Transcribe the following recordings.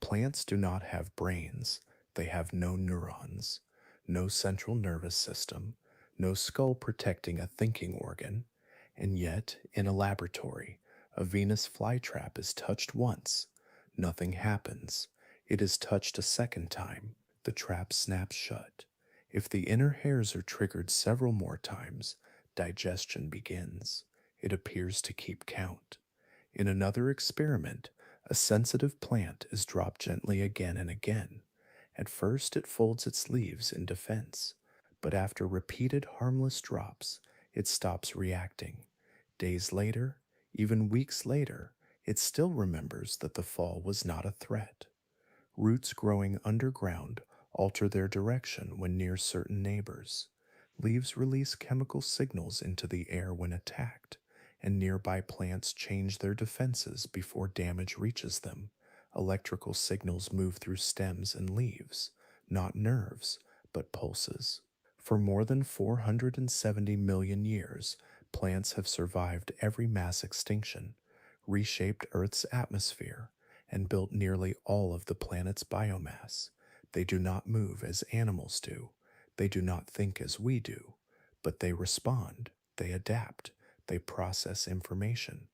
Plants do not have brains. They have no neurons, no central nervous system, no skull protecting a thinking organ. And yet, in a laboratory, a Venus flytrap is touched once. Nothing happens. It is touched a second time. The trap snaps shut. If the inner hairs are triggered several more times, digestion begins. It appears to keep count. In another experiment, a sensitive plant is dropped gently again and again. At first, it folds its leaves in defense, but after repeated harmless drops, it stops reacting. Days later, even weeks later, it still remembers that the fall was not a threat. Roots growing underground alter their direction when near certain neighbors. Leaves release chemical signals into the air when attacked, and nearby plants change their defenses before damage reaches them. Electrical signals move through stems and leaves, not nerves, but pulses. For more than 470 million years, plants have survived every mass extinction, reshaped Earth's atmosphere, and built nearly all of the planet's biomass. They do not move as animals do. They do not think as we do. But they respond, they adapt, they process information.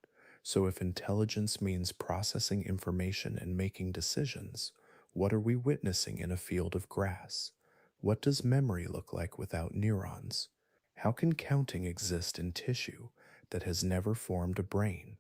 So if intelligence means processing information and making decisions, what are we witnessing in a field of grass? What does memory look like without neurons? How can counting exist in tissue that has never formed a brain?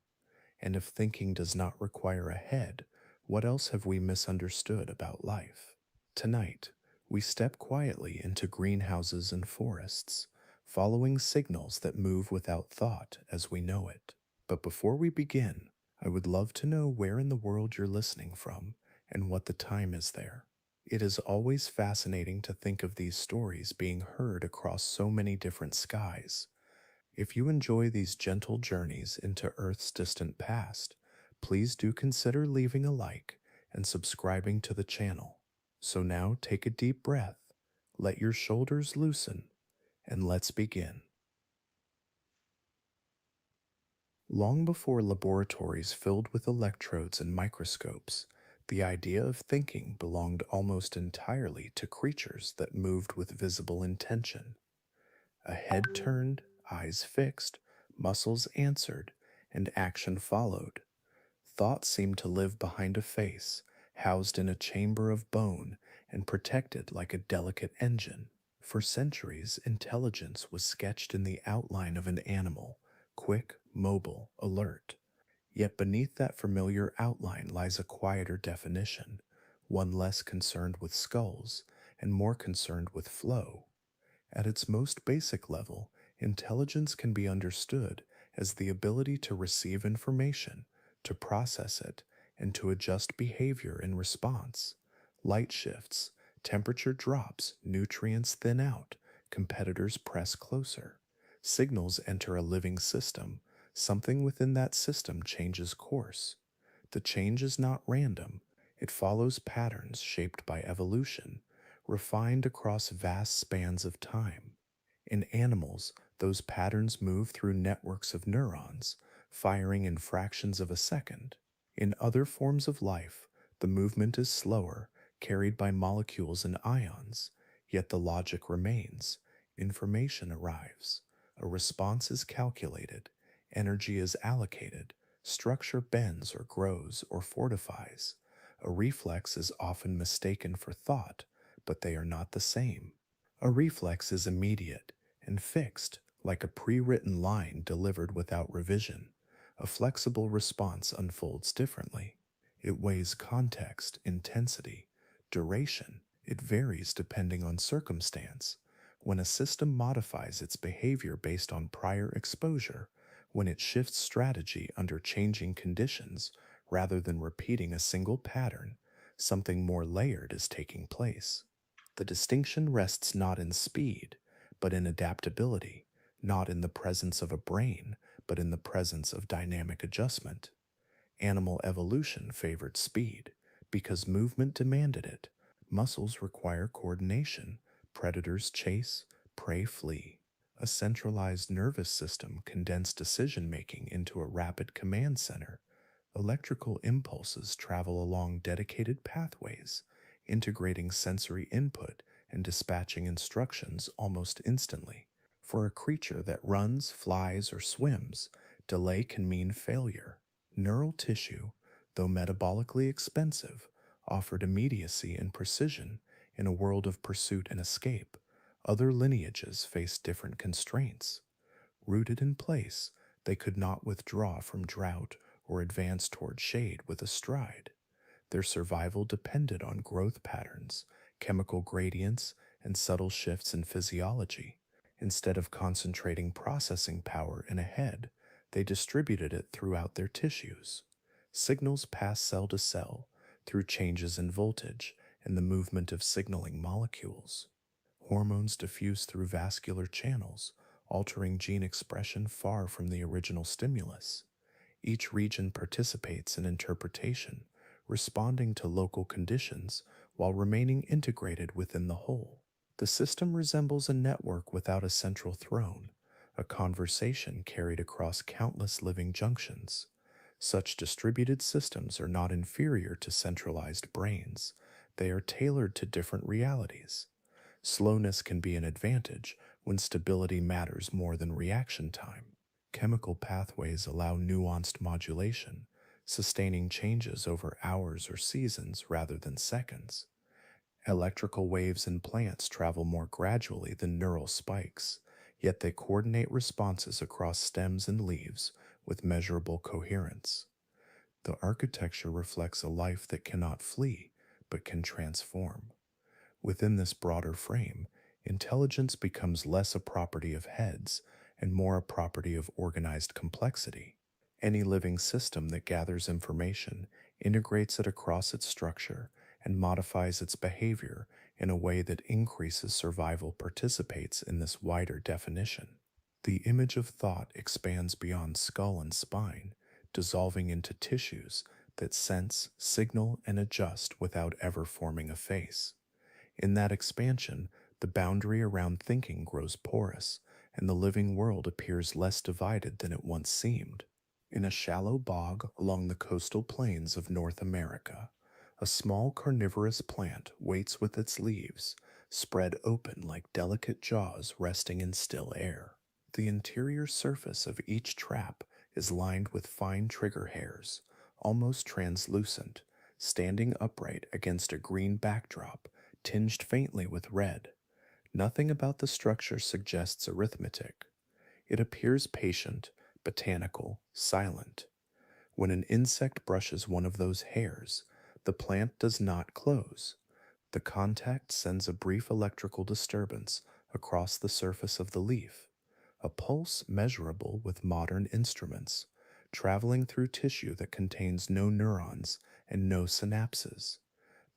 And if thinking does not require a head, what else have we misunderstood about life? Tonight, we step quietly into greenhouses and forests, following signals that move without thought as we know it. But before we begin, I would love to know where in the world you're listening from and what the time is there. It is always fascinating to think of these stories being heard across so many different skies. If you enjoy these gentle journeys into Earth's distant past, please do consider leaving a like and subscribing to the channel. So now take a deep breath, let your shoulders loosen, and let's begin. Long before laboratories filled with electrodes and microscopes, the idea of thinking belonged almost entirely to creatures that moved with visible intention. A head turned, eyes fixed, muscles answered, and action followed. Thought seemed to live behind a face, housed in a chamber of bone and protected like a delicate engine. For centuries, intelligence was sketched in the outline of an animal, quick, mobile, alert. Yet beneath that familiar outline lies a quieter definition, one less concerned with skulls and more concerned with flow. At its most basic level, intelligence can be understood as the ability to receive information, to process it, and to adjust behavior in response. Light shifts, temperature drops, nutrients thin out, competitors press closer. Signals enter a living system. Something within that system changes course. The change is not random. It follows patterns shaped by evolution, refined across vast spans of time. In animals, those patterns move through networks of neurons, firing in fractions of a second. In other forms of life, the movement is slower, carried by molecules and ions, yet the logic remains. Information arrives. A response is calculated. Energy is allocated. Structure bends or grows or fortifies. A reflex is often mistaken for thought, but they are not the same. A reflex is immediate and fixed, like a pre-written line delivered without revision. A flexible response unfolds differently. It weighs context, intensity, duration. It varies depending on circumstance. When a system modifies its behavior based on prior exposure, when it shifts strategy under changing conditions rather than repeating a single pattern, something more layered is taking place. The distinction rests not in speed, but in adaptability, not in the presence of a brain, but in the presence of dynamic adjustment. Animal evolution favored speed because movement demanded it. Muscles require coordination. Predators chase, prey flee. A centralized nervous system condensed decision-making into a rapid command center. Electrical impulses travel along dedicated pathways, integrating sensory input and dispatching instructions almost instantly. For a creature that runs, flies, or swims, delay can mean failure. Neural tissue, though metabolically expensive, offered immediacy and precision in a world of pursuit and escape. Other lineages faced different constraints. Rooted in place, they could not withdraw from drought or advance toward shade with a stride. Their survival depended on growth patterns, chemical gradients, and subtle shifts in physiology. Instead of concentrating processing power in a head, they distributed it throughout their tissues. Signals pass cell to cell through changes in voltage and the movement of signaling molecules. Hormones diffuse through vascular channels, altering gene expression far from the original stimulus. Each region participates in interpretation, responding to local conditions while remaining integrated within the whole. The system resembles a network without a central throne, a conversation carried across countless living junctions. Such distributed systems are not inferior to centralized brains, they are tailored to different realities. Slowness can be an advantage when stability matters more than reaction time. Chemical pathways allow nuanced modulation, sustaining changes over hours or seasons rather than seconds. Electrical waves in plants travel more gradually than neural spikes, yet they coordinate responses across stems and leaves with measurable coherence. The architecture reflects a life that cannot flee, but can transform. Within this broader frame, intelligence becomes less a property of heads and more a property of organized complexity. Any living system that gathers information, integrates it across its structure, and modifies its behavior in a way that increases survival participates in this wider definition. The image of thought expands beyond skull and spine, dissolving into tissues that sense, signal, and adjust without ever forming a face. In that expansion, the boundary around thinking grows porous, and the living world appears less divided than it once seemed. In a shallow bog along the coastal plains of North America, a small carnivorous plant waits with its leaves spread open like delicate jaws resting in still air. The interior surface of each trap is lined with fine trigger hairs, almost translucent, standing upright against a green backdrop tinged faintly with red. Nothing about the structure suggests arithmetic. It appears patient, botanical, silent. When an insect brushes one of those hairs, the plant does not close. The contact sends a brief electrical disturbance across the surface of the leaf, a pulse measurable with modern instruments, traveling through tissue that contains no neurons and no synapses.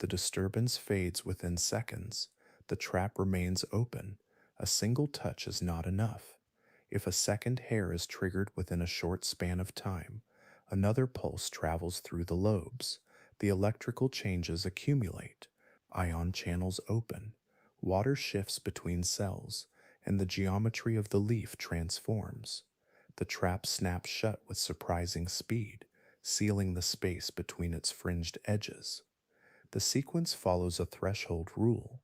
The disturbance fades within seconds. The trap remains open. A single touch is not enough. If a second hair is triggered within a short span of time, another pulse travels through the lobes. The electrical changes accumulate. Ion channels open. Water shifts between cells, and the geometry of the leaf transforms. The trap snaps shut with surprising speed, sealing the space between its fringed edges. The sequence follows a threshold rule.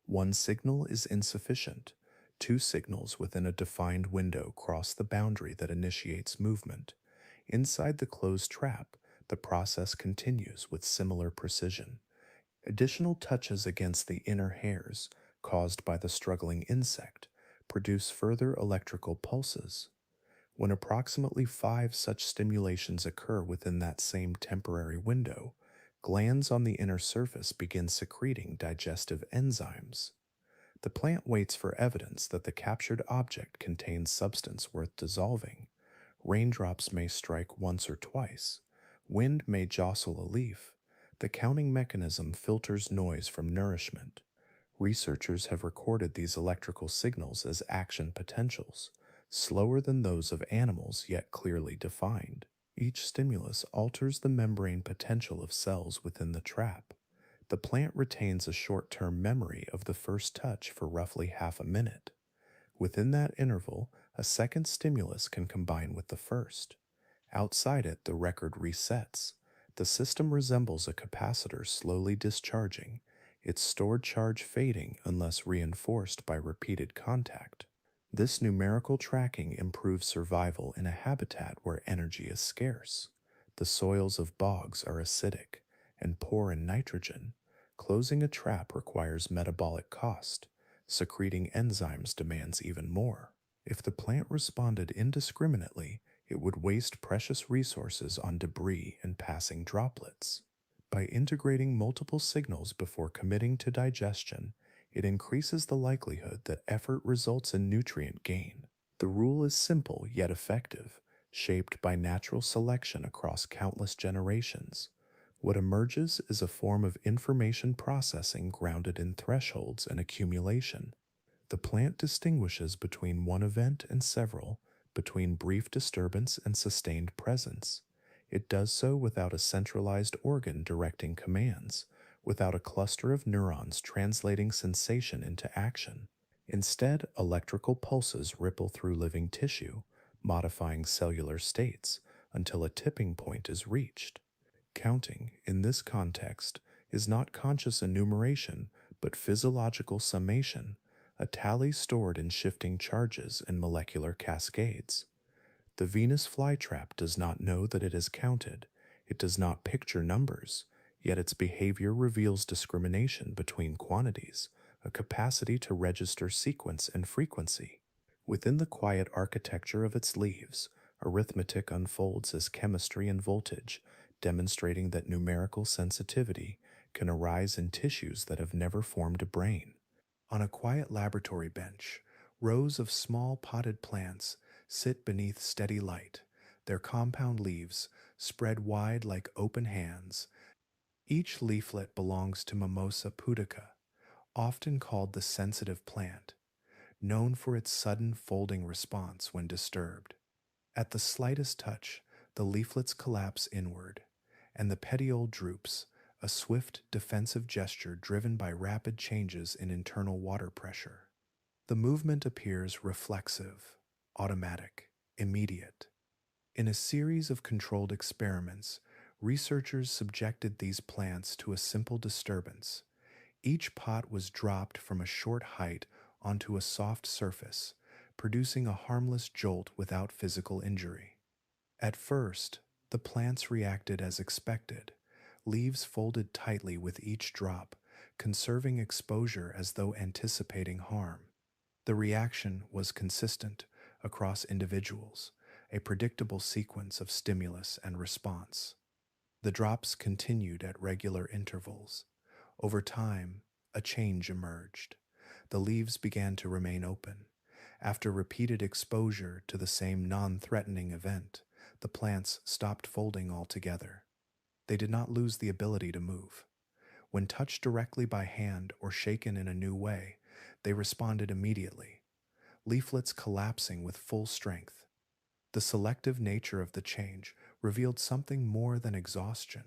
One signal is insufficient. Two signals within a defined window cross the boundary that initiates movement. Inside the closed trap, the process continues with similar precision. Additional touches against the inner hairs, caused by the struggling insect, produce further electrical pulses. When approximately 5 such stimulations occur within that same temporary window, glands on the inner surface begin secreting digestive enzymes. The plant waits for evidence that the captured object contains substance worth dissolving. Raindrops may strike once or twice. Wind may jostle a leaf. The counting mechanism filters noise from nourishment. Researchers have recorded these electrical signals as action potentials, slower than those of animals yet clearly defined. Each stimulus alters the membrane potential of cells within the trap. The plant retains a short-term memory of the first touch for roughly half a minute. Within that interval, a second stimulus can combine with the first. Outside it, the record resets. The system resembles a capacitor slowly discharging, its stored charge fading unless reinforced by repeated contact. This numerical tracking improves survival in a habitat where energy is scarce. The soils of bogs are acidic and poor in nitrogen. Closing a trap requires metabolic cost. Secreting enzymes demands even more. If the plant responded indiscriminately, it would waste precious resources on debris and passing droplets. By integrating multiple signals before committing to digestion, it increases the likelihood that effort results in nutrient gain. The rule is simple yet effective, shaped by natural selection across countless generations. What emerges is a form of information processing grounded in thresholds and accumulation. The plant distinguishes between one event and several, between brief disturbance and sustained presence. It does so without a centralized organ directing commands, without a cluster of neurons translating sensation into action. Instead, electrical pulses ripple through living tissue, modifying cellular states until a tipping point is reached. Counting, in this context, is not conscious enumeration, but physiological summation, a tally stored in shifting charges and molecular cascades. The Venus flytrap does not know that it is counted. It does not picture numbers, yet its behavior reveals discrimination between quantities, a capacity to register sequence and frequency. Within the quiet architecture of its leaves, arithmetic unfolds as chemistry and voltage, demonstrating that numerical sensitivity can arise in tissues that have never formed a brain. On a quiet laboratory bench, rows of small potted plants sit beneath steady light, their compound leaves spread wide like open hands. Each leaflet belongs to Mimosa pudica, often called the sensitive plant, known for its sudden folding response when disturbed. At the slightest touch, the leaflets collapse inward, and the petiole droops, a swift defensive gesture driven by rapid changes in internal water pressure. The movement appears reflexive, automatic, immediate. In a series of controlled experiments, researchers subjected these plants to a simple disturbance. Each pot was dropped from a short height onto a soft surface, producing a harmless jolt without physical injury. At first, the plants reacted as expected, leaves folded tightly with each drop, conserving exposure as though anticipating harm. The reaction was consistent across individuals, a predictable sequence of stimulus and response. The drops continued at regular intervals. Over time, a change emerged. The leaves began to remain open. After repeated exposure to the same non-threatening event, the plants stopped folding altogether. They did not lose the ability to move. When touched directly by hand or shaken in a new way, they responded immediately, leaflets collapsing with full strength. The selective nature of the change revealed something more than exhaustion.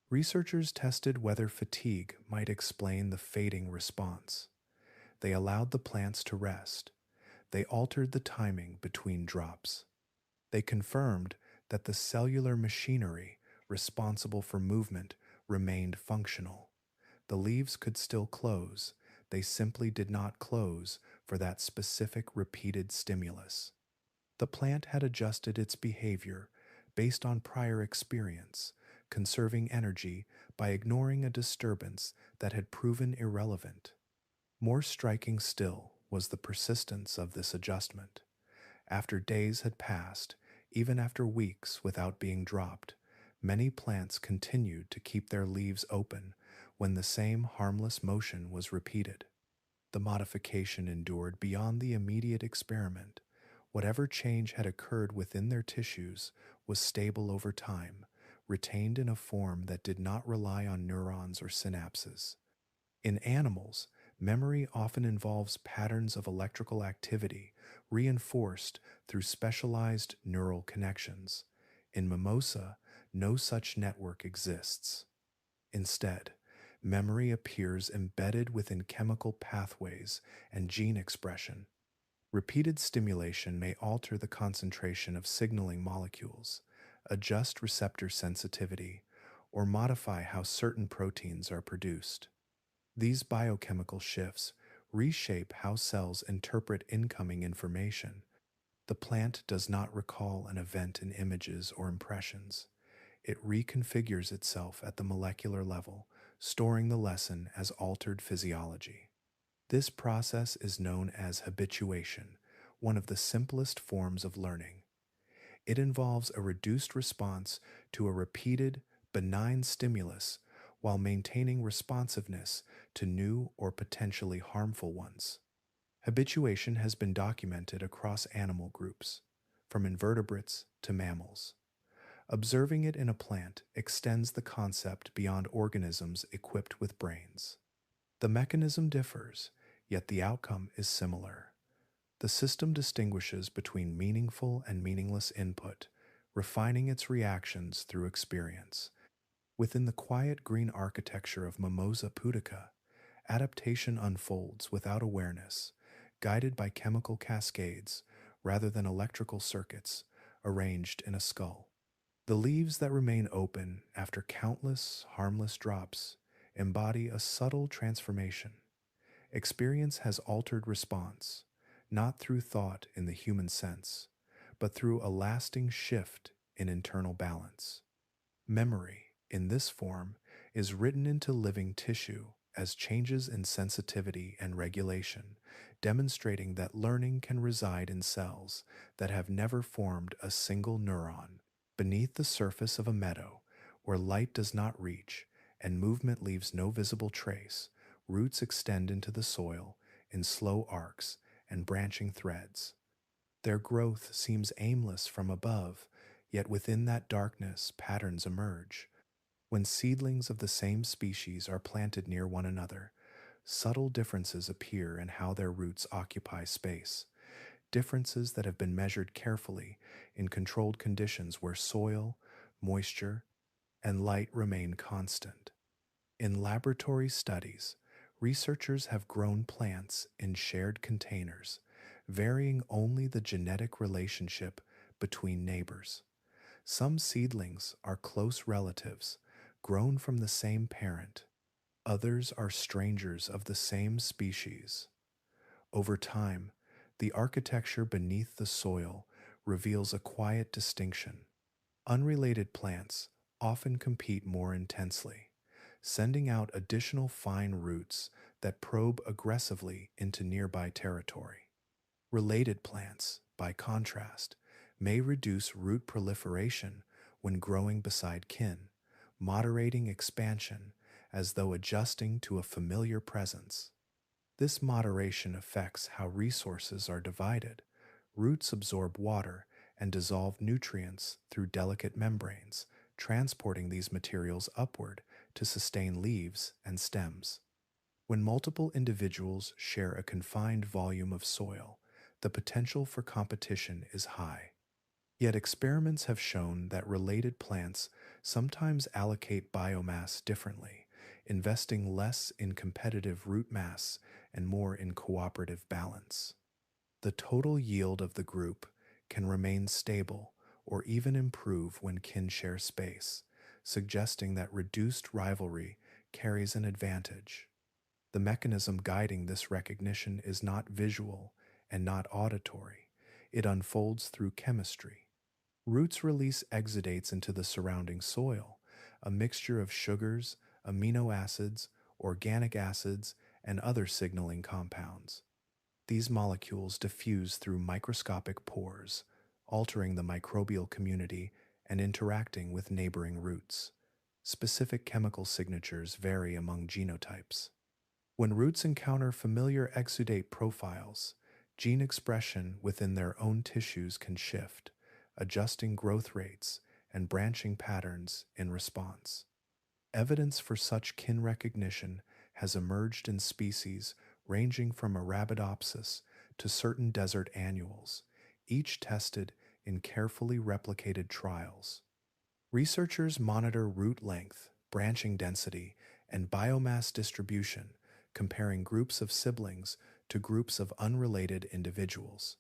Researchers tested whether fatigue might explain the fading response. They allowed the plants to rest. They altered the timing between drops. They confirmed that the cellular machinery responsible for movement remained functional. The leaves could still close. They simply did not close for that specific repeated stimulus. The plant had adjusted its behavior based on prior experience, conserving energy by ignoring a disturbance that had proven irrelevant. More striking still was the persistence of this adjustment. After days had passed, even after weeks without being dropped, many plants continued to keep their leaves open when the same harmless motion was repeated. The modification endured beyond the immediate experiment. Whatever change had occurred within their tissues was stable over time, retained in a form that did not rely on neurons or synapses. In animals, memory often involves patterns of electrical activity reinforced through specialized neural connections. In Mimosa, no such network exists. Instead, memory appears embedded within chemical pathways and gene expression. Repeated stimulation may alter the concentration of signaling molecules, adjust receptor sensitivity, or modify how certain proteins are produced. These biochemical shifts reshape how cells interpret incoming information. The plant does not recall an event in images or impressions. It reconfigures itself at the molecular level, storing the lesson as altered physiology. This process is known as habituation, one of the simplest forms of learning. It involves a reduced response to a repeated, benign stimulus while maintaining responsiveness to new or potentially harmful ones. Habituation has been documented across animal groups, from invertebrates to mammals. Observing it in a plant extends the concept beyond organisms equipped with brains. The mechanism differs, yet the outcome is similar. The system distinguishes between meaningful and meaningless input, refining its reactions through experience. Within the quiet green architecture of Mimosa pudica, adaptation unfolds without awareness, guided by chemical cascades rather than electrical circuits arranged in a skull. The leaves that remain open after countless harmless drops embody a subtle transformation. Experience has altered response, not through thought in the human sense, but through a lasting shift in internal balance. Memory, in this form, is written into living tissue as changes in sensitivity and regulation, demonstrating that learning can reside in cells that have never formed a single neuron. Beneath the surface of a meadow, where light does not reach and movement leaves no visible trace, roots extend into the soil in slow arcs and branching threads. Their growth seems aimless from above, yet within that darkness patterns emerge. When seedlings of the same species are planted near one another, subtle differences appear in how their roots occupy space, differences that have been measured carefully in controlled conditions where soil, moisture, and light remain constant. In laboratory studies, researchers have grown plants in shared containers, varying only the genetic relationship between neighbors. Some seedlings are close relatives, grown from the same parent. Others are strangers of the same species. Over time, the architecture beneath the soil reveals a quiet distinction. Unrelated plants often compete more intensely, sending out additional fine roots that probe aggressively into nearby territory. Related plants, by contrast, may reduce root proliferation when growing beside kin, moderating expansion as though adjusting to a familiar presence. This moderation affects how resources are divided. Roots absorb water and dissolve nutrients through delicate membranes, transporting these materials upward to sustain leaves and stems. When multiple individuals share a confined volume of soil, the potential for competition is high. Yet experiments have shown that related plants sometimes allocate biomass differently, investing less in competitive root mass and more in cooperative balance. The total yield of the group can remain stable or even improve when kin share space, suggesting that reduced rivalry carries an advantage. The mechanism guiding this recognition is not visual and not auditory. It unfolds through chemistry. Roots release exudates into the surrounding soil, a mixture of sugars, amino acids, organic acids, and other signaling compounds. These molecules diffuse through microscopic pores, altering the microbial community and interacting with neighboring roots. Specific chemical signatures vary among genotypes. When roots encounter familiar exudate profiles, gene expression within their own tissues can shift, adjusting growth rates and branching patterns in response. Evidence for such kin recognition has emerged in species ranging from Arabidopsis to certain desert annuals, each tested in carefully replicated trials. Researchers monitor root length, branching density, and biomass distribution, comparing groups of siblings to groups of unrelated individuals.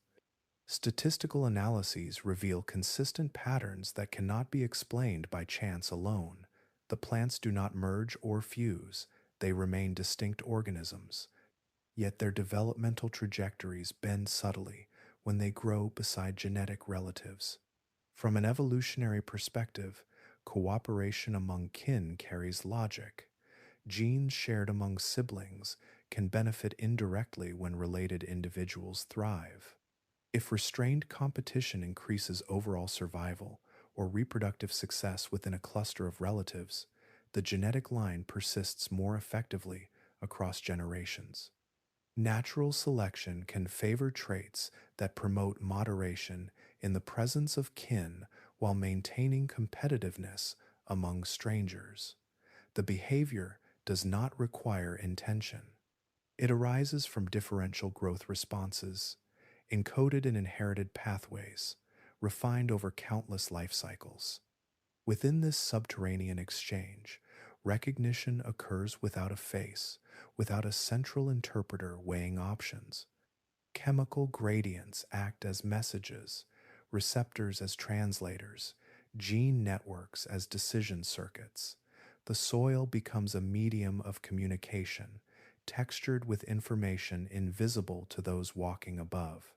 Statistical analyses reveal consistent patterns that cannot be explained by chance alone. The plants do not merge or fuse, they remain distinct organisms, yet their developmental trajectories bend subtly when they grow beside genetic relatives. From an evolutionary perspective, cooperation among kin carries logic. Genes shared among siblings can benefit indirectly when related individuals thrive. If restrained competition increases overall survival or reproductive success within a cluster of relatives, the genetic line persists more effectively across generations. Natural selection can favor traits that promote moderation in the presence of kin while maintaining competitiveness among strangers. The behavior does not require intention. It arises from differential growth responses, encoded in inherited pathways, refined over countless life cycles. Within this subterranean exchange, recognition occurs without a face, without a central interpreter weighing options. Chemical gradients act as messages, receptors as translators, gene networks as decision circuits. The soil becomes a medium of communication, textured with information invisible to those walking above.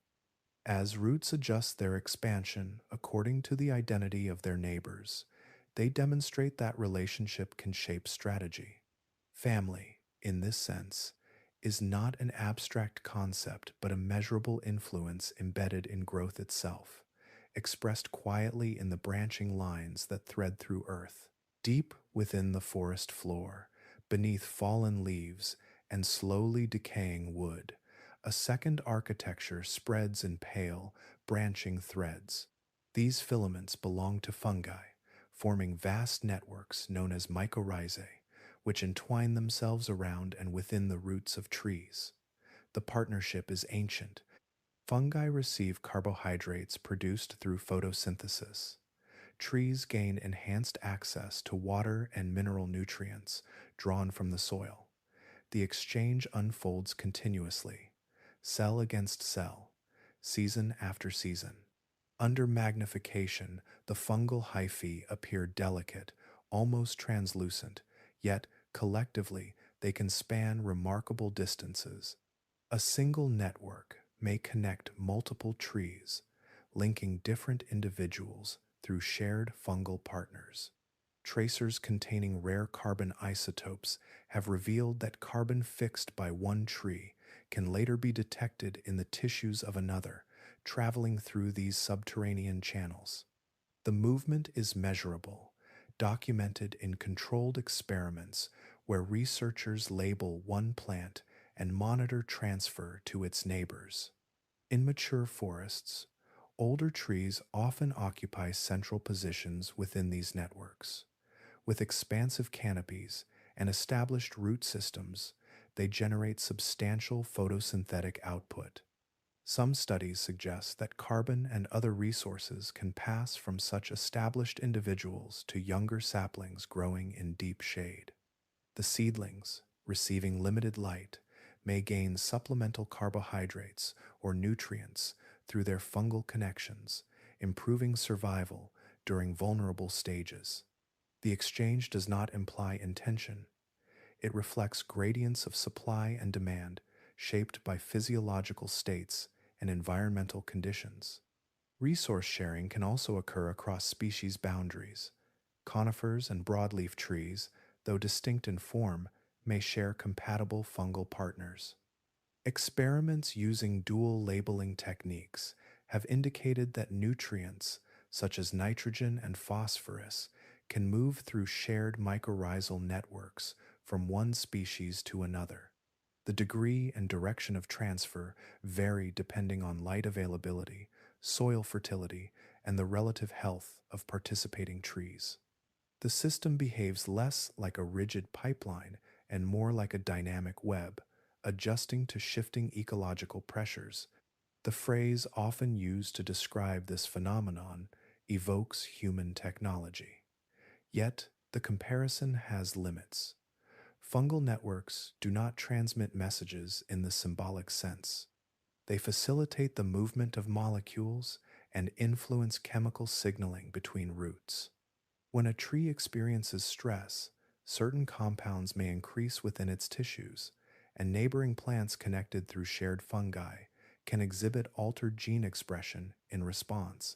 As roots adjust their expansion according to the identity of their neighbors, they demonstrate that relationship can shape strategy. Family, in this sense, is not an abstract concept but a measurable influence embedded in growth itself, expressed quietly in the branching lines that thread through earth. Deep within the forest floor, beneath fallen leaves and slowly decaying wood, a second architecture spreads in pale, branching threads. These filaments belong to fungi, forming vast networks known as mycorrhizae, which entwine themselves around and within the roots of trees. The partnership is ancient. Fungi receive carbohydrates produced through photosynthesis. Trees gain enhanced access to water and mineral nutrients drawn from the soil. The exchange unfolds continuously, cell against cell, season after season. Under magnification, the fungal hyphae appear delicate, almost translucent, yet collectively they can span remarkable distances. A single network may connect multiple trees, linking different individuals through shared fungal partners. Tracers containing rare carbon isotopes have revealed that carbon fixed by one tree can later be detected in the tissues of another, traveling through these subterranean channels. The movement is measurable, documented in controlled experiments where researchers label one plant and monitor transfer to its neighbors. In mature forests, older trees often occupy central positions within these networks. With expansive canopies and established root systems, they generate substantial photosynthetic output. Some studies suggest that carbon and other resources can pass from such established individuals to younger saplings growing in deep shade. The seedlings, receiving limited light, may gain supplemental carbohydrates or nutrients through their fungal connections, improving survival during vulnerable stages. The exchange does not imply intention. It reflects gradients of supply and demand shaped by physiological states and environmental conditions. Resource sharing can also occur across species boundaries. Conifers and broadleaf trees, though distinct in form, may share compatible fungal partners. Experiments using dual labeling techniques have indicated that nutrients, such as nitrogen and phosphorus, can move through shared mycorrhizal networks from one species to another. The degree and direction of transfer vary depending on light availability, soil fertility, and the relative health of participating trees. The system behaves less like a rigid pipeline and more like a dynamic web, adjusting to shifting ecological pressures. The phrase often used to describe this phenomenon evokes human technology. Yet, the comparison has limits. Fungal networks do not transmit messages in the symbolic sense. They facilitate the movement of molecules and influence chemical signaling between roots. When a tree experiences stress, certain compounds may increase within its tissues, and neighboring plants connected through shared fungi can exhibit altered gene expression in response.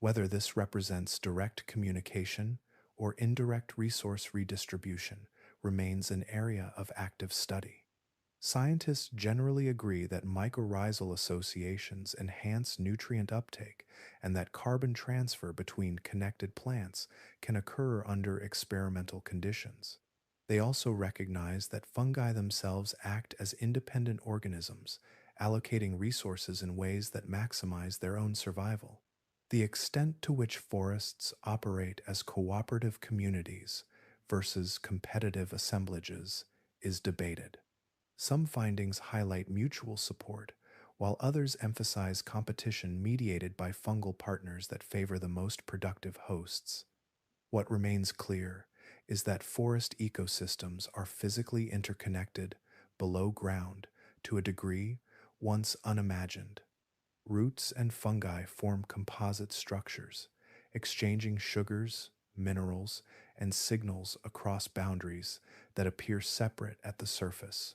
Whether this represents direct communication or indirect resource redistribution remains an area of active study. Scientists generally agree that mycorrhizal associations enhance nutrient uptake and that carbon transfer between connected plants can occur under experimental conditions. They also recognize that fungi themselves act as independent organisms, allocating resources in ways that maximize their own survival. The extent to which forests operate as cooperative communities versus competitive assemblages is debated. Some findings highlight mutual support, while others emphasize competition mediated by fungal partners that favor the most productive hosts. What remains clear is that forest ecosystems are physically interconnected below ground to a degree once unimagined. Roots and fungi form composite structures, exchanging sugars, minerals, and signals across boundaries that appear separate at the surface.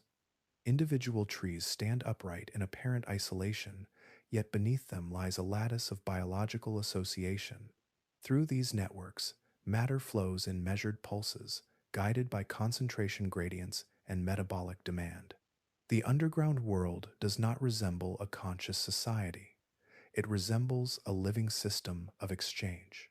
Individual trees stand upright in apparent isolation, yet beneath them lies a lattice of biological association. Through these networks, matter flows in measured pulses, guided by concentration gradients and metabolic demand. The underground world does not resemble a conscious society. It resembles a living system of exchange,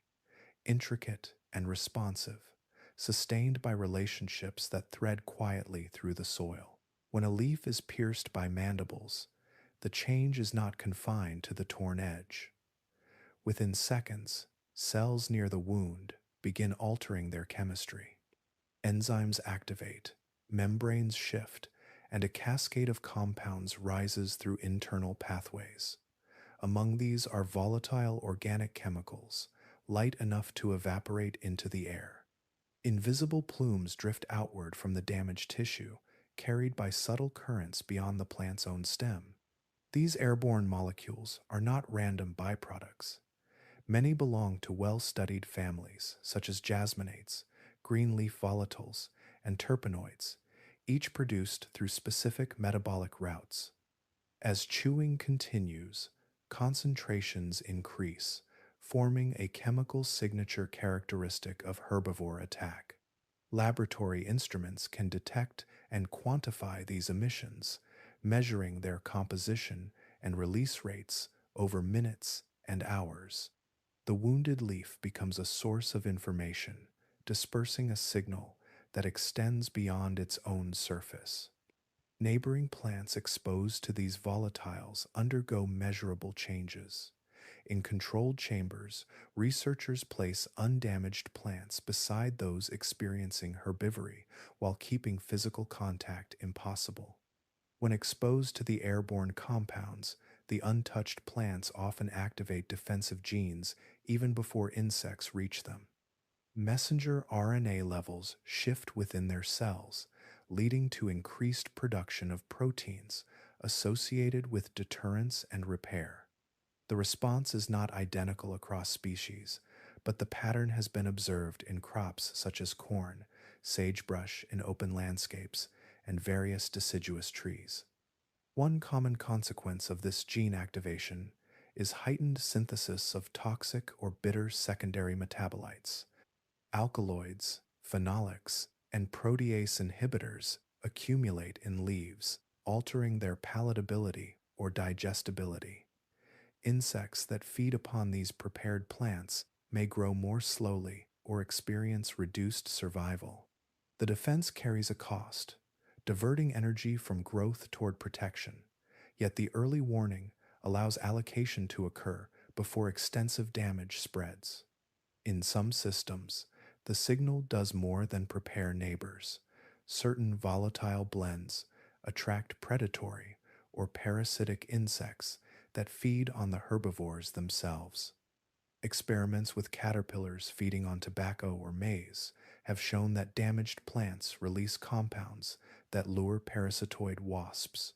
intricate and responsive, sustained by relationships that thread quietly through the soil. When a leaf is pierced by mandibles, the change is not confined to the torn edge. Within seconds, cells near the wound begin altering their chemistry. Enzymes activate, membranes shift, and a cascade of compounds rises through internal pathways. Among these are volatile organic chemicals, light enough to evaporate into the air. Invisible plumes drift outward from the damaged tissue, carried by subtle currents beyond the plant's own stem. These airborne molecules are not random byproducts. Many belong to well-studied families, such as jasminates, green leaf volatiles, and terpenoids, each produced through specific metabolic routes. As chewing continues, concentrations increase, forming a chemical signature characteristic of herbivore attack. Laboratory instruments can detect and quantify these emissions, measuring their composition and release rates over minutes and hours. The wounded leaf becomes a source of information, dispersing a signal that extends beyond its own surface. Neighboring plants exposed to these volatiles undergo measurable changes. In controlled chambers, researchers place undamaged plants beside those experiencing herbivory while keeping physical contact impossible. When exposed to the airborne compounds, the untouched plants often activate defensive genes even before insects reach them. Messenger RNA levels shift within their cells, leading to increased production of proteins associated with deterrence and repair. The response is not identical across species, but the pattern has been observed in crops such as corn, sagebrush in open landscapes, and various deciduous trees. One common consequence of this gene activation is heightened synthesis of toxic or bitter secondary metabolites. Alkaloids, phenolics, and protease inhibitors accumulate in leaves, altering their palatability or digestibility. Insects that feed upon these prepared plants may grow more slowly or experience reduced survival. The defense carries a cost, diverting energy from growth toward protection, yet the early warning allows allocation to occur before extensive damage spreads. In some systems, the signal does more than prepare neighbors. Certain volatile blends attract predatory or parasitic insects that feed on the herbivores themselves. Experiments with caterpillars feeding on tobacco or maize have shown that damaged plants release compounds that lure parasitoid wasps.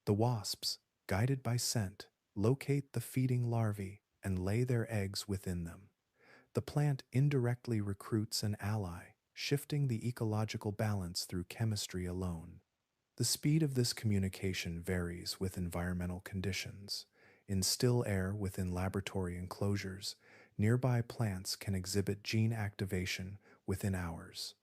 The wasps, guided by scent, locate the feeding larvae and lay their eggs within them. The plant indirectly recruits an ally, shifting the ecological balance through chemistry alone. The speed of this communication varies with environmental conditions. In still air within laboratory enclosures, nearby plants can exhibit gene activation within hours.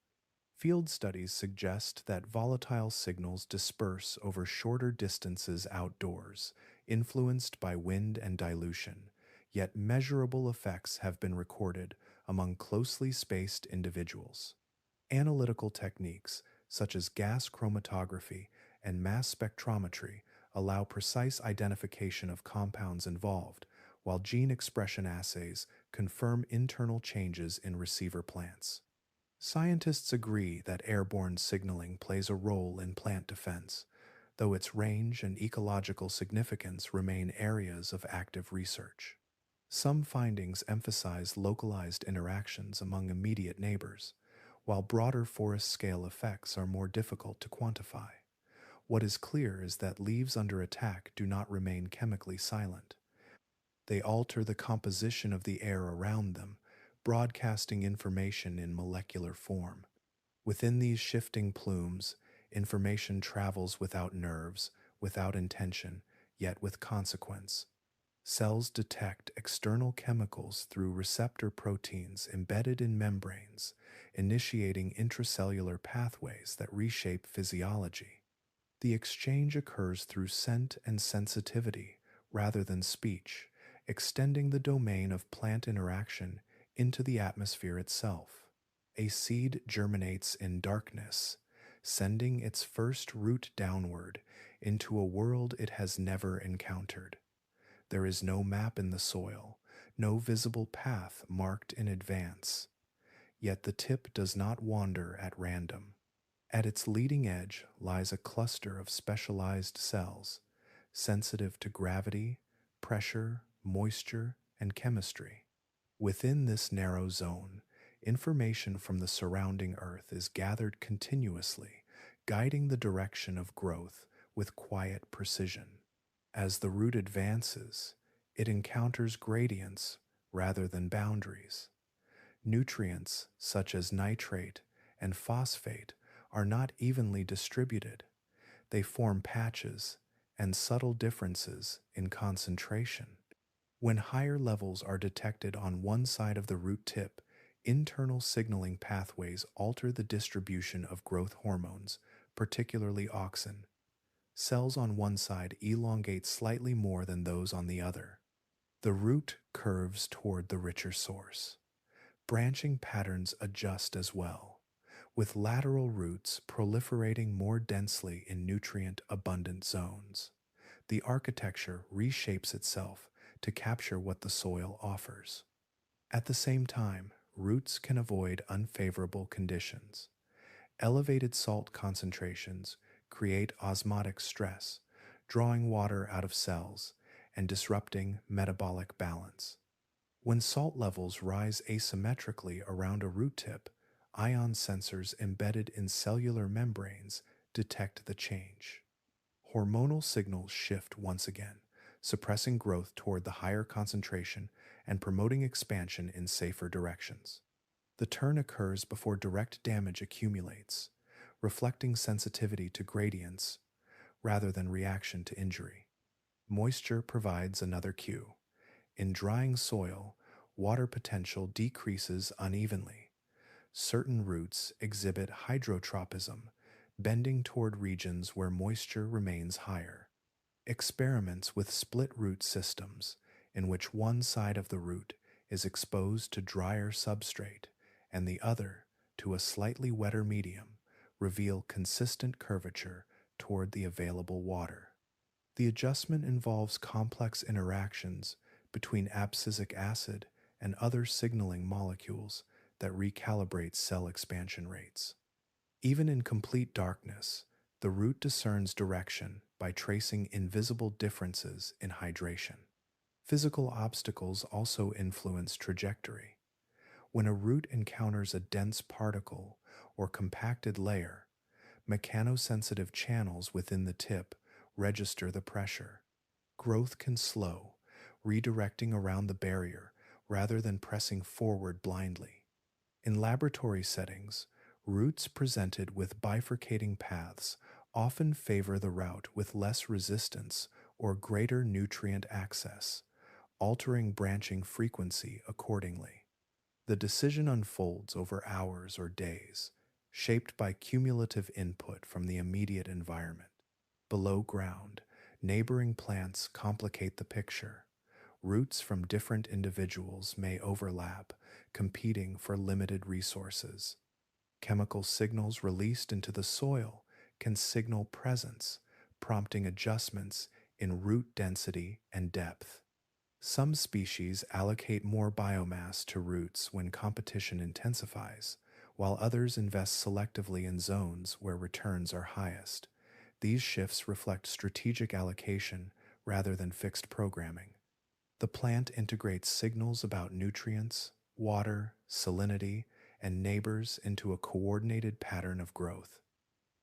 Field studies suggest that volatile signals disperse over shorter distances outdoors, influenced by wind and dilution, yet measurable effects have been recorded among closely spaced individuals. Analytical techniques such as gas chromatography and mass spectrometry allow precise identification of compounds involved, while gene expression assays confirm internal changes in receiver plants. Scientists agree that airborne signaling plays a role in plant defense, though its range and ecological significance remain areas of active research. Some findings emphasize localized interactions among immediate neighbors, while broader forest-scale effects are more difficult to quantify. What is clear is that leaves under attack do not remain chemically silent. They alter the composition of the air around them, broadcasting information in molecular form. Within these shifting plumes, information travels without nerves, without intention, yet with consequence. Cells detect external chemicals through receptor proteins embedded in membranes, initiating intracellular pathways that reshape physiology. The exchange occurs through scent and sensitivity rather than speech, extending the domain of plant interaction into the atmosphere itself. A seed germinates in darkness, sending its first root downward into a world it has never encountered. There is no map in the soil, no visible path marked in advance. Yet the tip does not wander at random. At its leading edge lies a cluster of specialized cells, sensitive to gravity, pressure, moisture, and chemistry. Within this narrow zone, information from the surrounding Earth is gathered continuously, guiding the direction of growth with quiet precision. As the root advances, it encounters gradients rather than boundaries. Nutrients such as nitrate and phosphate are not evenly distributed. They form patches and subtle differences in concentration. When higher levels are detected on one side of the root tip, internal signaling pathways alter the distribution of growth hormones, particularly auxin. Cells on one side elongate slightly more than those on the other. The root curves toward the richer source. Branching patterns adjust as well, with lateral roots proliferating more densely in nutrient-abundant zones. The architecture reshapes itself to capture what the soil offers. At the same time, roots can avoid unfavorable conditions. Elevated salt concentrations create osmotic stress, drawing water out of cells and disrupting metabolic balance. When salt levels rise asymmetrically around a root tip, ion sensors embedded in cellular membranes detect the change. Hormonal signals shift once again, suppressing growth toward the higher concentration and promoting expansion in safer directions. The turn occurs before direct damage accumulates, reflecting sensitivity to gradients rather than reaction to injury. Moisture provides another cue. In drying soil, water potential decreases unevenly. Certain roots exhibit hydrotropism, bending toward regions where moisture remains higher. Experiments with split root systems, in which one side of the root is exposed to drier substrate and the other to a slightly wetter medium, reveal consistent curvature toward the available water. The adjustment involves complex interactions between abscisic acid and other signaling molecules that recalibrate cell expansion rates. Even in complete darkness, the root discerns direction by tracing invisible differences in hydration. Physical obstacles also influence trajectory. When a root encounters a dense particle or compacted layer, mechanosensitive channels within the tip register the pressure. growth can slow, redirecting around the barrier rather than pressing forward blindly. In laboratory settings, roots presented with bifurcating paths often favor the route with less resistance or greater nutrient access, altering branching frequency accordingly. The decision unfolds over hours or days, shaped by cumulative input from the immediate environment. Below ground, neighboring plants complicate the picture. Roots from different individuals may overlap, competing for limited resources. Chemical signals released into the soil can signal presence, prompting adjustments in root density and depth. Some species allocate more biomass to roots when competition intensifies, while others invest selectively in zones where returns are highest. These shifts reflect strategic allocation rather than fixed programming. The plant integrates signals about nutrients, water, salinity, and neighbors into a coordinated pattern of growth.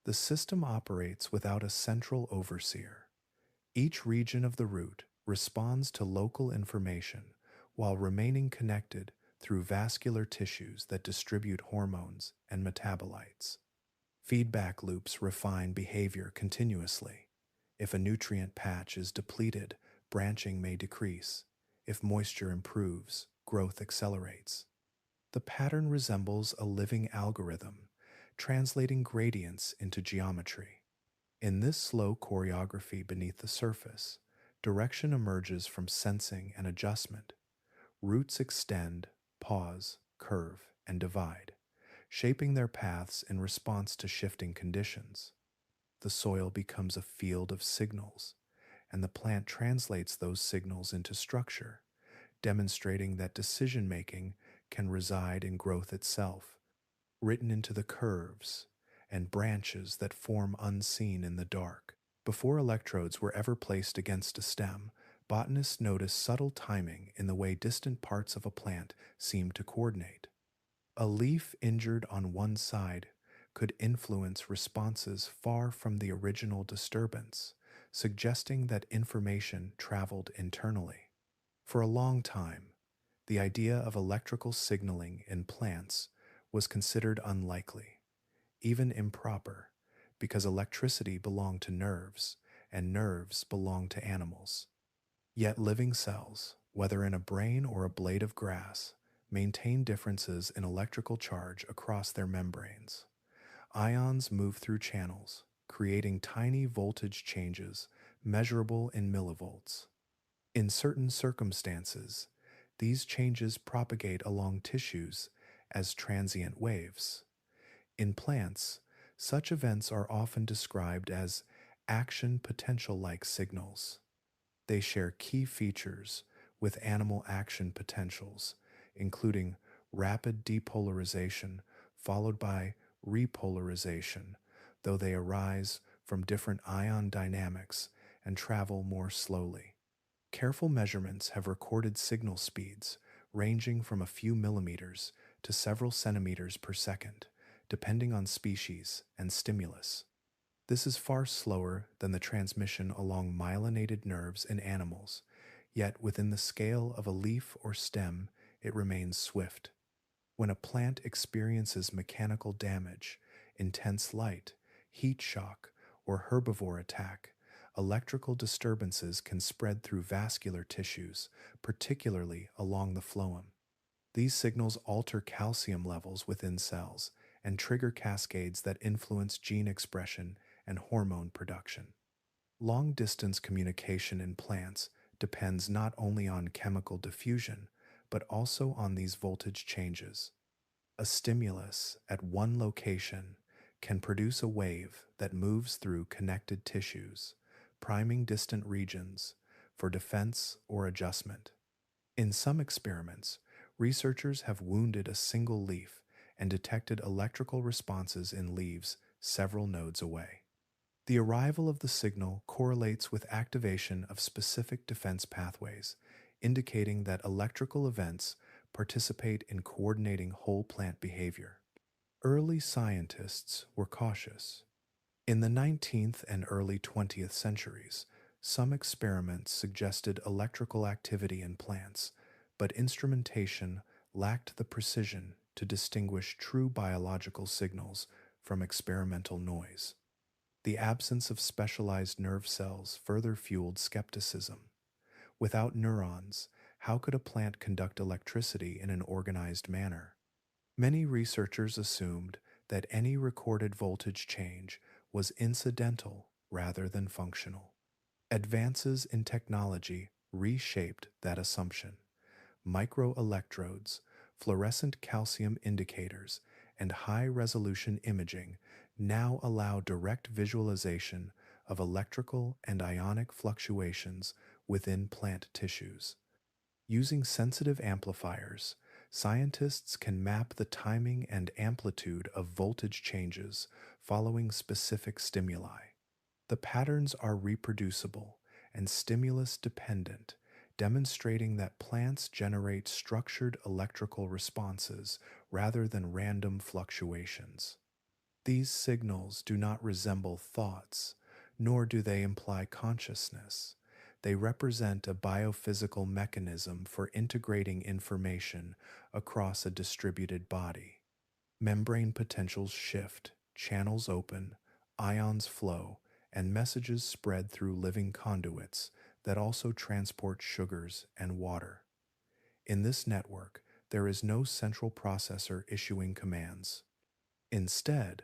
The system operates without a central overseer. Each region of the root responds to local information while remaining connected through vascular tissues that distribute hormones and metabolites. Feedback loops refine behavior continuously. If a nutrient patch is depleted, branching may decrease. If moisture improves, growth accelerates. The pattern resembles a living algorithm, translating gradients into geometry. In this slow choreography beneath the surface, direction emerges from sensing and adjustment. Roots extend, pause, curve, and divide, shaping their paths in response to shifting conditions. The soil becomes a field of signals, and the plant translates those signals into structure, demonstrating that decision-making can reside in growth itself, written into the curves and branches that form unseen in the dark. Before electrodes were ever placed against a stem, botanists noticed subtle timing in the way distant parts of a plant seemed to coordinate. A leaf injured on one side could influence responses far from the original disturbance, suggesting that information traveled internally. For a long time, the idea of electrical signaling in plants was considered unlikely, even improper, because electricity belonged to nerves, and nerves belonged to animals. Yet living cells, whether in a brain or a blade of grass, maintain differences in electrical charge across their membranes. Ions move through channels, creating tiny voltage changes measurable in millivolts. In certain circumstances, these changes propagate along tissues as transient waves. In plants, such events are often described as action potential-like signals. They share key features with animal action potentials, including rapid depolarization followed by repolarization, though they arise from different ion dynamics and travel more slowly. Careful measurements have recorded signal speeds ranging from a few millimeters to several centimeters per second, depending on species and stimulus. This is far slower than the transmission along myelinated nerves in animals, yet within the scale of a leaf or stem, it remains swift. When a plant experiences mechanical damage, intense light, heat shock, or herbivore attack, electrical disturbances can spread through vascular tissues, particularly along the phloem. These signals alter calcium levels within cells and trigger cascades that influence gene expression and hormone production. Long-distance communication in plants depends not only on chemical diffusion, but also on these voltage changes. A stimulus at one location can produce a wave that moves through connected tissues, priming distant regions for defense or adjustment. In some experiments, researchers have wounded a single leaf and detected electrical responses in leaves several nodes away. The arrival of the signal correlates with activation of specific defense pathways, indicating that electrical events participate in coordinating whole plant behavior. Early scientists were cautious. In the 19th and early 20th centuries, Some experiments suggested electrical activity in plants, but instrumentation lacked the precision to distinguish true biological signals from experimental noise. The absence of specialized nerve cells further fueled skepticism. Without neurons, how could a plant conduct electricity in an organized manner? Many researchers assumed that any recorded voltage change was incidental rather than functional. Advances in technology reshaped that assumption. Microelectrodes, fluorescent calcium indicators, and high resolution imaging now allow direct visualization of electrical and ionic fluctuations within plant tissues. Using sensitive amplifiers, scientists can map the timing and amplitude of voltage changes following specific stimuli. The patterns are reproducible and stimulus dependent, demonstrating that plants generate structured electrical responses rather than random fluctuations. These signals do not resemble thoughts, nor do they imply consciousness. They represent a biophysical mechanism for integrating information across a distributed body. Membrane potentials shift, channels open, ions flow, and messages spread through living conduits that also transport sugars and water. In this network, there is no central processor issuing commands. Instead,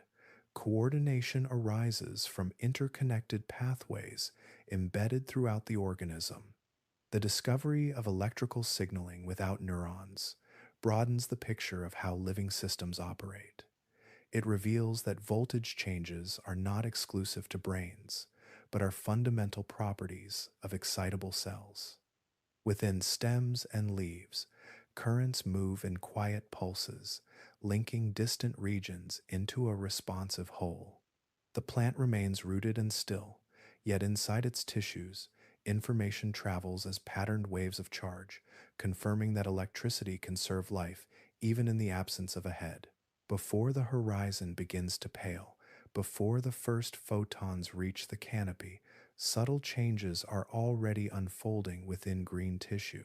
coordination arises from interconnected pathways embedded throughout the organism. The discovery of electrical signaling without neurons broadens the picture of how living systems operate. It reveals that voltage changes are not exclusive to brains, but are fundamental properties of excitable cells. Within stems and leaves, currents move in quiet pulses, linking distant regions into a responsive whole. The plant remains rooted and still, yet inside its tissues, information travels as patterned waves of charge, confirming that electricity can serve life even in the absence of a head. Before the horizon begins to pale, before the first photons reach the canopy, subtle changes are already unfolding within green tissue.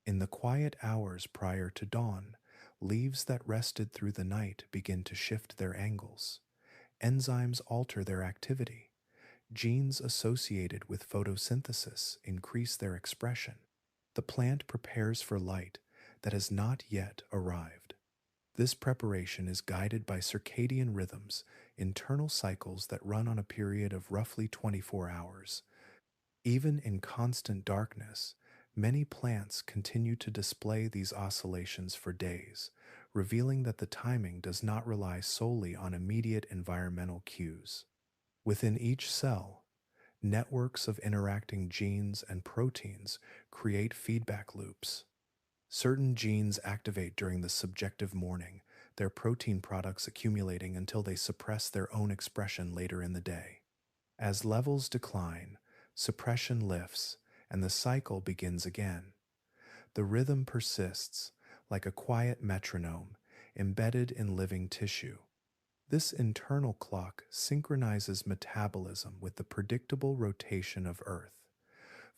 In the quiet hours prior to dawn, leaves that rested through the night begin to shift their angles. Enzymes alter their activity. Genes associated with photosynthesis increase their expression. The plant prepares for light that has not yet arrived. This preparation is guided by circadian rhythms, internal cycles that run on a period of roughly 24 hours. Even in constant darkness, many plants continue to display these oscillations for days, revealing that the timing does not rely solely on immediate environmental cues. Within each cell, networks of interacting genes and proteins create feedback loops. Certain genes activate during the subjective morning, their protein products accumulating until they suppress their own expression later in the day. As levels decline, suppression lifts, and the cycle begins again. The rhythm persists, like a quiet metronome, embedded in living tissue. This internal clock synchronizes metabolism with the predictable rotation of Earth.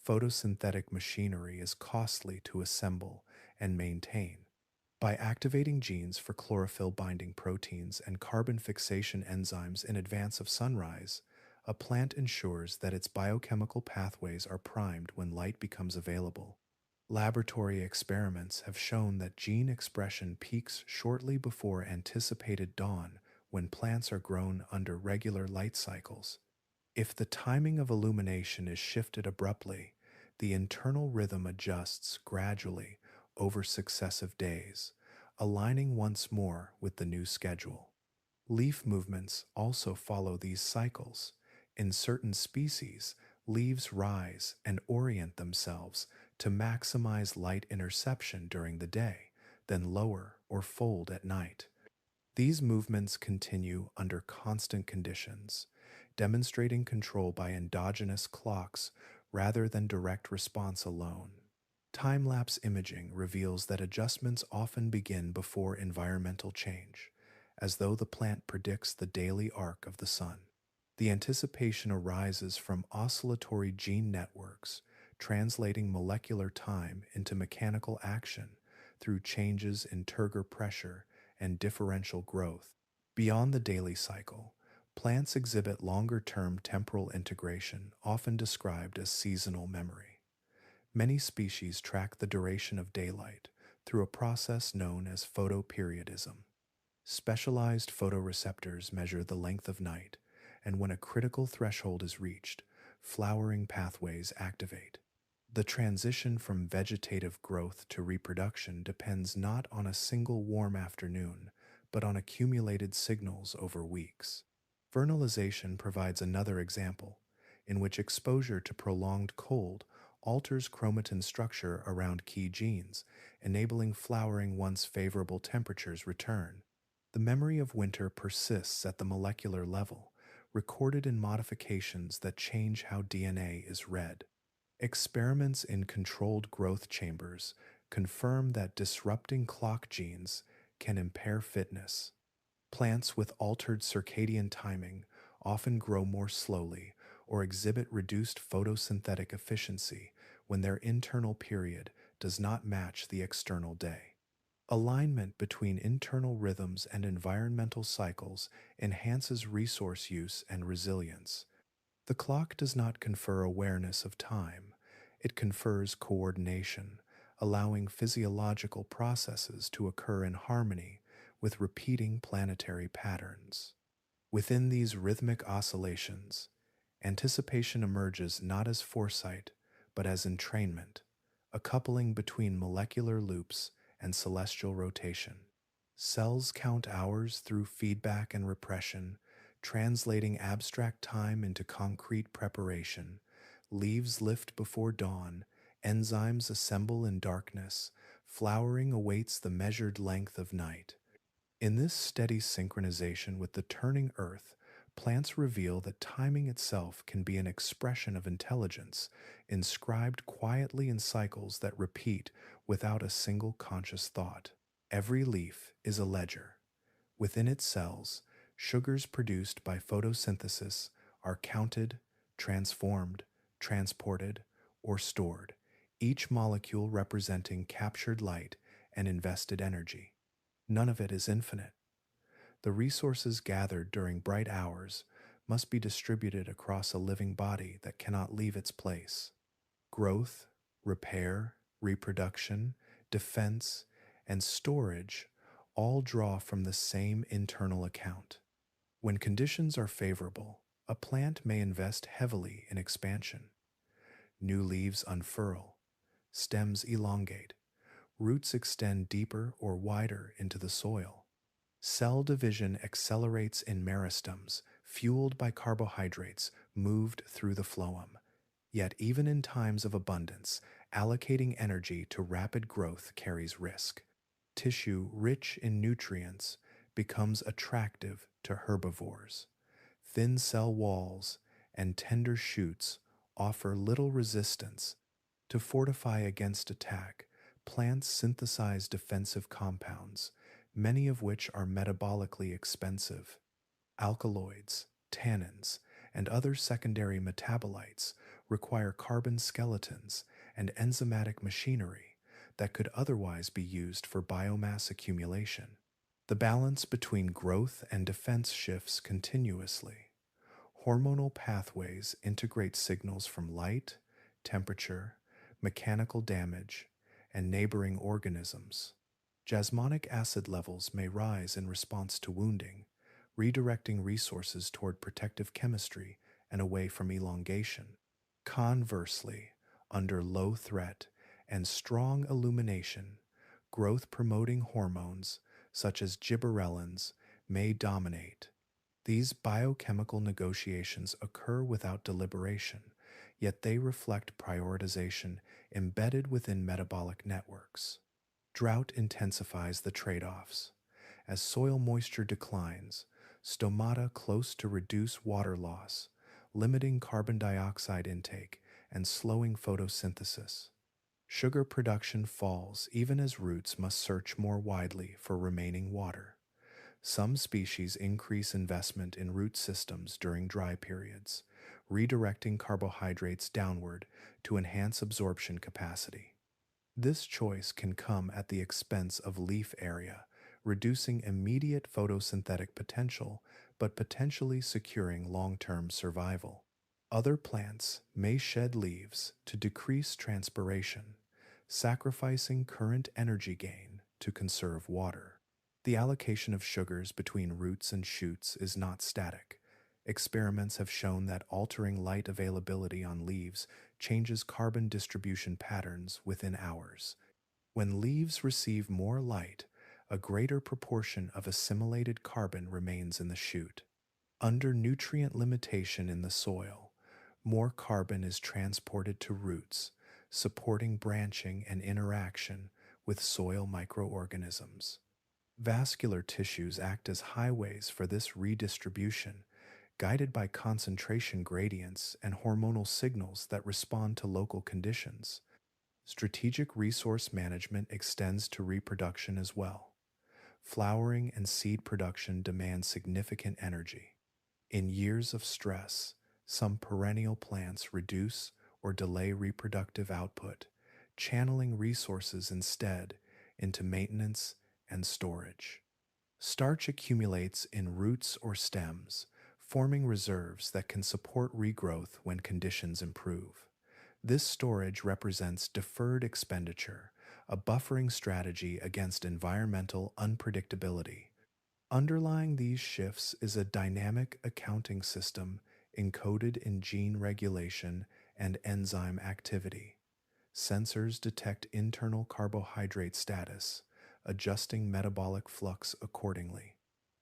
Photosynthetic machinery is costly to assemble and maintain. By activating genes for chlorophyll-binding proteins and carbon fixation enzymes in advance of sunrise, a plant ensures that its biochemical pathways are primed when light becomes available. Laboratory experiments have shown that gene expression peaks shortly before anticipated dawn when plants are grown under regular light cycles. If the timing of illumination is shifted abruptly, the internal rhythm adjusts gradually over successive days, aligning once more with the new schedule. Leaf movements also follow these cycles. In certain species, leaves rise and orient themselves to maximize light interception during the day, then lower or fold at night. These movements continue under constant conditions, demonstrating control by endogenous clocks rather than direct response alone. Time-lapse imaging reveals that adjustments often begin before environmental change, as though the plant predicts the daily arc of the sun. The anticipation arises from oscillatory gene networks, translating molecular time into mechanical action through changes in turgor pressure and differential growth. Beyond the daily cycle, plants exhibit longer-term temporal integration, often described as seasonal memory. Many species track the duration of daylight through a process known as photoperiodism. Specialized photoreceptors measure the length of night, and when a critical threshold is reached, flowering pathways activate. The transition from vegetative growth to reproduction depends not on a single warm afternoon, but on accumulated signals over weeks. Vernalization provides another example, in which exposure to prolonged cold alters chromatin structure around key genes, enabling flowering once favorable temperatures return. The memory of winter persists at the molecular level, recorded in modifications that change how DNA is read. Experiments in controlled growth chambers confirm that disrupting clock genes can impair fitness. Plants with altered circadian timing often grow more slowly or exhibit reduced photosynthetic efficiency when their internal period does not match the external day. Alignment between internal rhythms and environmental cycles enhances resource use and resilience. The clock does not confer awareness of time, it confers coordination, allowing physiological processes to occur in harmony with repeating planetary patterns. Within these rhythmic oscillations, anticipation emerges not as foresight, but as entrainment, a coupling between molecular loops and celestial rotation. Cells count hours through feedback and repression, translating abstract time into concrete preparation. Leaves lift before dawn, enzymes assemble in darkness, flowering awaits the measured length of night. In this steady synchronization with the turning earth, plants reveal that timing itself can be an expression of intelligence, inscribed quietly in cycles that repeat without a single conscious thought. Every leaf is a ledger. Within its cells, sugars produced by photosynthesis are counted, transformed, transported, or stored, each molecule representing captured light and invested energy. None of it is infinite. The resources gathered during bright hours must be distributed across a living body that cannot leave its place. Growth, repair, reproduction, defense, and storage all draw from the same internal account. When conditions are favorable, a plant may invest heavily in expansion. New leaves unfurl, stems elongate, roots extend deeper or wider into the soil. Cell division accelerates in meristems, fueled by carbohydrates moved through the phloem. Yet even in times of abundance, allocating energy to rapid growth carries risk. Tissue rich in nutrients becomes attractive to herbivores. Thin cell walls and tender shoots offer little resistance. To fortify against attack, plants synthesize defensive compounds, many of which are metabolically expensive. Alkaloids, tannins, and other secondary metabolites require carbon skeletons and enzymatic machinery that could otherwise be used for biomass accumulation. The balance between growth and defense shifts continuously. Hormonal pathways integrate signals from light, temperature, mechanical damage, and neighboring organisms. Jasmonic acid levels may rise in response to wounding, redirecting resources toward protective chemistry and away from elongation. Conversely, under low threat and strong illumination, growth-promoting hormones such as gibberellins may dominate. These biochemical negotiations occur without deliberation, yet they reflect prioritization embedded within metabolic networks. Drought intensifies the trade-offs. As soil moisture declines, stomata close to reduce water loss, limiting carbon dioxide intake and slowing photosynthesis. Sugar production falls even as roots must search more widely for remaining water. Some species increase investment in root systems during dry periods, redirecting carbohydrates downward to enhance absorption capacity. This choice can come at the expense of leaf area, reducing immediate photosynthetic potential but potentially securing long-term survival. Other plants may shed leaves to decrease transpiration, sacrificing current energy gain to conserve water. The allocation of sugars between roots and shoots is not static. Experiments have shown that altering light availability on leaves changes carbon distribution patterns within hours. When leaves receive more light, a greater proportion of assimilated carbon remains in the shoot. Under nutrient limitation in the soil, more carbon is transported to roots, supporting branching and interaction with soil microorganisms. Vascular tissues act as highways for this redistribution, guided by concentration gradients and hormonal signals that respond to local conditions. Strategic resource management extends to reproduction as well. Flowering and seed production demand significant energy. In years of stress, some perennial plants reduce or delay reproductive output, channeling resources instead into maintenance and storage. Starch accumulates in roots or stems, forming reserves that can support regrowth when conditions improve. This storage represents deferred expenditure, a buffering strategy against environmental unpredictability. Underlying these shifts is a dynamic accounting system encoded in gene regulation and enzyme activity. Sensors detect internal carbohydrate status, adjusting metabolic flux accordingly.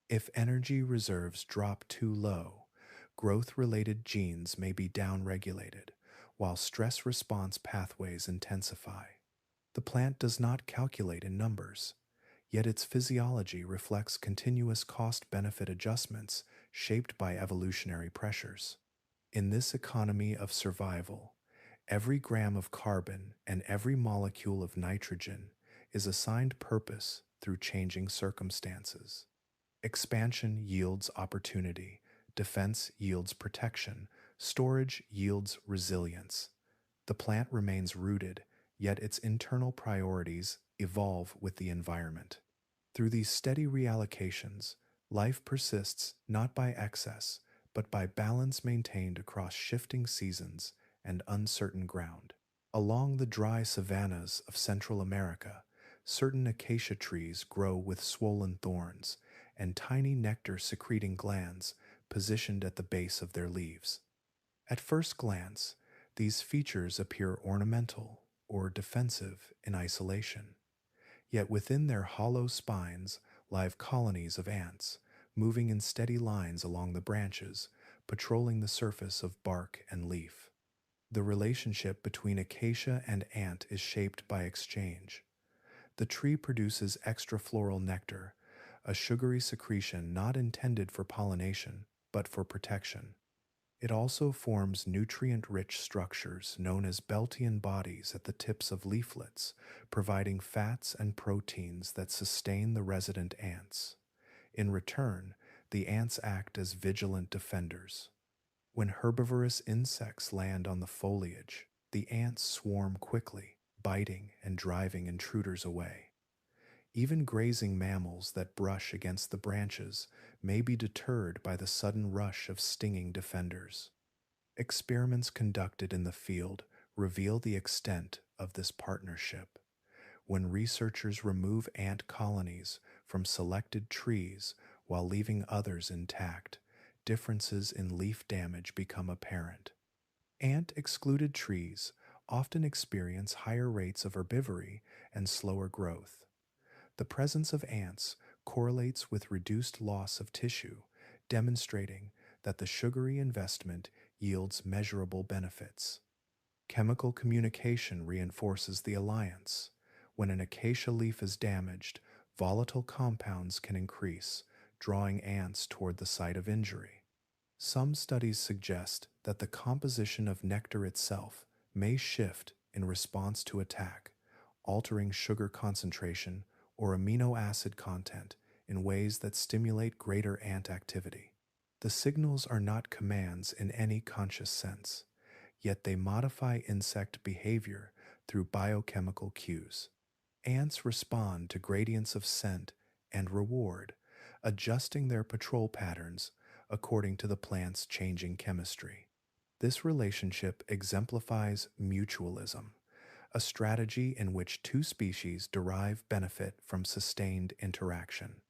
If energy reserves drop too low, growth-related genes may be downregulated, while stress response pathways intensify. The plant does not calculate in numbers, yet its physiology reflects continuous cost-benefit adjustments shaped by evolutionary pressures. In this economy of survival, every gram of carbon and every molecule of nitrogen is assigned purpose through changing circumstances. Expansion yields opportunity, defense yields protection, storage yields resilience. The plant remains rooted, yet its internal priorities evolve with the environment. Through these steady reallocations, life persists not by excess, but by balance maintained across shifting seasons and uncertain ground. Along the dry savannas of Central America, certain acacia trees grow with swollen thorns and tiny nectar-secreting glands positioned at the base of their leaves. At first glance, these features appear ornamental or defensive in isolation. Yet within their hollow spines live colonies of ants, moving in steady lines along the branches, patrolling the surface of bark and leaf. The relationship between acacia and ant is shaped by exchange. The tree produces extrafloral nectar, a sugary secretion not intended for pollination, but for protection. It also forms nutrient-rich structures known as Beltian bodies at the tips of leaflets, providing fats and proteins that sustain the resident ants. In return, the ants act as vigilant defenders. When herbivorous insects land on the foliage, the ants swarm quickly, biting and driving intruders away. Even grazing mammals that brush against the branches may be deterred by the sudden rush of stinging defenders. Experiments conducted in the field reveal the extent of this partnership. When researchers remove ant colonies from selected trees while leaving others intact, differences in leaf damage become apparent. Ant-excluded trees often experience higher rates of herbivory and slower growth. The presence of ants correlates with reduced loss of tissue, demonstrating that the sugary investment yields measurable benefits. Chemical communication reinforces the alliance. When an acacia leaf is damaged, volatile compounds can increase, drawing ants toward the site of injury. Some studies suggest that the composition of nectar itself may shift in response to attack, altering sugar concentration or amino acid content in ways that stimulate greater ant activity. The signals are not commands in any conscious sense, yet they modify insect behavior through biochemical cues. Ants respond to gradients of scent and reward, adjusting their patrol patterns according to the plant's changing chemistry. This relationship exemplifies mutualism, a strategy in which two species derive benefit from sustained interaction.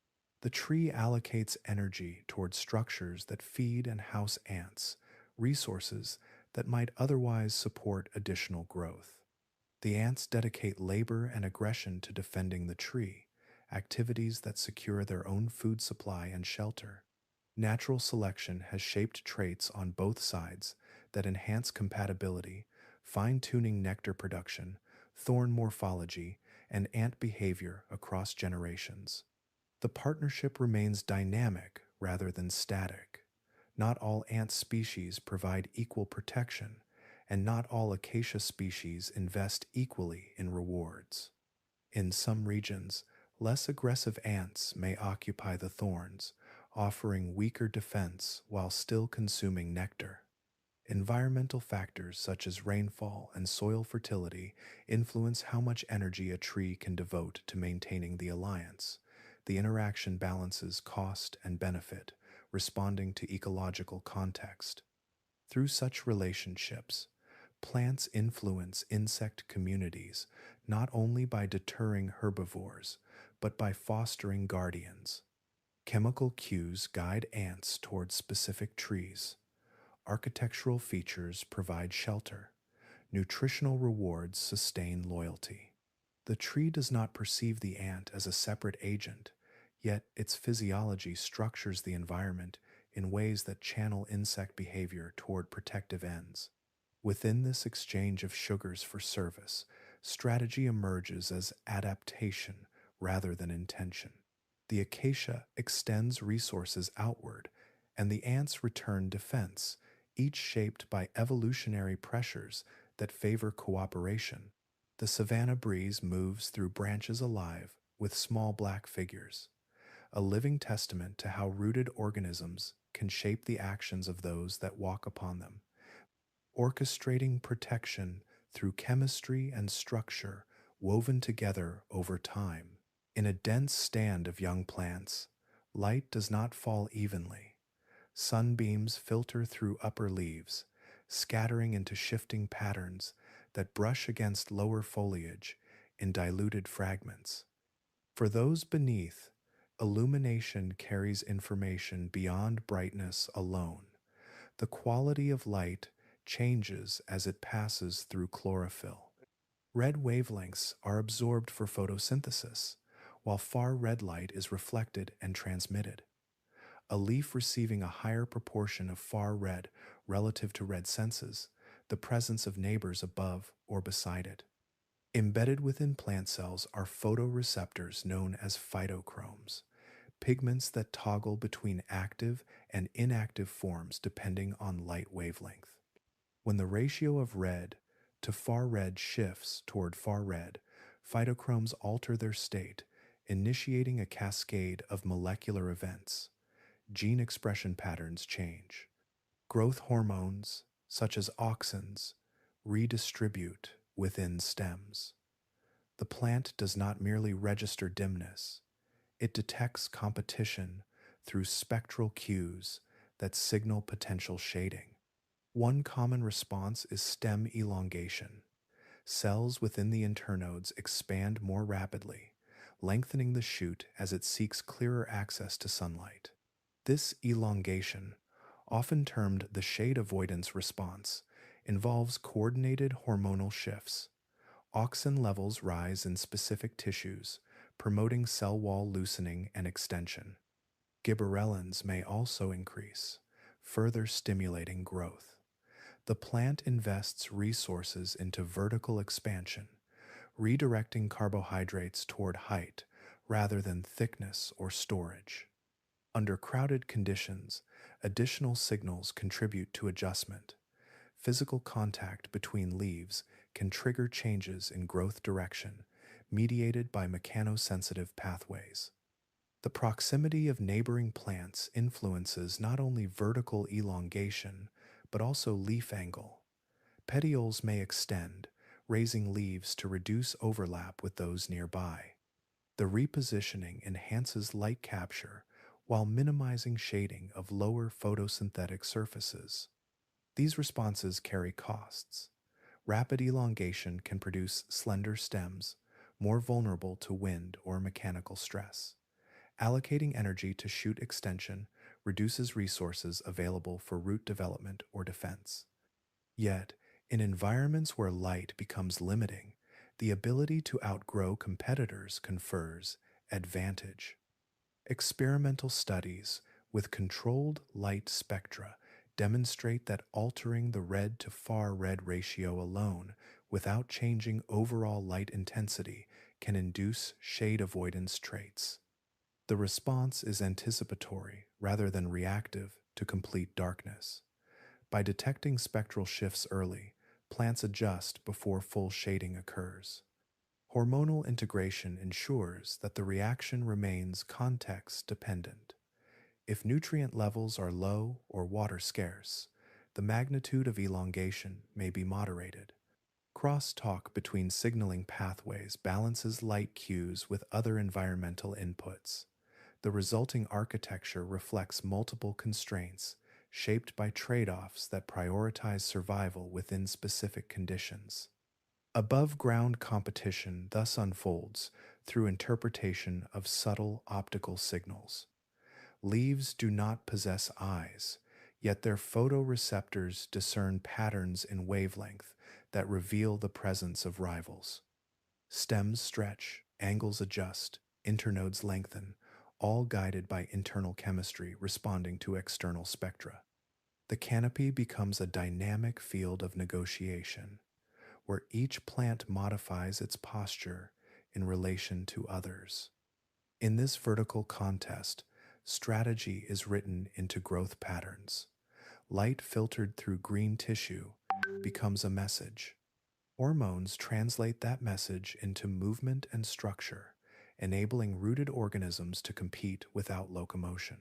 The tree allocates energy toward structures that feed and house ants, resources that might otherwise support additional growth. The ants dedicate labor and aggression to defending the tree, activities that secure their own food supply and shelter. Natural selection has shaped traits on both sides that enhance compatibility, fine-tuning nectar production, thorn morphology, and ant behavior across generations. The partnership remains dynamic rather than static. Not all ant species provide equal protection, and not all acacia species invest equally in rewards. In some regions, less aggressive ants may occupy the thorns, offering weaker defense while still consuming nectar. Environmental factors such as rainfall and soil fertility influence how much energy a tree can devote to maintaining the alliance. The interaction balances cost and benefit, responding to ecological context. Through such relationships, plants influence insect communities not only by deterring herbivores, but by fostering guardians. Chemical cues guide ants toward specific trees. Architectural features provide shelter. Nutritional rewards sustain loyalty. The tree does not perceive the ant as a separate agent, yet its physiology structures the environment in ways that channel insect behavior toward protective ends. Within this exchange of sugars for service, strategy emerges as adaptation rather than intention. The acacia extends resources outward, and the ants return defense, each shaped by evolutionary pressures that favor cooperation. The savanna breeze moves through branches alive with small black figures, a living testament to how rooted organisms can shape the actions of those that walk upon them, orchestrating protection through chemistry and structure woven together over time. In a dense stand of young plants, light does not fall evenly. Sunbeams filter through upper leaves, scattering into shifting patterns that brush against lower foliage in diluted fragments. For those beneath, illumination carries information beyond brightness alone. The quality of light changes as it passes through chlorophyll. Red wavelengths are absorbed for photosynthesis, while far red light is reflected and transmitted. A leaf receiving a higher proportion of far red relative to red senses the presence of neighbors above or beside it. Embedded within plant cells are photoreceptors known as phytochromes, pigments that toggle between active and inactive forms depending on light wavelength. When the ratio of red to far red shifts toward far red, phytochromes alter their state, initiating a cascade of molecular events. Gene expression patterns change. Growth hormones, such as auxins, redistribute within stems. The plant does not merely register dimness, it detects competition through spectral cues that signal potential shading. One common response is stem elongation. Cells within the internodes expand more rapidly, lengthening the shoot as it seeks clearer access to sunlight. This elongation, often termed the shade avoidance response, involves coordinated hormonal shifts. Auxin levels rise in specific tissues, promoting cell wall loosening and extension. Gibberellins may also increase, further stimulating growth. The plant invests resources into vertical expansion, redirecting carbohydrates toward height rather than thickness or storage. Under crowded conditions, additional signals contribute to adjustment. Physical contact between leaves can trigger changes in growth direction, mediated by mechanosensitive pathways. The proximity of neighboring plants influences not only vertical elongation, but also leaf angle. Petioles may extend, raising leaves to reduce overlap with those nearby. The repositioning enhances light capture while minimizing shading of lower photosynthetic surfaces. These responses carry costs. Rapid elongation can produce slender stems, more vulnerable to wind or mechanical stress. Allocating energy to shoot extension reduces resources available for root development or defense. Yet, in environments where light becomes limiting, the ability to outgrow competitors confers advantage. Experimental studies with controlled light spectra demonstrate that altering the red to far red ratio alone without changing overall light intensity can induce shade avoidance traits. The response is anticipatory rather than reactive to complete darkness. By detecting spectral shifts early, plants adjust before full shading occurs. Hormonal integration ensures that the reaction remains context dependent. If nutrient levels are low or water scarce, the magnitude of elongation may be moderated. Crosstalk between signaling pathways balances light cues with other environmental inputs. The resulting architecture reflects multiple constraints, shaped by trade-offs that prioritize survival within specific conditions. Above-ground competition thus unfolds through interpretation of subtle optical signals. Leaves do not possess eyes, yet their photoreceptors discern patterns in wavelength that reveal the presence of rivals. Stems stretch, angles adjust, internodes lengthen, all guided by internal chemistry responding to external spectra. The canopy becomes a dynamic field of negotiation, where each plant modifies its posture in relation to others. In this vertical contest, strategy is written into growth patterns. Light filtered through green tissue becomes a message. Hormones translate that message into movement and structure, enabling rooted organisms to compete without locomotion.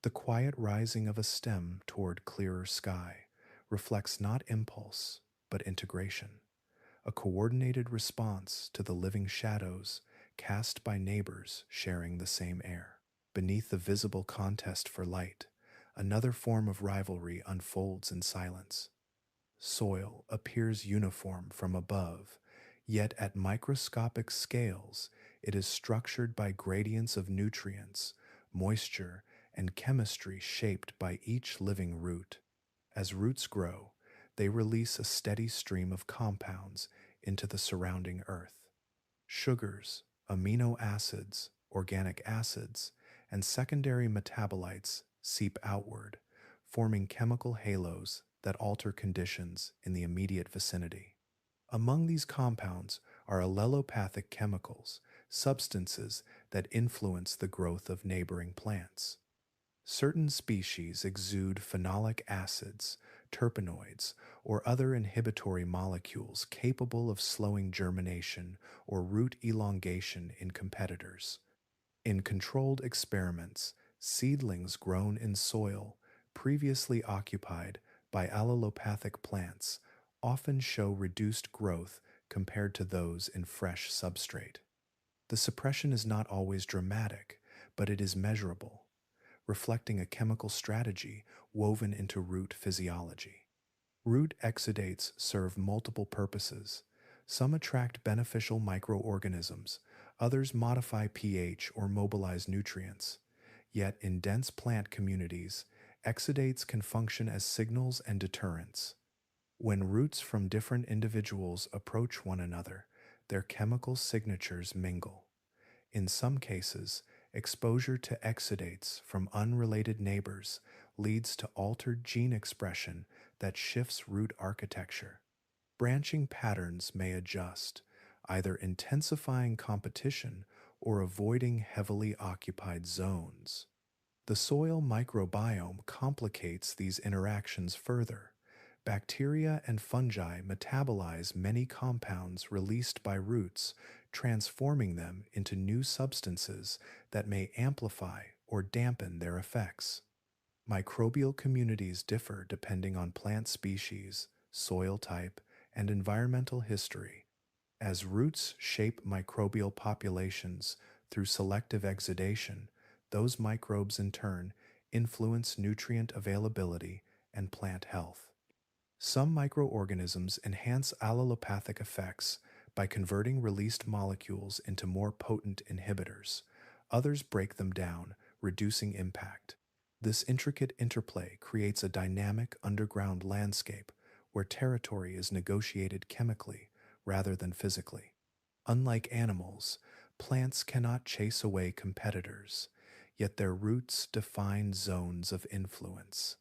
The quiet rising of a stem toward clearer sky reflects not impulse, but integration, a coordinated response to the living shadows cast by neighbors sharing the same air. Beneath the visible contest for light, another form of rivalry unfolds in silence. Soil appears uniform from above, yet at microscopic scales it is structured by gradients of nutrients, moisture, and chemistry shaped by each living root. As roots grow, they release a steady stream of compounds into the surrounding earth. Sugars, amino acids, organic acids, and secondary metabolites seep outward, forming chemical halos that alter conditions in the immediate vicinity. Among these compounds are allelopathic chemicals, substances that influence the growth of neighboring plants. Certain species exude phenolic acids, terpenoids, or other inhibitory molecules capable of slowing germination or root elongation in competitors. In controlled experiments, seedlings grown in soil previously occupied by allelopathic plants often show reduced growth compared to those in fresh substrate. The suppression is not always dramatic, but it is measurable, reflecting a chemical strategy woven into root physiology. Root exudates serve multiple purposes. Some attract beneficial microorganisms, others modify pH or mobilize nutrients. Yet in dense plant communities, exudates can function as signals and deterrents. When roots from different individuals approach one another, their chemical signatures mingle. In some cases, exposure to exudates from unrelated neighbors leads to altered gene expression that shifts root architecture. Branching patterns may adjust, either intensifying competition or avoiding heavily occupied zones. The soil microbiome complicates these interactions further. Bacteria and fungi metabolize many compounds released by roots transforming them into new substances that may amplify or dampen their effects. Microbial communities differ depending on plant species, soil type, and environmental history. As roots shape microbial populations through selective exudation, those microbes in turn influence nutrient availability and plant health. Some microorganisms enhance allelopathic effects by converting released molecules into more potent inhibitors. Others break them down, reducing impact. This intricate interplay creates a dynamic underground landscape where territory is negotiated chemically rather than physically. Unlike animals, plants cannot chase away competitors, yet their roots define zones of influence.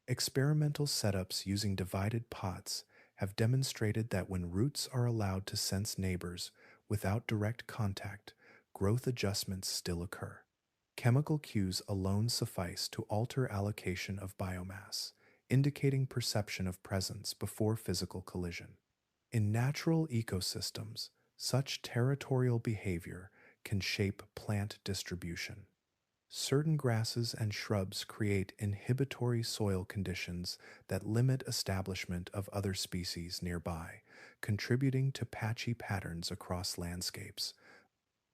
Experimental setups using divided pots have demonstrated that when roots are allowed to sense neighbors without direct contact, growth adjustments still occur. Chemical cues alone suffice to alter allocation of biomass, indicating perception of presence before physical collision. In natural ecosystems, such territorial behavior can shape plant distribution. Certain grasses and shrubs create inhibitory soil conditions that limit establishment of other species nearby, contributing to patchy patterns across landscapes.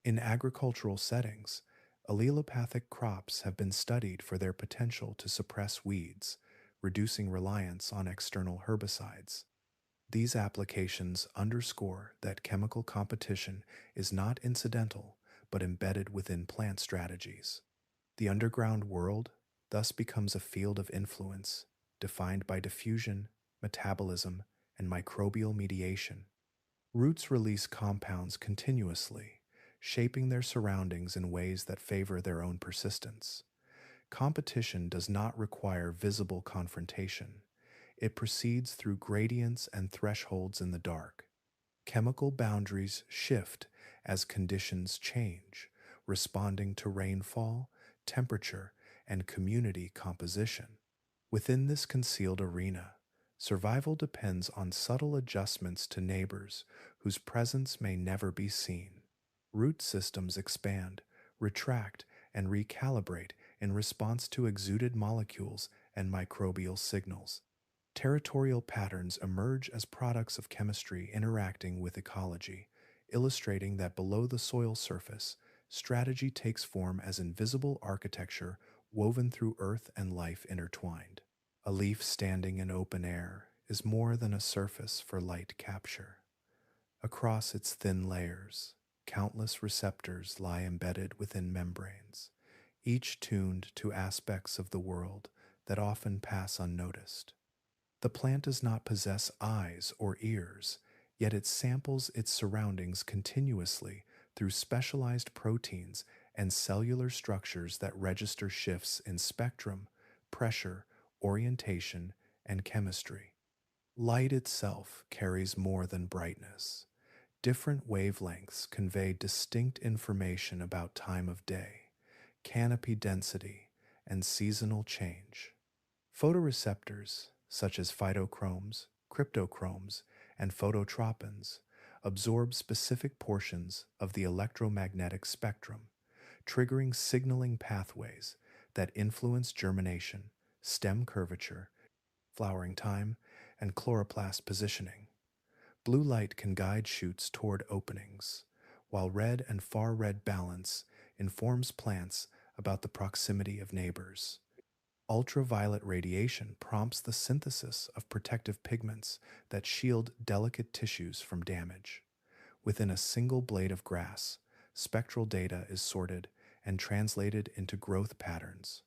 In agricultural settings, allelopathic crops have been studied for their potential to suppress weeds, reducing reliance on external herbicides. These applications underscore that chemical competition is not incidental but embedded within plant strategies. The underground world thus becomes a field of influence defined by diffusion, metabolism, and microbial mediation. Roots release compounds continuously, shaping their surroundings in ways that favor their own persistence. Competition does not require visible confrontation. It proceeds through gradients and thresholds in the dark. Chemical boundaries shift as conditions change, responding to rainfall, temperature, and community composition. Within this concealed arena, survival depends on subtle adjustments to neighbors whose presence may never be seen. Root systems expand, retract, and recalibrate in response to exuded molecules and microbial signals. Territorial patterns emerge as products of chemistry interacting with ecology, illustrating that below the soil surface, strategy takes form as invisible architecture woven through earth and life intertwined. A leaf standing in open air is more than a surface for light capture. Across its thin layers, countless receptors lie embedded within membranes, each tuned to aspects of the world that often pass unnoticed. The plant does not possess eyes or ears, yet it samples its surroundings continuously through specialized proteins and cellular structures that register shifts in spectrum, pressure, orientation, and chemistry. Light itself carries more than brightness. Different wavelengths convey distinct information about time of day, canopy density, and seasonal change. Photoreceptors, such as phytochromes, cryptochromes, and phototropins, absorb specific portions of the electromagnetic spectrum, triggering signaling pathways that influence germination, stem curvature, flowering time, and chloroplast positioning. Blue light can guide shoots toward openings, while red and far red balance informs plants about the proximity of neighbors. Ultraviolet radiation prompts the synthesis of protective pigments that shield delicate tissues from damage. Within a single blade of grass, spectral data is sorted and translated into growth patterns.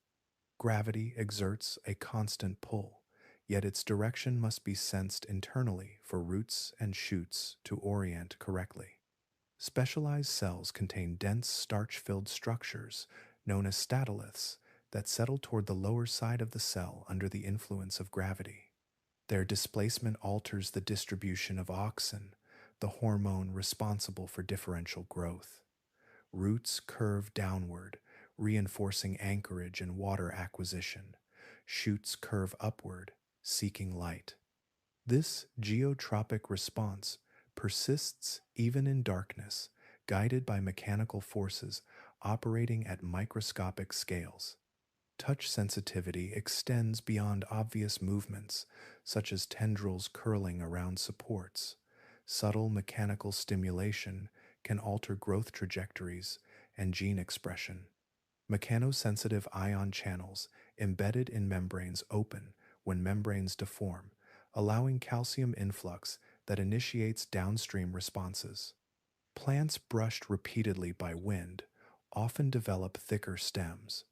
Gravity exerts a constant pull, yet its direction must be sensed internally for roots and shoots to orient correctly. Specialized cells contain dense starch-filled structures known as statoliths that settle toward the lower side of the cell under the influence of gravity. Their displacement alters the distribution of auxin, the hormone responsible for differential growth. Roots curve downward, reinforcing anchorage and water acquisition. Shoots curve upward, seeking light. This geotropic response persists even in darkness, guided by mechanical forces operating at microscopic scales. Touch sensitivity extends beyond obvious movements, such as tendrils curling around supports. Subtle mechanical stimulation can alter growth trajectories and gene expression. Mechanosensitive ion channels embedded in membranes open when membranes deform, allowing calcium influx that initiates downstream responses. Plants brushed repeatedly by wind often develop thicker stems,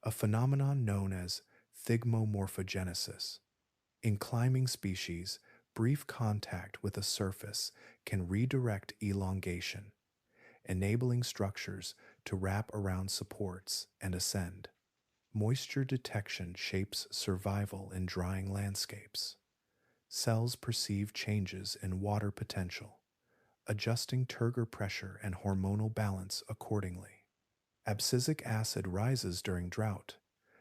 a phenomenon known as thigmomorphogenesis. In climbing species, brief contact with a surface can redirect elongation, enabling structures to wrap around supports and ascend. Moisture detection shapes survival in drying landscapes. Cells perceive changes in water potential, adjusting turgor pressure and hormonal balance accordingly. Abscisic acid rises during drought,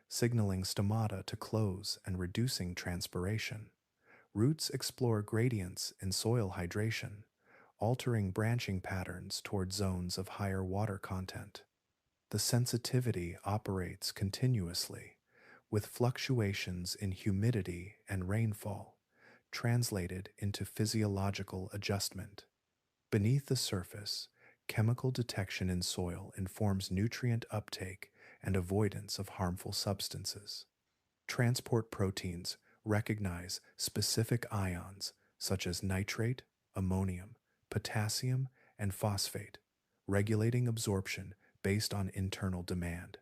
signaling stomata to close and reducing transpiration. Roots explore gradients in soil hydration, altering branching patterns toward zones of higher water content. The sensitivity operates continuously, with fluctuations in humidity and rainfall, translated into physiological adjustment. Beneath the surface, chemical detection in soil informs nutrient uptake and avoidance of harmful substances. Transport proteins recognize specific ions such as nitrate, ammonium, potassium, and phosphate, regulating absorption based on internal demand.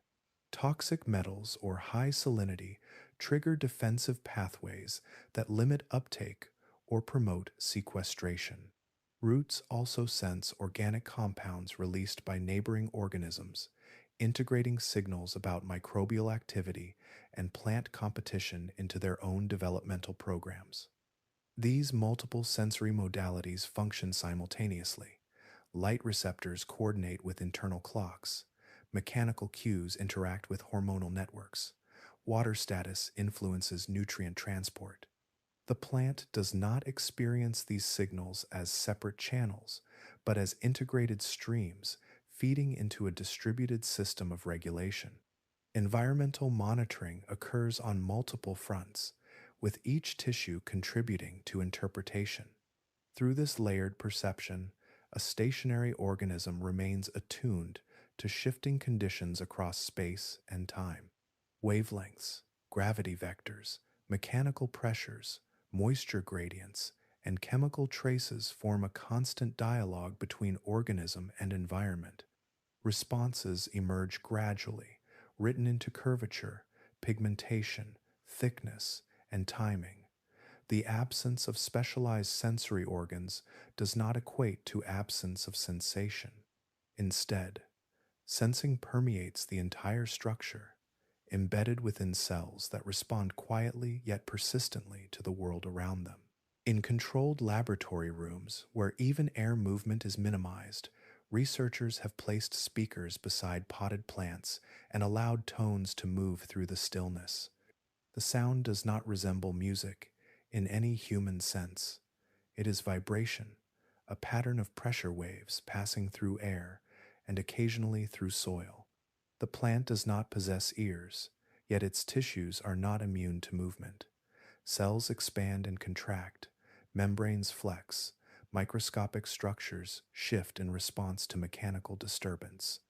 Toxic metals or high salinity trigger defensive pathways that limit uptake or promote sequestration. Roots also sense organic compounds released by neighboring organisms, integrating signals about microbial activity and plant competition into their own developmental programs. These multiple sensory modalities function simultaneously. Light receptors coordinate with internal clocks. Mechanical cues interact with hormonal networks. Water status influences nutrient transport. The plant does not experience these signals as separate channels, but as integrated streams feeding into a distributed system of regulation. Environmental monitoring occurs on multiple fronts, with each tissue contributing to interpretation. Through this layered perception, a stationary organism remains attuned to shifting conditions across space and time. Wavelengths, gravity vectors, mechanical pressures, moisture gradients, and chemical traces form a constant dialogue between organism and environment. Responses emerge gradually, written into curvature, pigmentation, thickness, and timing. The absence of specialized sensory organs does not equate to absence of sensation. Instead, sensing permeates the entire structure, embedded within cells that respond quietly yet persistently to the world around them. In controlled laboratory rooms, where even air movement is minimized, researchers have placed speakers beside potted plants and allowed tones to move through the stillness. The sound does not resemble music in any human sense. It is vibration, a pattern of pressure waves passing through air and occasionally through soil. The plant does not possess ears, yet its tissues are not immune to movement. Cells expand and contract, membranes flex, microscopic structures shift in response to mechanical disturbance.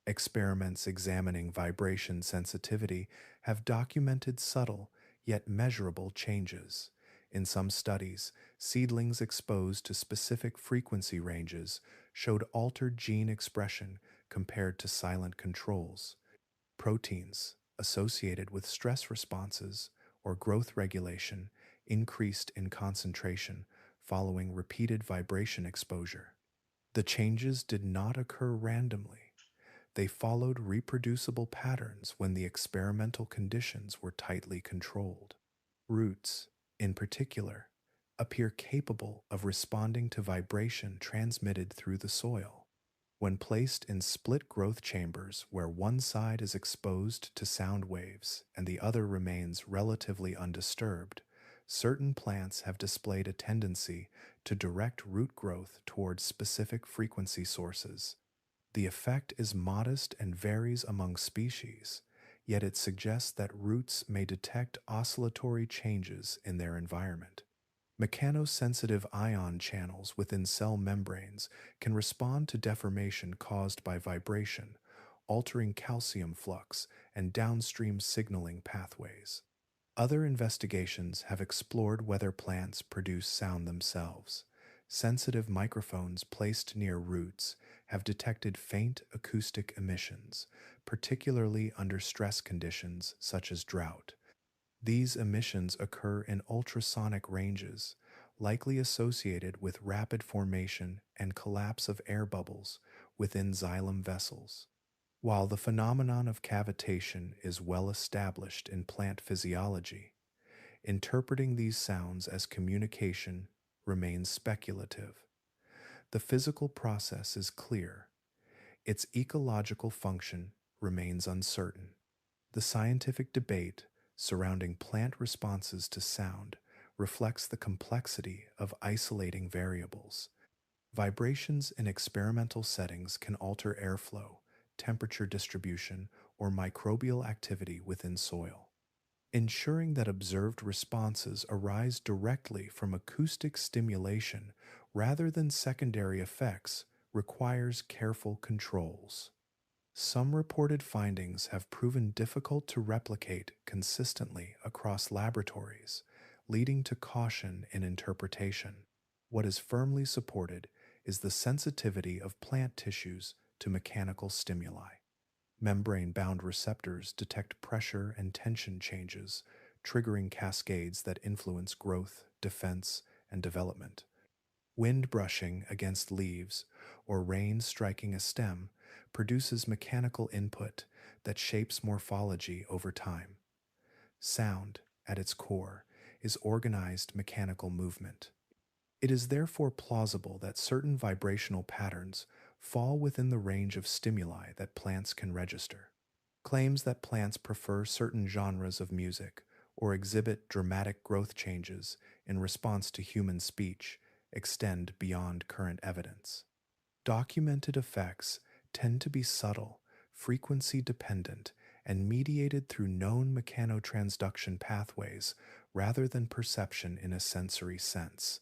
Experiments examining vibration sensitivity have documented subtle yet measurable changes. In some studies, seedlings exposed to specific frequency ranges showed altered gene expression compared to silent controls. Proteins associated with stress responses or growth regulation increased in concentration following repeated vibration exposure. The changes did not occur randomly. They followed reproducible patterns when the experimental conditions were tightly controlled. Roots, in particular, appear capable of responding to vibration transmitted through the soil. When placed in split growth chambers where one side is exposed to sound waves and the other remains relatively undisturbed, certain plants have displayed a tendency to direct root growth towards specific frequency sources. The effect is modest and varies among species, yet it suggests that roots may detect oscillatory changes in their environment. Mechanosensitive ion channels within cell membranes can respond to deformation caused by vibration, altering calcium flux and downstream signaling pathways. Other investigations have explored whether plants produce sound themselves. Sensitive microphones placed near roots have detected faint acoustic emissions, particularly under stress conditions such as drought. These emissions occur in ultrasonic ranges, likely associated with rapid formation and collapse of air bubbles within xylem vessels. While the phenomenon of cavitation is well established in plant physiology, interpreting these sounds as communication remains speculative. The physical process is clear, its ecological function remains uncertain. The scientific debate surrounding plant responses to sound reflects the complexity of isolating variables. Vibrations in experimental settings can alter airflow, temperature distribution, or microbial activity within soil. Ensuring that observed responses arise directly from acoustic stimulation rather than secondary effects requires careful controls. Some reported findings have proven difficult to replicate consistently across laboratories, leading to caution in interpretation. What is firmly supported is the sensitivity of plant tissues to mechanical stimuli. Membrane-bound receptors detect pressure and tension changes, triggering cascades that influence growth, defense, and development. Wind brushing against leaves or rain striking a stem produces mechanical input that shapes morphology over time. Sound, at its core, is organized mechanical movement. It is therefore plausible that certain vibrational patterns fall within the range of stimuli that plants can register. Claims that plants prefer certain genres of music or exhibit dramatic growth changes in response to human speech extend beyond current evidence. Documented effects tend to be subtle, frequency dependent, and mediated through known mechanotransduction pathways rather than perception in a sensory sense.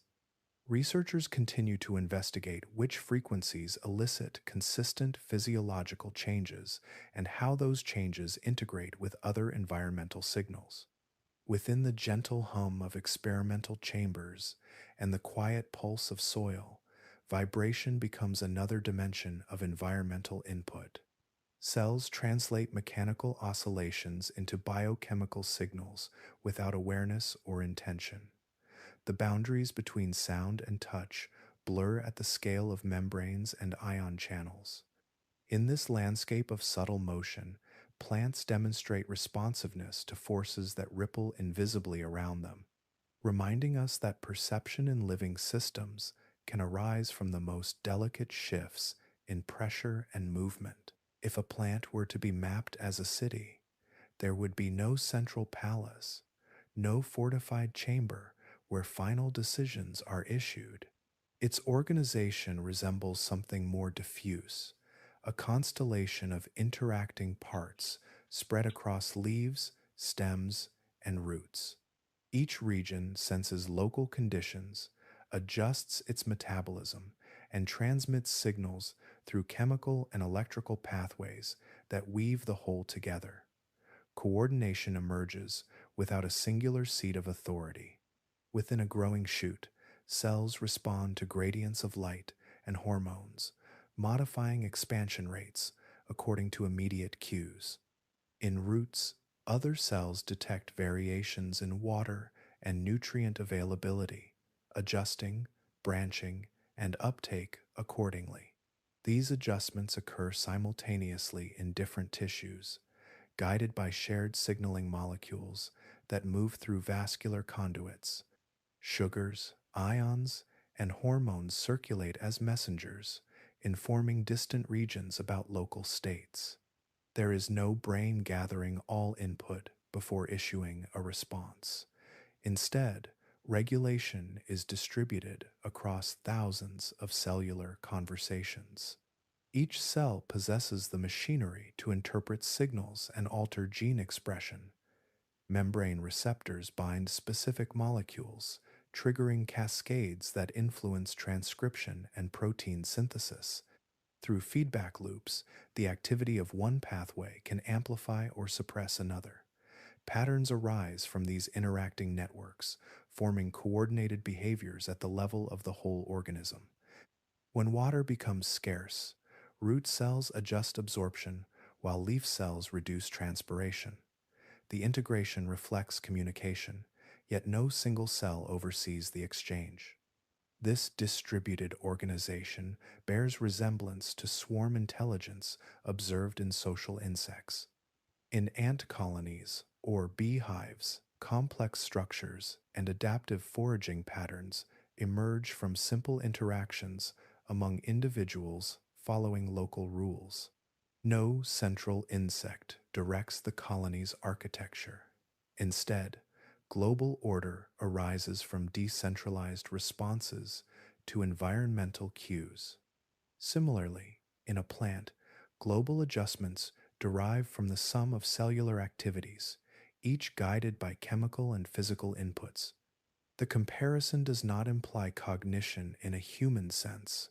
Researchers continue to investigate which frequencies elicit consistent physiological changes and how those changes integrate with other environmental signals. Within the gentle hum of experimental chambers and the quiet pulse of soil, vibration becomes another dimension of environmental input. Cells translate mechanical oscillations into biochemical signals without awareness or intention. The boundaries between sound and touch blur at the scale of membranes and ion channels. In this landscape of subtle motion, plants demonstrate responsiveness to forces that ripple invisibly around them, reminding us that perception in living systems can arise from the most delicate shifts in pressure and movement. If a plant were to be mapped as a city, there would be no central palace, no fortified chamber where final decisions are issued. Its organization resembles something more diffuse, a constellation of interacting parts spread across leaves, stems, and roots. Each region senses local conditions, adjusts its metabolism, and transmits signals through chemical and electrical pathways that weave the whole together. Coordination emerges without a singular seat of authority. Within a growing shoot, cells respond to gradients of light and hormones, modifying expansion rates according to immediate cues. In roots, other cells detect variations in water and nutrient availability, adjusting, branching, and uptake accordingly. These adjustments occur simultaneously in different tissues, guided by shared signaling molecules that move through vascular conduits. Sugars, ions, and hormones circulate as messengers, informing distant regions about local states. There is no brain gathering all input before issuing a response. Instead, regulation is distributed across thousands of cellular conversations. Each cell possesses the machinery to interpret signals and alter gene expression. Membrane receptors bind specific molecules, triggering cascades that influence transcription and protein synthesis. Through feedback loops, the activity of one pathway can amplify or suppress another. Patterns arise from these interacting networks, forming coordinated behaviors at the level of the whole organism. When water becomes scarce, root cells adjust absorption while leaf cells reduce transpiration. The integration reflects communication, yet no single cell oversees the exchange. This distributed organization bears resemblance to swarm intelligence observed in social insects. In ant colonies or beehives, complex structures and adaptive foraging patterns emerge from simple interactions among individuals following local rules. No central insect directs the colony's architecture. Instead, global order arises from decentralized responses to environmental cues. Similarly, in a plant, global adjustments derive from the sum of cellular activities, each guided by chemical and physical inputs. The comparison does not imply cognition in a human sense,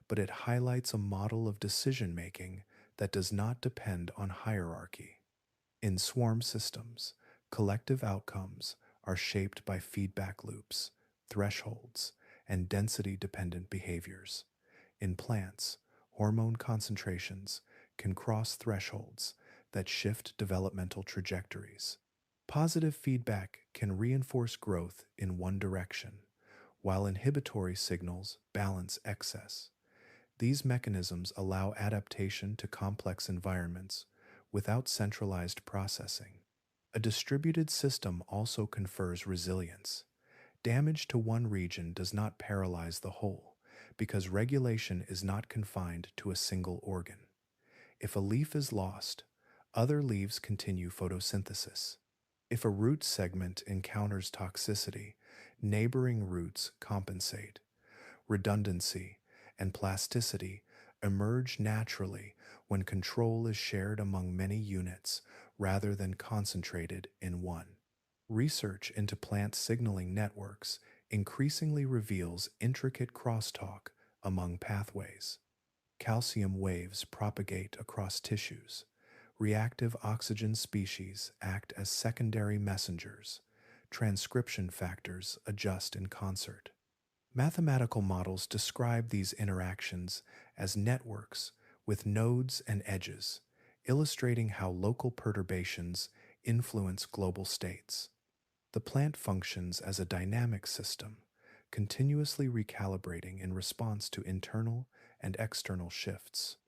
but it highlights a model of decision making that does not depend on hierarchy. In swarm systems, collective outcomes are shaped by feedback loops, thresholds, and density dependent behaviors. In plants, hormone concentrations can cross thresholds that shift developmental trajectories. Positive feedback can reinforce growth in one direction, while inhibitory signals balance excess. These mechanisms allow adaptation to complex environments without centralized processing. A distributed system also confers resilience. Damage to one region does not paralyze the whole, because regulation is not confined to a single organ. If a leaf is lost, other leaves continue photosynthesis. If a root segment encounters toxicity, neighboring roots compensate. Redundancy and plasticity emerge naturally when control is shared among many units rather than concentrated in one. Research into plant signaling networks increasingly reveals intricate crosstalk among pathways. Calcium waves propagate across tissues. Reactive oxygen species act as secondary messengers. Transcription factors adjust in concert. Mathematical models describe these interactions as networks with nodes and edges, illustrating how local perturbations influence global states. The plant functions as a dynamic system, continuously recalibrating in response to internal and external shifts.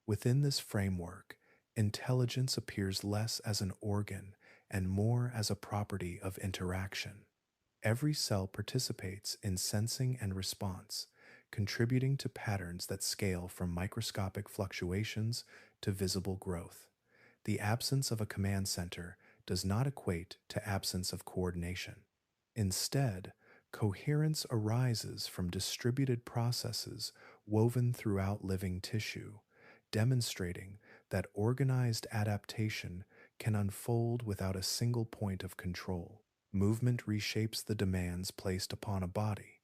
Within this framework, intelligence appears less as an organ and more as a property of interaction. Every cell participates in sensing and response, contributing to patterns that scale from microscopic fluctuations to visible growth. The absence of a command center does not equate to absence of coordination. Instead, coherence arises from distributed processes woven throughout living tissue, demonstrating that organized adaptation can unfold without a single point of control. Movement reshapes the demands placed upon a body.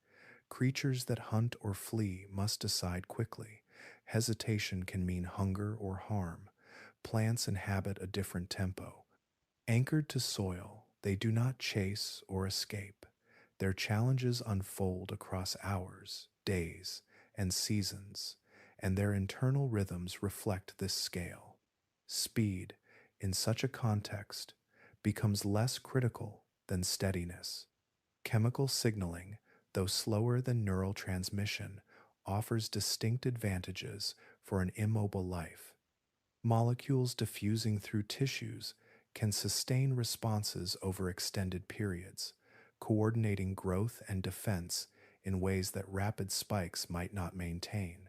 Creatures that hunt or flee must decide quickly. Hesitation can mean hunger or harm. Plants inhabit a different tempo. Anchored to soil, they do not chase or escape. Their challenges unfold across hours, days, and seasons, and their internal rhythms reflect this scale. Speed, in such a context, becomes less critical than steadiness. Chemical signaling, though slower than neural transmission, offers distinct advantages for an immobile life. Molecules diffusing through tissues can sustain responses over extended periods, coordinating growth and defense in ways that rapid spikes might not maintain.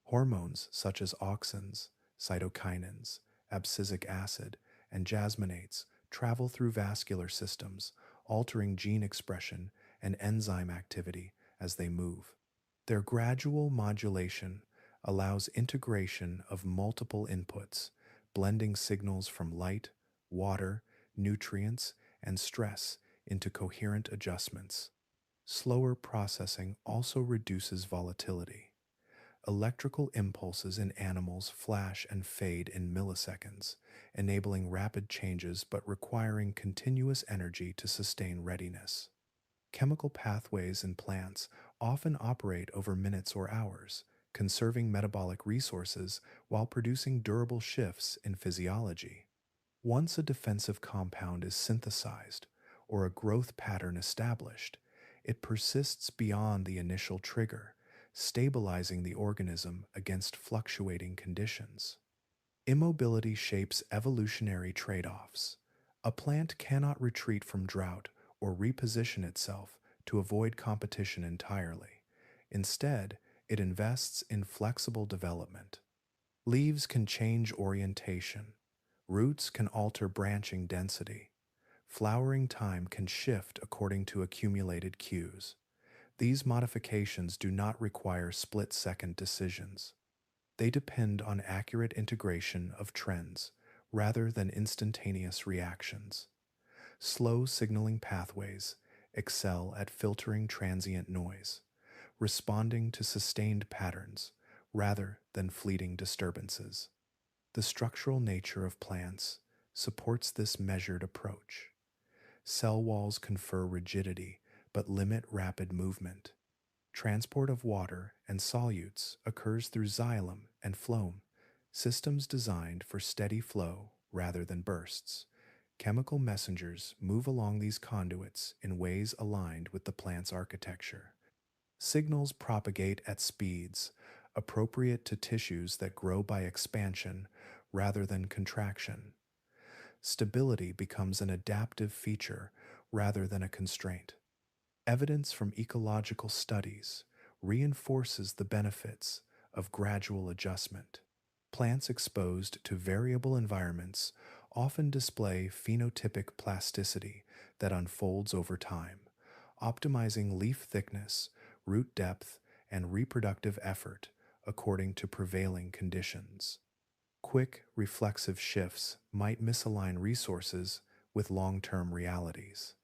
Hormones such as auxins, cytokinins, abscisic acid, and jasminates travel through vascular systems, altering gene expression and enzyme activity as they move. Their gradual modulation allows integration of multiple inputs, blending signals from light, water, nutrients, and stress into coherent adjustments. Slower processing also reduces volatility. Electrical impulses in animals flash and fade in milliseconds, enabling rapid changes but requiring continuous energy to sustain readiness. Chemical pathways in plants often operate over minutes or hours, conserving metabolic resources while producing durable shifts in physiology. Once a defensive compound is synthesized or a growth pattern established, it persists beyond the initial trigger, stabilizing the organism against fluctuating conditions. Immobility shapes evolutionary trade offs. A plant cannot retreat from drought or reposition itself to avoid competition entirely. Instead, it invests in flexible development. Leaves can change orientation. Roots can alter branching density. Flowering time can shift according to accumulated cues. These modifications do not require split-second decisions. They depend on accurate integration of trends rather than instantaneous reactions. Slow signaling pathways excel at filtering transient noise, responding to sustained patterns rather than fleeting disturbances. The structural nature of plants supports this measured approach. Cell walls confer rigidity but limit rapid movement. Transport of water and solutes occurs through xylem and phloem, systems designed for steady flow rather than bursts. Chemical messengers move along these conduits in ways aligned with the plant's architecture. Signals propagate at speeds appropriate to tissues that grow by expansion rather than contraction. Stability becomes an adaptive feature rather than a constraint. Evidence from ecological studies reinforces the benefits of gradual adjustment. Plants exposed to variable environments often display phenotypic plasticity that unfolds over time, optimizing leaf thickness, root depth, and reproductive effort according to prevailing conditions. Quick, reflexive shifts might misalign resources with long-term realities.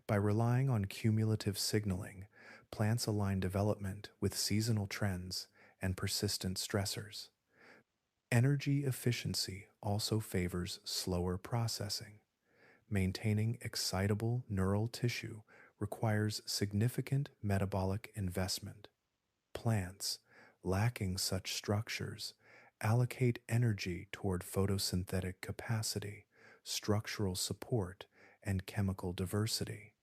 By relying on cumulative signaling, plants align development with seasonal trends and persistent stressors. Energy efficiency also favors slower processing. Maintaining excitable neural tissue requires significant metabolic investment. Plants, lacking such structures, allocate energy toward photosynthetic capacity, structural support, and chemical diversity.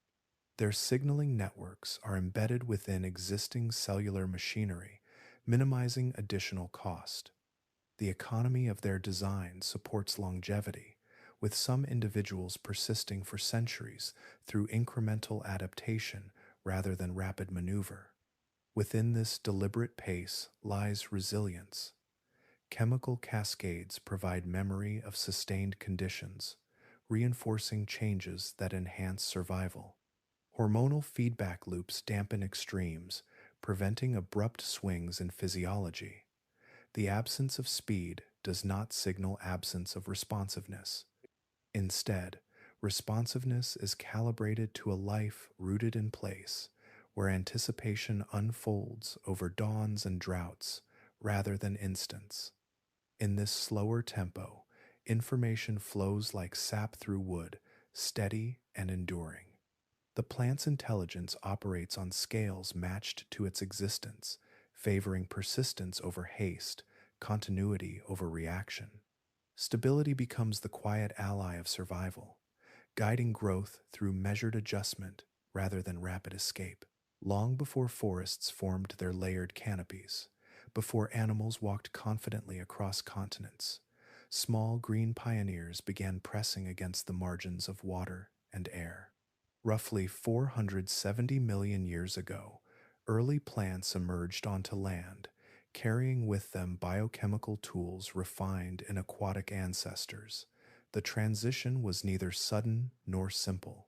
Their signaling networks are embedded within existing cellular machinery, minimizing additional cost. The economy of their design supports longevity, with some individuals persisting for centuries through incremental adaptation rather than rapid maneuver. Within this deliberate pace lies resilience. Chemical cascades provide memory of sustained conditions, reinforcing changes that enhance survival. Hormonal feedback loops dampen extremes, preventing abrupt swings in physiology. The absence of speed does not signal absence of responsiveness. Instead, responsiveness is calibrated to a life rooted in place, where anticipation unfolds over dawns and droughts rather than instants. In this slower tempo, information flows like sap through wood, steady and enduring. The plant's intelligence operates on scales matched to its existence, favoring persistence over haste, continuity over reaction. Stability becomes the quiet ally of survival, guiding growth through measured adjustment rather than rapid escape. Long before forests formed their layered canopies, before animals walked confidently across continents, small green pioneers began pressing against the margins of water and air. Roughly 470 million years ago, early plants emerged onto land, carrying with them biochemical tools refined in aquatic ancestors. The transition was neither sudden nor simple.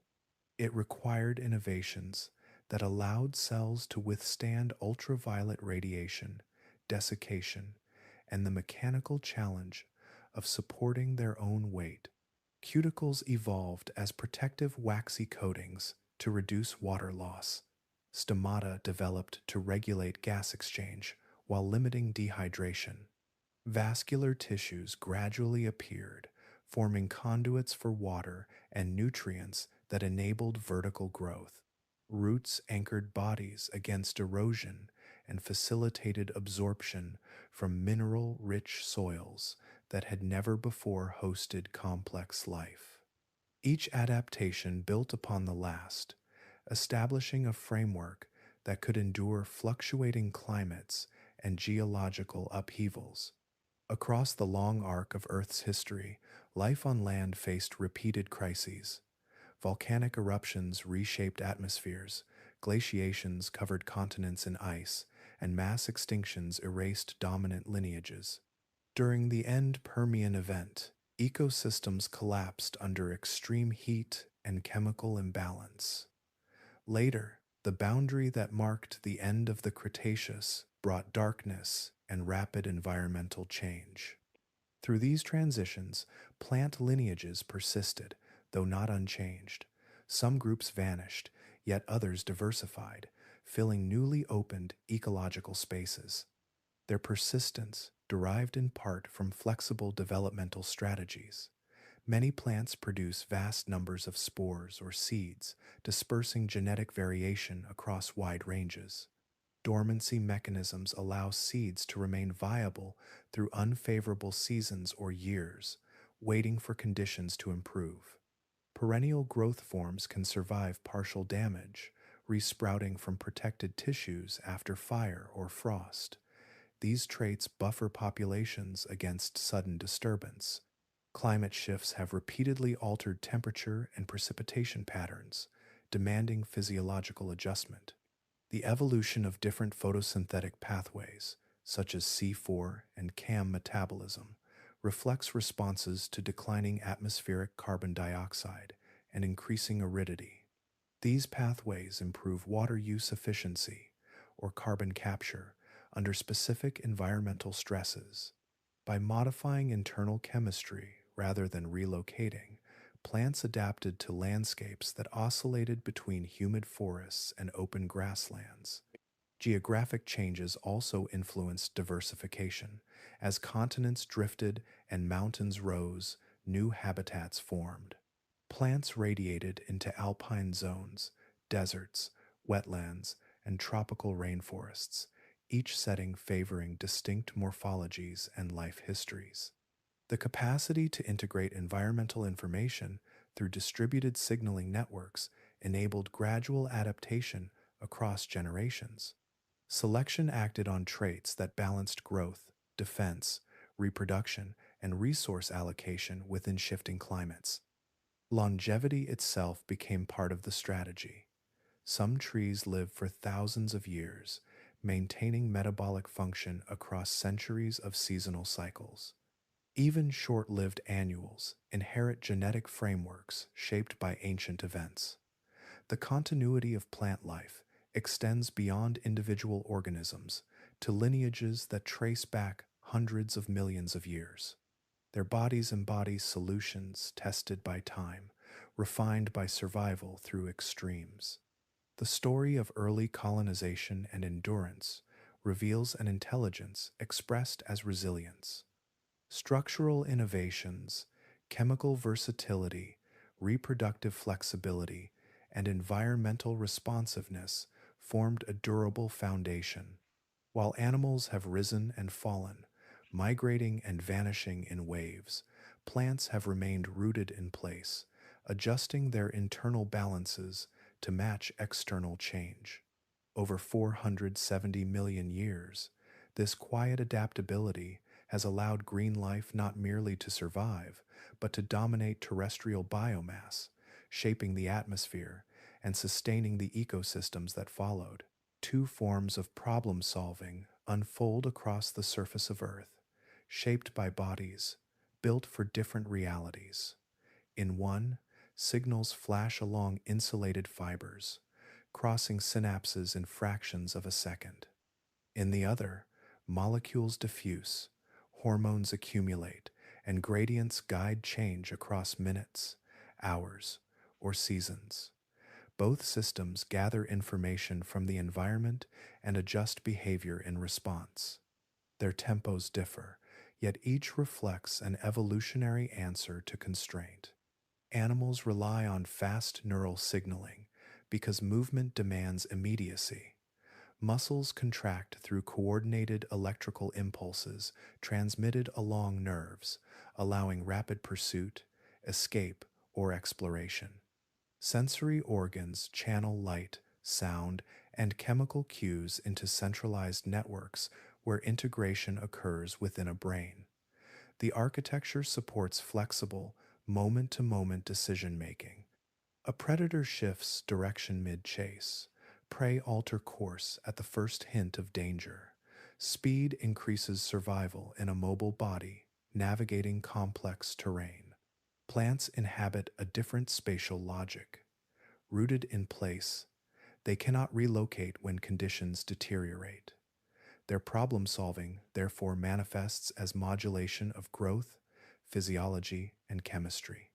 It required innovations that allowed cells to withstand ultraviolet radiation, desiccation, and the mechanical challenge of supporting their own weight. Cuticles evolved as protective waxy coatings to reduce water loss. Stomata developed to regulate gas exchange while limiting dehydration. Vascular tissues gradually appeared, forming conduits for water and nutrients that enabled vertical growth. Roots anchored bodies against erosion and facilitated absorption from mineral rich soils that had never before hosted complex life. Each adaptation built upon the last, establishing a framework that could endure fluctuating climates and geological upheavals. Across the long arc of Earth's history, life on land faced repeated crises. Volcanic eruptions reshaped atmospheres, glaciations covered continents in ice, and mass extinctions erased dominant lineages. During the end Permian event, ecosystems collapsed under extreme heat and chemical imbalance. Later, the boundary that marked the end of the Cretaceous brought darkness and rapid environmental change. Through these transitions, plant lineages persisted, though not unchanged. Some groups vanished, yet others diversified, filling newly opened ecological spaces. Their persistence derived in part from flexible developmental strategies. Many plants produce vast numbers of spores or seeds, dispersing genetic variation across wide ranges. Dormancy mechanisms allow seeds to remain viable through unfavorable seasons or years, waiting for conditions to improve. Perennial growth forms can survive partial damage, resprouting from protected tissues after fire or frost. These traits buffer populations against sudden disturbance. Climate shifts have repeatedly altered temperature and precipitation patterns, demanding physiological adjustment. The evolution of different photosynthetic pathways, such as C4 and CAM metabolism, reflects responses to declining atmospheric carbon dioxide and increasing aridity. These pathways improve water use efficiency, or carbon capture, under specific environmental stresses. By modifying internal chemistry rather than relocating, plants adapted to landscapes that oscillated between humid forests and open grasslands. Geographic changes also influenced diversification. As continents drifted and mountains rose, new habitats formed. Plants radiated into alpine zones, deserts, wetlands, and tropical rainforests, each setting favoring distinct morphologies and life histories. The capacity to integrate environmental information through distributed signaling networks enabled gradual adaptation across generations. Selection acted on traits that balanced growth, defense, reproduction, and resource allocation within shifting climates. Longevity itself became part of the strategy. Some trees live for thousands of years, maintaining metabolic function across centuries of seasonal cycles. Even short-lived annuals inherit genetic frameworks shaped by ancient events. The continuity of plant life extends beyond individual organisms to lineages that trace back hundreds of millions of years. Their bodies embody solutions tested by time, refined by survival through extremes. The story of early colonization and endurance reveals an intelligence expressed as resilience. Structural innovations, chemical versatility, reproductive flexibility, and environmental responsiveness formed a durable foundation. While animals have risen and fallen, migrating and vanishing in waves, plants have remained rooted in place, adjusting their internal balances to match external change. Over 470 million years, this quiet adaptability has allowed green life not merely to survive, but to dominate terrestrial biomass, shaping the atmosphere and sustaining the ecosystems that followed. Two forms of problem solving unfold across the surface of Earth, shaped by bodies built for different realities. In one, signals flash along insulated fibers, crossing synapses in fractions of a second. In the other, Molecules diffuse, hormones accumulate, and gradients guide change across minutes, hours, or seasons. Both systems gather information from the environment and adjust behavior in response. Their tempos differ, yet each reflects an evolutionary answer to constraint. Animals rely on fast neural signaling because movement demands immediacy. Muscles contract through coordinated electrical impulses transmitted along nerves, allowing rapid pursuit, escape, or exploration. Sensory organs channel light, sound, and chemical cues into centralized networks where integration occurs within a brain. The architecture supports flexible, moment to moment decision making. A predator shifts direction mid chase. Prey alter course at the first hint of danger. Speed increases survival in a mobile body, navigating complex terrain. Plants inhabit a different spatial logic. Rooted in place, they cannot relocate when conditions deteriorate. Their problem solving therefore manifests as modulation of growth, physiology, and chemistry.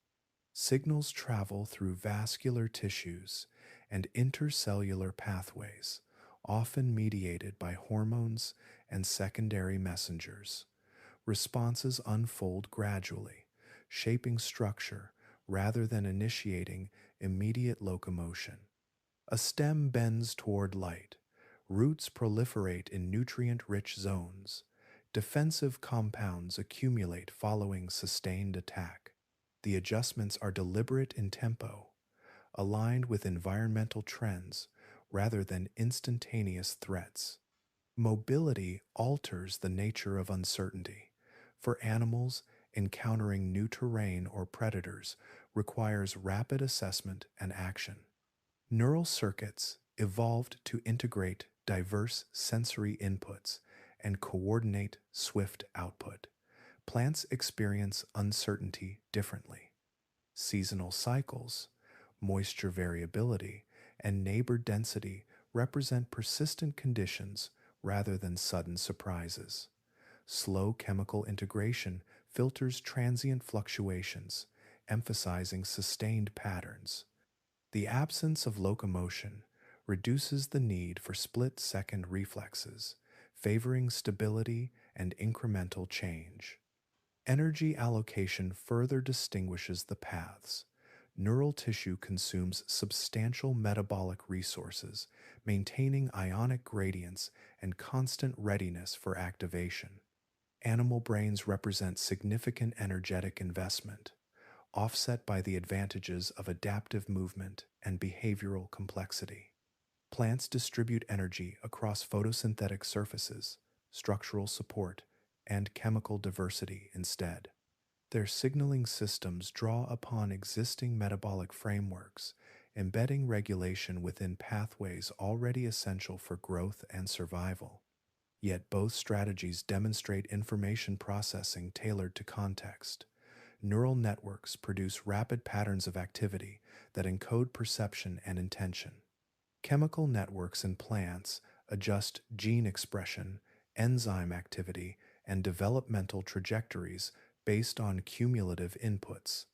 Signals travel through vascular tissues and intercellular pathways, often mediated by hormones and secondary messengers. Responses unfold gradually, shaping structure rather than initiating immediate locomotion. A stem bends toward light. Roots proliferate in nutrient-rich zones. Defensive compounds accumulate following sustained attack. The adjustments are deliberate in tempo, aligned with environmental trends rather than instantaneous threats. Mobility alters the nature of uncertainty. For animals, encountering new terrain or predators requires rapid assessment and action. Neural circuits evolved to integrate diverse sensory inputs and coordinate swift output. Plants experience uncertainty differently. Seasonal cycles, moisture variability, and neighbor density represent persistent conditions rather than sudden surprises. Slow chemical integration filters transient fluctuations, emphasizing sustained patterns. The absence of locomotion reduces the need for split-second reflexes, favoring stability and incremental change. Energy allocation further distinguishes the paths. Neural tissue consumes substantial metabolic resources, maintaining ionic gradients and constant readiness for activation. Animal brains represent significant energetic investment, offset by the advantages of adaptive movement and behavioral complexity. Plants distribute energy across photosynthetic surfaces, structural support, and chemical diversity instead. Their signaling systems draw upon existing metabolic frameworks, embedding regulation within pathways already essential for growth and survival. Yet both strategies demonstrate information processing tailored to context. Neural networks produce rapid patterns of activity that encode perception and intention. Chemical networks in plants adjust gene expression, enzyme activity, and developmental trajectories based on cumulative inputs.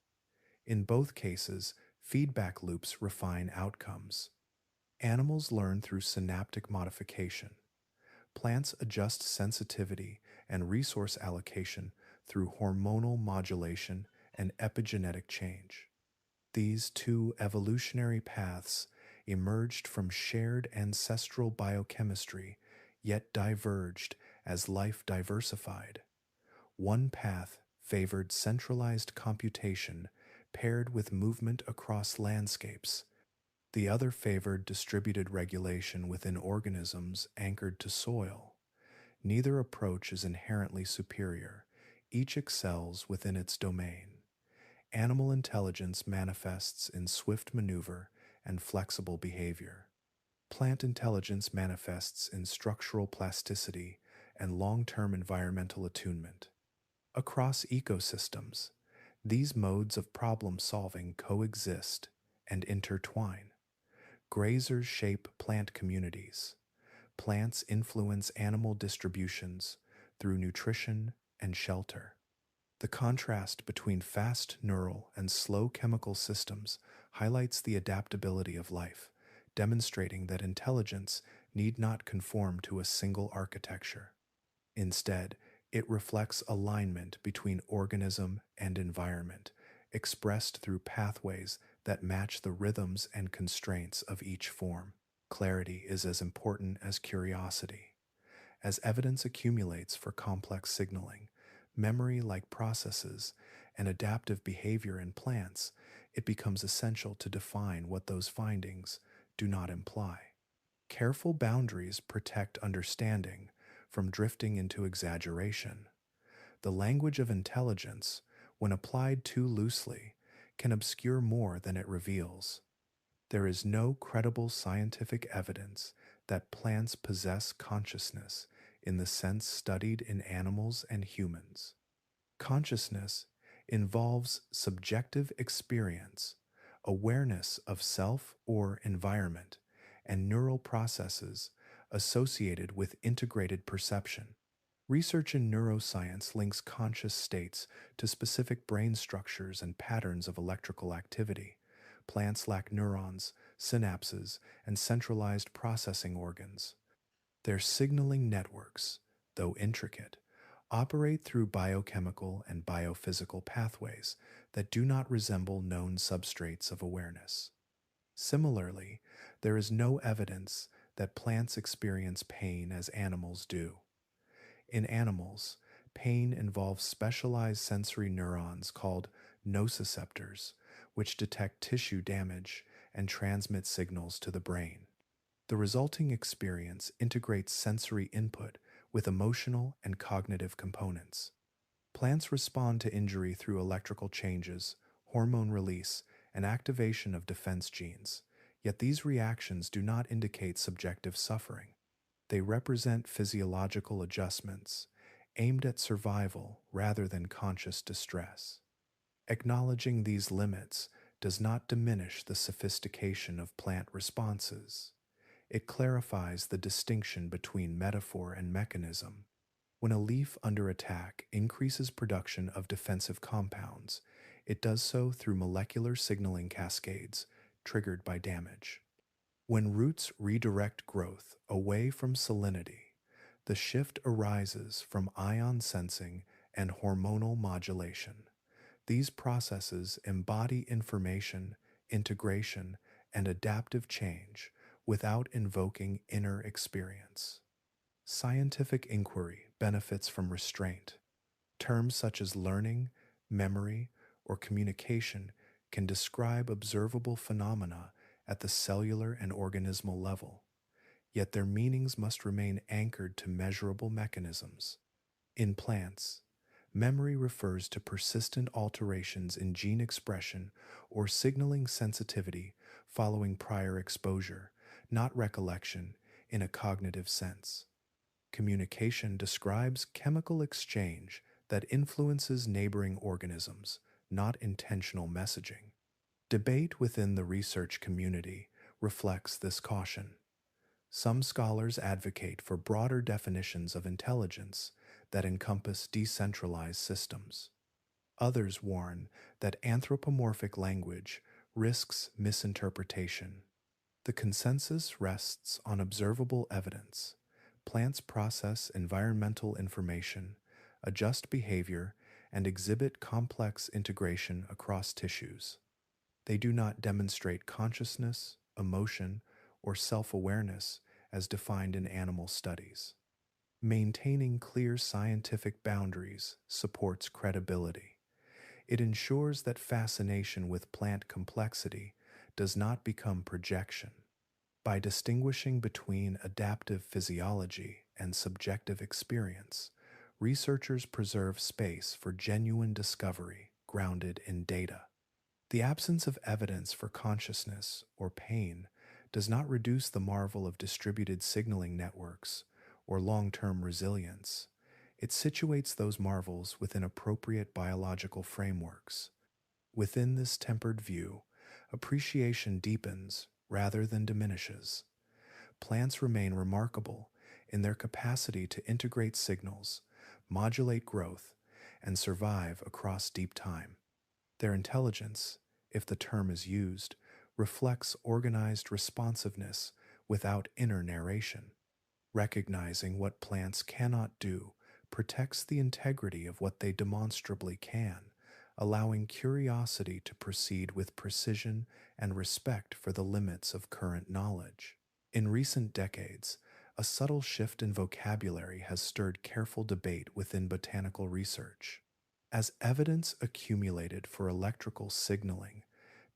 In both cases, feedback loops refine outcomes. Animals learn through synaptic modification. Plants adjust sensitivity and resource allocation through hormonal modulation and epigenetic change. These two evolutionary paths emerged from shared ancestral biochemistry, yet diverged as life diversified. One path favored centralized computation paired with movement across landscapes. The other favored distributed regulation within organisms anchored to soil. Neither approach is inherently superior. Each excels within its domain. Animal intelligence manifests in swift maneuver and flexible behavior. Plant intelligence manifests in structural plasticity and long-term environmental attunement. Across ecosystems, these modes of problem-solving coexist and intertwine. Grazers shape plant communities. Plants influence animal distributions through nutrition and shelter. The contrast between fast neural and slow chemical systems highlights the adaptability of life, demonstrating that intelligence need not conform to a single architecture. Instead, it reflects alignment between organism and environment, expressed through pathways that match the rhythms and constraints of each form. Clarity is as important as curiosity. As evidence accumulates for complex signaling, memory like processes, and adaptive behavior in plants, it becomes essential to define what those findings do not imply. Careful boundaries protect understanding from drifting into exaggeration. The language of intelligence, when applied too loosely, can obscure more than it reveals. There is no credible scientific evidence that plants possess consciousness in the sense studied in animals and humans. Consciousness involves subjective experience, awareness of self or environment, and neural processes associated with integrated perception. Research in neuroscience links conscious states to specific brain structures and patterns of electrical activity. Plants lack neurons, synapses, and centralized processing organs. Their signaling networks, though intricate, operate through biochemical and biophysical pathways that do not resemble known substrates of awareness. Similarly, there is no evidence that plants experience pain as animals do. In animals, pain involves specialized sensory neurons called nociceptors, which detect tissue damage and transmit signals to the brain. The resulting experience integrates sensory input with emotional and cognitive components. Plants respond to injury through electrical changes, hormone release, and activation of defense genes, yet these reactions do not indicate subjective suffering. They represent physiological adjustments aimed at survival rather than conscious distress. Acknowledging these limits does not diminish the sophistication of plant responses. It clarifies the distinction between metaphor and mechanism. When a leaf under attack increases production of defensive compounds, it does so through molecular signaling cascades triggered by damage. When roots redirect growth away from salinity, the shift arises from ion sensing and hormonal modulation. These processes embody information, integration, and adaptive change without invoking inner experience. Scientific inquiry benefits from restraint. Terms such as learning, memory, or communication can describe observable phenomena at the cellular and organismal level, yet their meanings must remain anchored to measurable mechanisms. In plants, memory refers to persistent alterations in gene expression or signaling sensitivity following prior exposure, not recollection in a cognitive sense. Communication describes chemical exchange that influences neighboring organisms, not intentional messaging. Debate within the research community reflects this caution. Some scholars advocate for broader definitions of intelligence that encompass decentralized systems. Others warn that anthropomorphic language risks misinterpretation. The consensus rests on observable evidence. Plants process environmental information, adjust behavior, and exhibit complex integration across tissues. They do not demonstrate consciousness, emotion, or self-awareness as defined in animal studies. Maintaining clear scientific boundaries supports credibility. It ensures that fascination with plant complexity does not become projection. By distinguishing between adaptive physiology and subjective experience, researchers preserve space for genuine discovery grounded in data. The absence of evidence for consciousness or pain does not reduce the marvel of distributed signaling networks or long-term resilience. It situates those marvels within appropriate biological frameworks. Within this tempered view, appreciation deepens rather than diminishes. plants remain remarkable in their capacity to integrate signals, modulate growth, and survive across deep time. Their intelligence, if the term is used, reflects organized responsiveness without inner narration. Recognizing what plants cannot do protects the integrity of what they demonstrably can, allowing curiosity to proceed with precision and respect for the limits of current knowledge. In recent decades, a subtle shift in vocabulary has stirred careful debate within botanical research. As evidence accumulated for electrical signaling,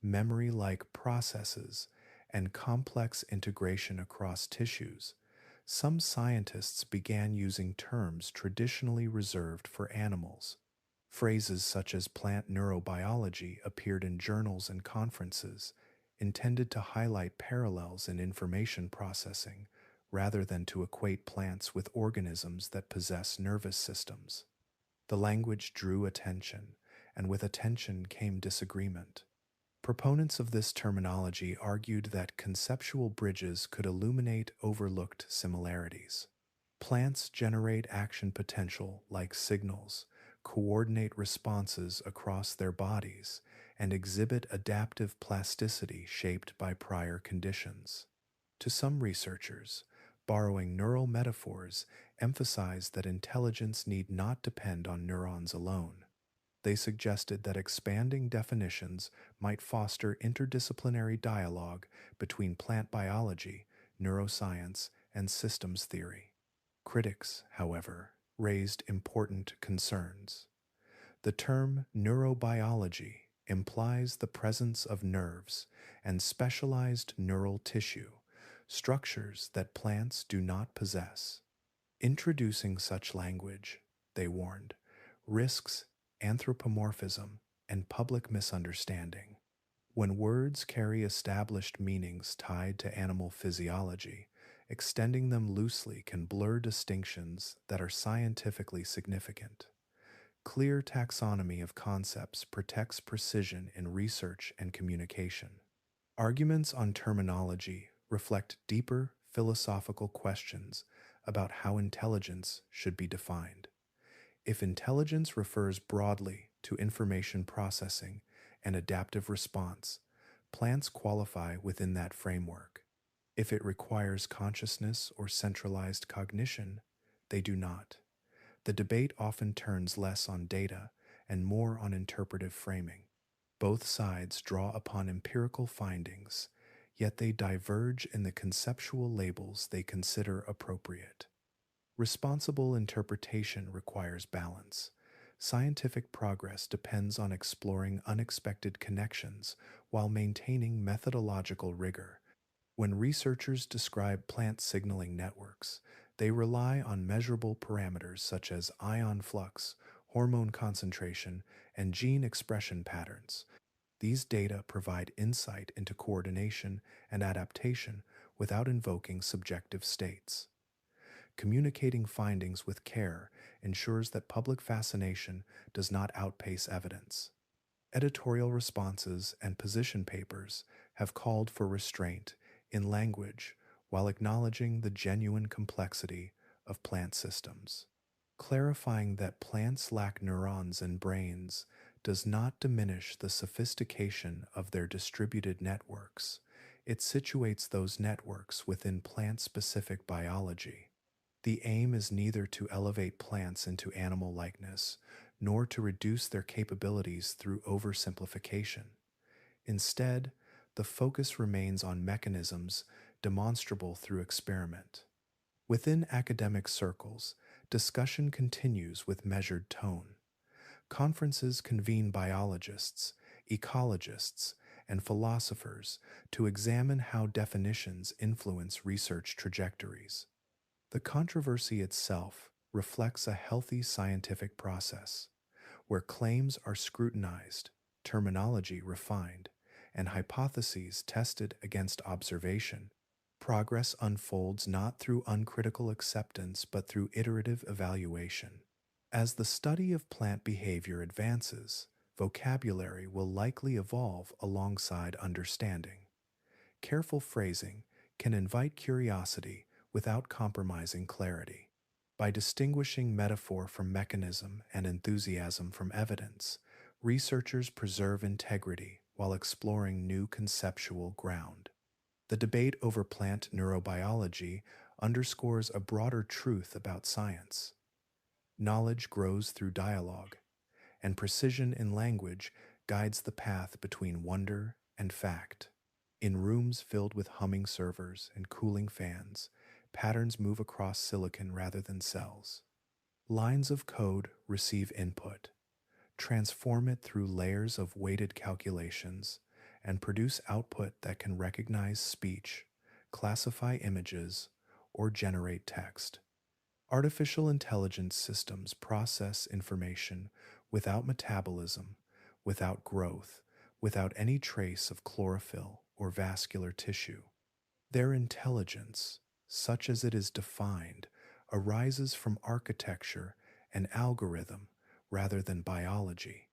memory like processes, and complex integration across tissues, some scientists began using terms traditionally reserved for animals. Phrases such as plant neurobiology appeared in journals and conferences, intended to highlight parallels in information processing rather than to equate plants with organisms that possess nervous systems. The language drew attention, and with attention came disagreement. Proponents of this terminology argued that conceptual bridges could illuminate overlooked similarities. Plants generate action potential like signals, coordinate responses across their bodies, and exhibit adaptive plasticity shaped by prior conditions. To some researchers, borrowing neural metaphors emphasized that intelligence need not depend on neurons alone. They suggested that expanding definitions might foster interdisciplinary dialogue between plant biology, neuroscience, and systems theory. Critics, however, raised important concerns. The term neurobiology implies the presence of nerves and specialized neural tissue, structures that plants do not possess. Introducing such language, they warned, risks anthropomorphism and public misunderstanding. When words carry established meanings tied to animal physiology, extending them loosely can blur distinctions that are scientifically significant. Clear taxonomy of concepts protects precision in research and communication. Arguments on terminology reflect deeper philosophical questions about how intelligence should be defined. If intelligence refers broadly to information processing and adaptive response, plants qualify within that framework. If it requires consciousness or centralized cognition, they do not. The debate often turns less on data and more on interpretive framing. Both sides draw upon empirical findings, yet they diverge in the conceptual labels they consider appropriate. Responsible interpretation requires balance. Scientific progress depends on exploring unexpected connections while maintaining methodological rigor. When researchers describe plant signaling networks, they rely on measurable parameters such as ion flux, hormone concentration, and gene expression patterns. These data provide insight into coordination and adaptation without invoking subjective states. Communicating findings with care ensures that public fascination does not outpace evidence. Editorial responses and position papers have called for restraint in language while acknowledging the genuine complexity of plant systems. Clarifying that plants lack neurons and brains does not diminish the sophistication of their distributed networks. It situates those networks within plant-specific biology. The aim is neither to elevate plants into animal likeness, nor to reduce their capabilities through oversimplification. Instead, the focus remains on mechanisms demonstrable through experiment. Within academic circles, discussion continues with measured tone. Conferences convene biologists, ecologists, and philosophers to examine how definitions influence research trajectories. The controversy itself reflects a healthy scientific process, where claims are scrutinized, terminology refined, and hypotheses tested against observation. Progress unfolds not through uncritical acceptance but through iterative evaluation. As the study of plant behavior advances, vocabulary will likely evolve alongside understanding. Careful phrasing, can invite curiosity without compromising clarity. By distinguishing metaphor from mechanism and enthusiasm from evidence, researchers preserve integrity while exploring new conceptual ground. The debate over plant neurobiology underscores a broader truth about science. Knowledge grows through dialogue, and precision in language guides the path between wonder and fact. In rooms filled with humming servers and cooling fans, patterns move across silicon rather than cells. Lines of code receive input, transform it through layers of weighted calculations, and produce output that can recognize speech, classify images, or generate text. Artificial intelligence systems process information without metabolism, without growth, without any trace of chlorophyll or vascular tissue. Their intelligence, such as it is defined, arises from architecture and algorithm rather than biology.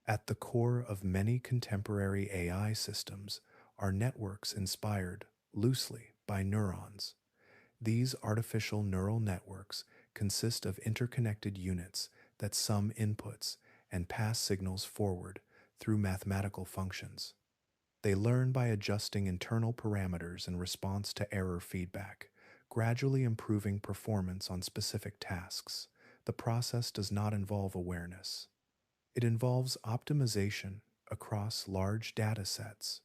At the core of many contemporary AI systems are networks inspired loosely by neurons. These artificial neural networks consist of interconnected units that sum inputs and pass signals forward through mathematical functions. They learn by adjusting internal parameters in response to error feedback, gradually improving performance on specific tasks. The process does not involve awareness. It involves optimization across large data sets,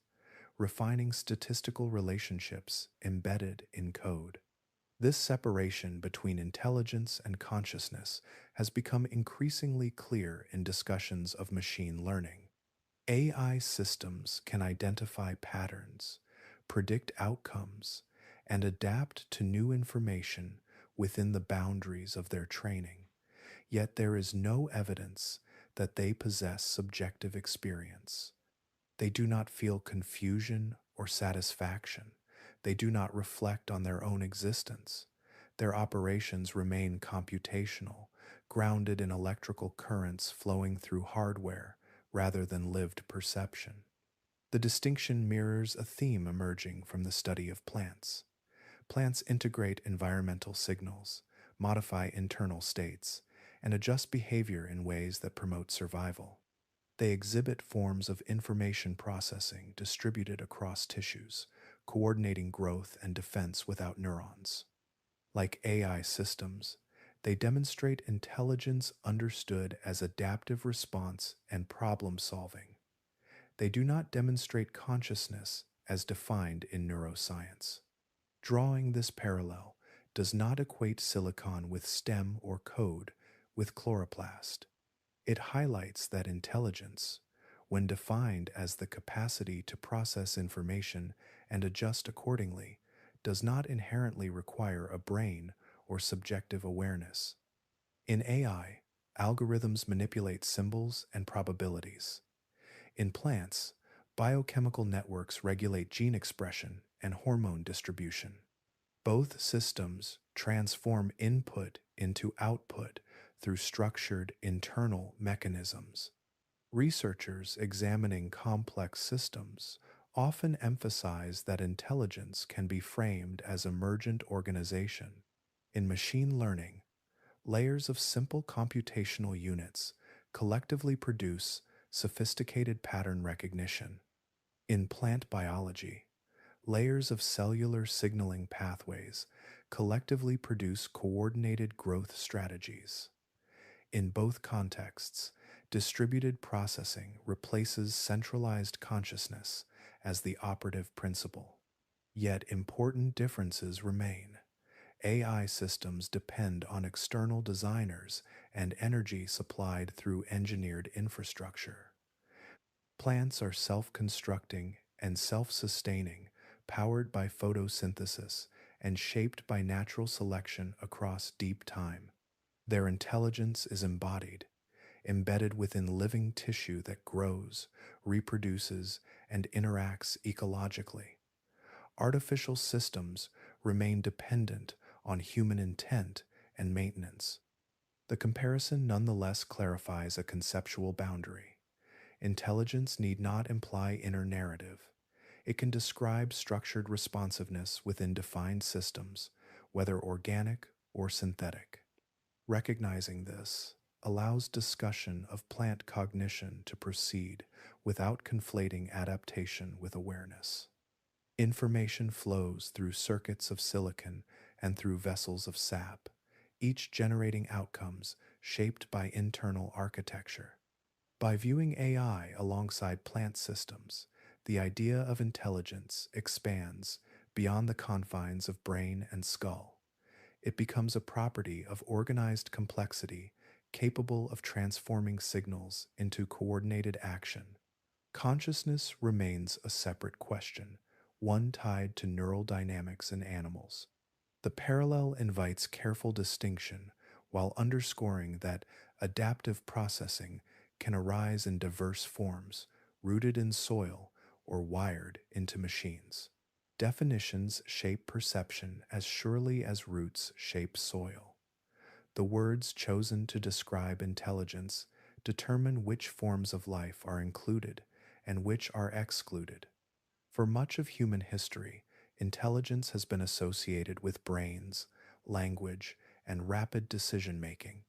refining statistical relationships embedded in code. This separation between intelligence and consciousness has become increasingly clear in discussions of machine learning. AI systems can identify patterns, predict outcomes, and adapt to new information within the boundaries of their training. Yet there is no evidence that they possess subjective experience. They do not feel confusion or satisfaction. They do not reflect on their own existence. Their operations remain computational, grounded in electrical currents flowing through hardware rather than lived perception. The distinction mirrors a theme emerging from the study of plants. Plants integrate environmental signals, modify internal states, and adjust behavior in ways that promote survival. They exhibit forms of information processing distributed across tissues, coordinating growth and defense without neurons. Like AI systems, they demonstrate intelligence understood as adaptive response and problem solving. They do not demonstrate consciousness as defined in neuroscience. Drawing this parallel does not equate silicon with stem or code with chloroplast. It highlights that intelligence, when defined as the capacity to process information and adjust accordingly, does not inherently require a brain or subjective awareness. In AI, algorithms manipulate symbols and probabilities. In plants, biochemical networks regulate gene expression and hormone distribution. Both systems transform input into output through structured internal mechanisms. Researchers examining complex systems often emphasize that intelligence can be framed as emergent organization. In machine learning, layers of simple computational units collectively produce sophisticated pattern recognition. In plant biology, layers of cellular signaling pathways collectively produce coordinated growth strategies. In both contexts, distributed processing replaces centralized consciousness as the operative principle. Yet important differences remain. AI systems depend on external designers and energy supplied through engineered infrastructure. Plants are self-constructing and self-sustaining, powered by photosynthesis and shaped by natural selection across deep time. Their intelligence is embodied, embedded within living tissue that grows, reproduces, and interacts ecologically. Artificial systems remain dependent on human intent and maintenance. The comparison nonetheless clarifies a conceptual boundary. Intelligence need not imply inner narrative. It can describe structured responsiveness within defined systems, whether organic or synthetic. Recognizing this allows discussion of plant cognition to proceed without conflating adaptation with awareness. Information flows through circuits of silicon and through vessels of sap, each generating outcomes shaped by internal architecture. By viewing AI alongside plant systems, the idea of intelligence expands beyond the confines of brain and skull. It becomes a property of organized complexity capable of transforming signals into coordinated action. Consciousness remains a separate question, one tied to neural dynamics in animals. The parallel invites careful distinction while underscoring that adaptive processing can arise in diverse forms, rooted in soil or wired into machines. Definitions shape perception as surely as roots shape soil. The words chosen to describe intelligence determine which forms of life are included and which are excluded. For much of human history, intelligence has been associated with brains, language, and rapid decision making,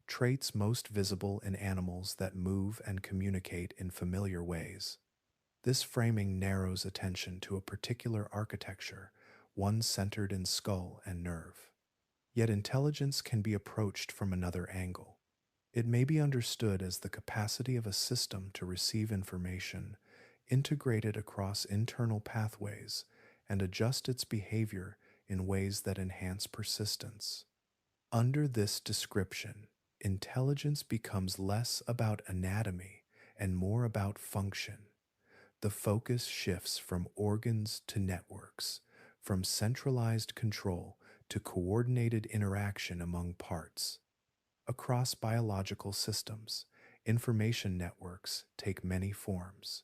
traits most visible in animals that move and communicate in familiar ways. This framing narrows attention to a particular architecture, one centered in skull and nerve. Yet intelligence can be approached from another angle. It may be understood as the capacity of a system to receive information, integrate it across internal pathways, and adjust its behavior in ways that enhance persistence. Under this description, intelligence becomes less about anatomy and more about function. The focus shifts from organs to networks, from centralized control to coordinated interaction among parts. Across biological systems, information networks take many forms.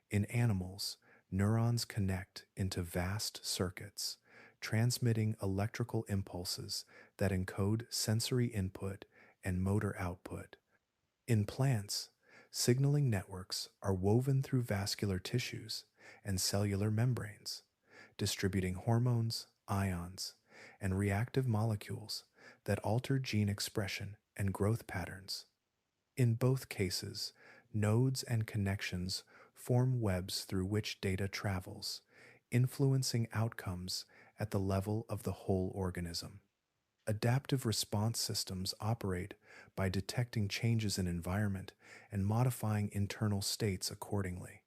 In animals, neurons connect into vast circuits, transmitting electrical impulses that encode sensory input and motor output. In plants, signaling networks are woven through vascular tissues and cellular membranes, distributing hormones, ions, and reactive molecules that alter gene expression and growth patterns. In both cases, nodes and connections form webs through which data travels, influencing outcomes at the level of the whole organism. Adaptive response systems operate by detecting changes in environment and modifying internal states accordingly.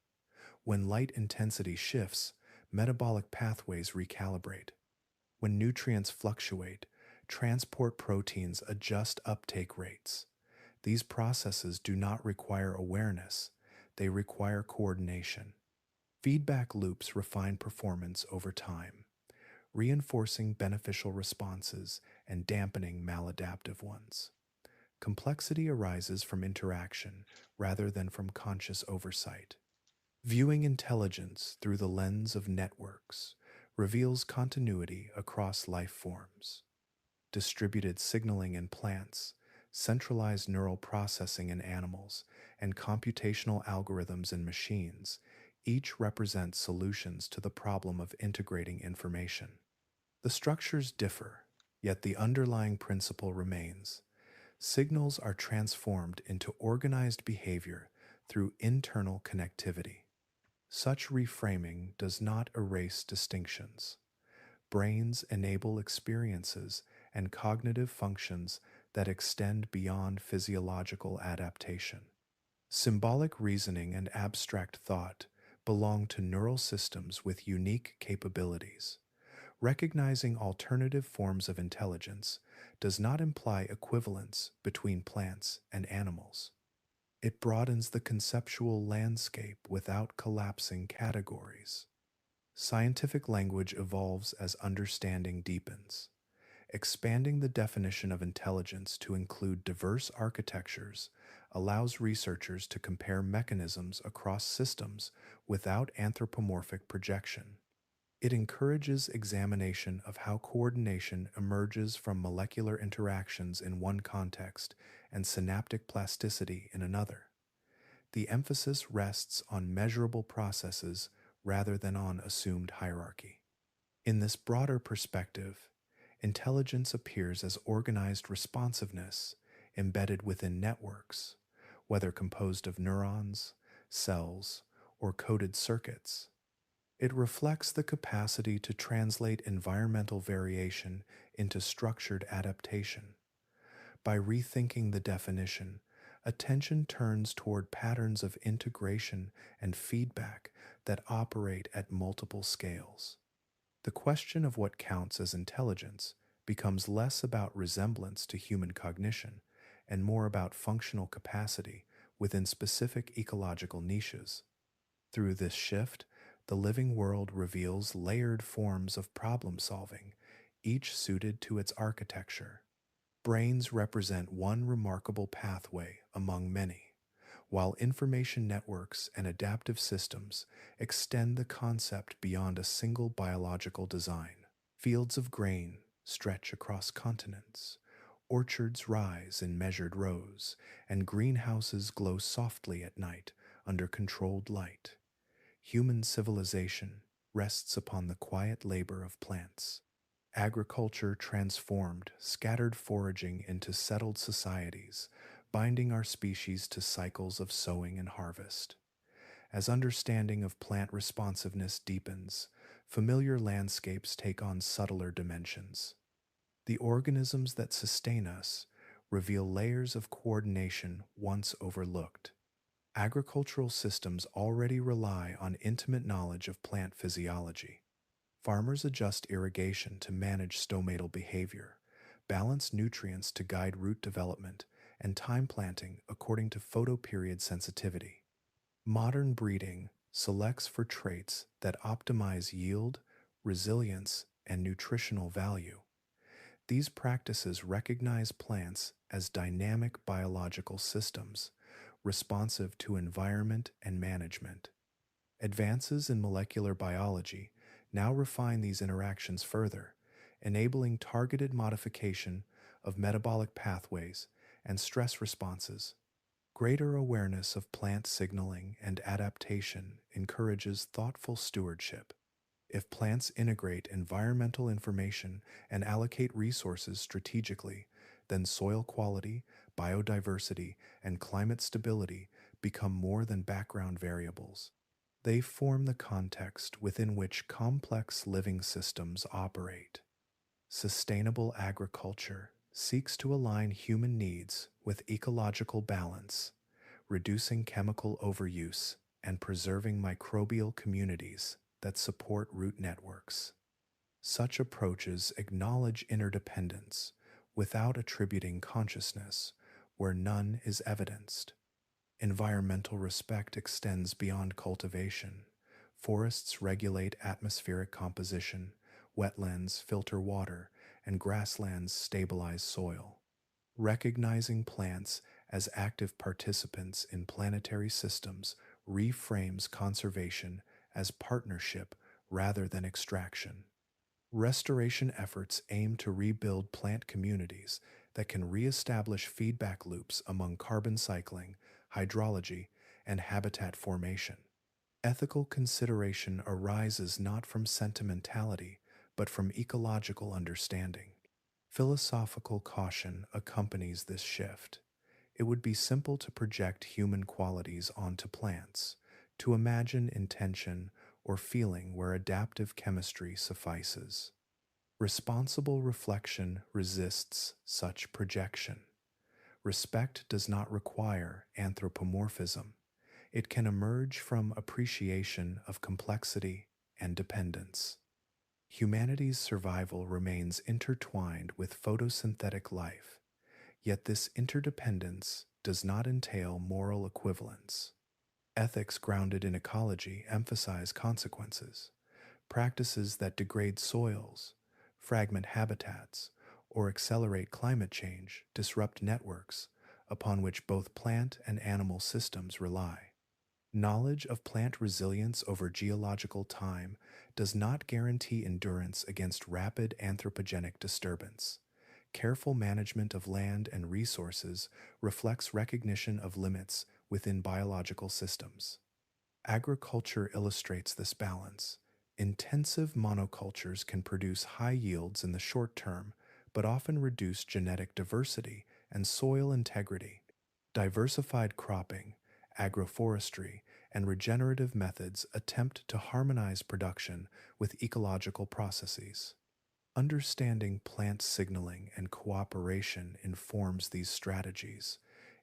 When light intensity shifts, metabolic pathways recalibrate. When nutrients fluctuate, transport proteins adjust uptake rates. These processes do not require awareness, they require coordination. Feedback loops refine performance over time, reinforcing beneficial responses and dampening maladaptive ones. Complexity arises from interaction rather than from conscious oversight. Viewing intelligence through the lens of networks reveals continuity across life forms. Distributed signaling in plants, centralized neural processing in animals, and computational algorithms in machines each represent solutions to the problem of integrating information. The structures differ, yet the underlying principle remains. Signals are transformed into organized behavior through internal connectivity. Such reframing does not erase distinctions. Brains enable experiences and cognitive functions that extend beyond physiological adaptation. Symbolic reasoning and abstract thought belong to neural systems with unique capabilities. Recognizing alternative forms of intelligence does not imply equivalence between plants and animals. It broadens the conceptual landscape without collapsing categories. Scientific language evolves as understanding deepens. Expanding the definition of intelligence to include diverse architectures allows researchers to compare mechanisms across systems without anthropomorphic projection. It encourages examination of how coordination emerges from molecular interactions in one context and synaptic plasticity in another. The emphasis rests on measurable processes rather than on assumed hierarchy. In this broader perspective, intelligence appears as organized responsiveness embedded within networks, whether composed of neurons, cells, or coded circuits. It reflects the capacity to translate environmental variation into structured adaptation. By rethinking the definition, attention turns toward patterns of integration and feedback that operate at multiple scales. The question of what counts as intelligence becomes less about resemblance to human cognition and more about functional capacity within specific ecological niches. Through this shift, the living world reveals layered forms of problem solving, each suited to its architecture. Brains represent one remarkable pathway among many, while information networks and adaptive systems extend the concept beyond a single biological design. Fields of grain stretch across continents, orchards rise in measured rows, and greenhouses glow softly at night under controlled light. Human civilization rests upon the quiet labor of plants. Agriculture transformed scattered foraging into settled societies, binding our species to cycles of sowing and harvest. As understanding of plant responsiveness deepens, familiar landscapes take on subtler dimensions. The organisms that sustain us reveal layers of coordination once overlooked. Agricultural systems already rely on intimate knowledge of plant physiology. Farmers adjust irrigation to manage stomatal behavior, balance nutrients to guide root development, and time planting according to photoperiod sensitivity. Modern breeding selects for traits that optimize yield, resilience, and nutritional value. These practices recognize plants as dynamic biological systems, responsive to environment and management. Advances in molecular biology now refine these interactions further, enabling targeted modification of metabolic pathways and stress responses. Greater awareness of plant signaling and adaptation encourages thoughtful stewardship. If plants integrate environmental information and allocate resources strategically, then soil quality, biodiversity, and climate stability become more than background variables. They form the context within which complex living systems operate. Sustainable agriculture seeks to align human needs with ecological balance, reducing chemical overuse and preserving microbial communities that support root networks. Such approaches acknowledge interdependence without attributing consciousness where none is evidenced. Environmental respect extends beyond cultivation. Forests regulate atmospheric composition, wetlands filter water, and grasslands stabilize soil. Recognizing plants as active participants in planetary systems reframes conservation as partnership rather than extraction. Restoration efforts aim to rebuild plant communities that can reestablish feedback loops among carbon cycling, hydrology, and habitat formation. Ethical consideration arises not from sentimentality, but from ecological understanding. Philosophical caution accompanies this shift. It would be simple to project human qualities onto plants, to imagine intention or feeling where adaptive chemistry suffices. Responsible reflection resists such projection. Respect does not require anthropomorphism. It can emerge from appreciation of complexity and dependence. Humanity's survival remains intertwined with photosynthetic life, yet this interdependence does not entail moral equivalence. Ethics grounded in ecology emphasize consequences. Practices that degrade soils, fragment habitats, or accelerate climate change disrupt networks upon which both plant and animal systems rely. Knowledge of plant resilience over geological time does not guarantee endurance against rapid anthropogenic disturbance. Careful management of land and resources reflects recognition of limits within biological systems. Agriculture illustrates this balance. Intensive monocultures can produce high yields in the short term, but often reduce genetic diversity and soil integrity. Diversified cropping, agroforestry, and regenerative methods attempt to harmonize production with ecological processes. Understanding plant signaling and cooperation informs these strategies,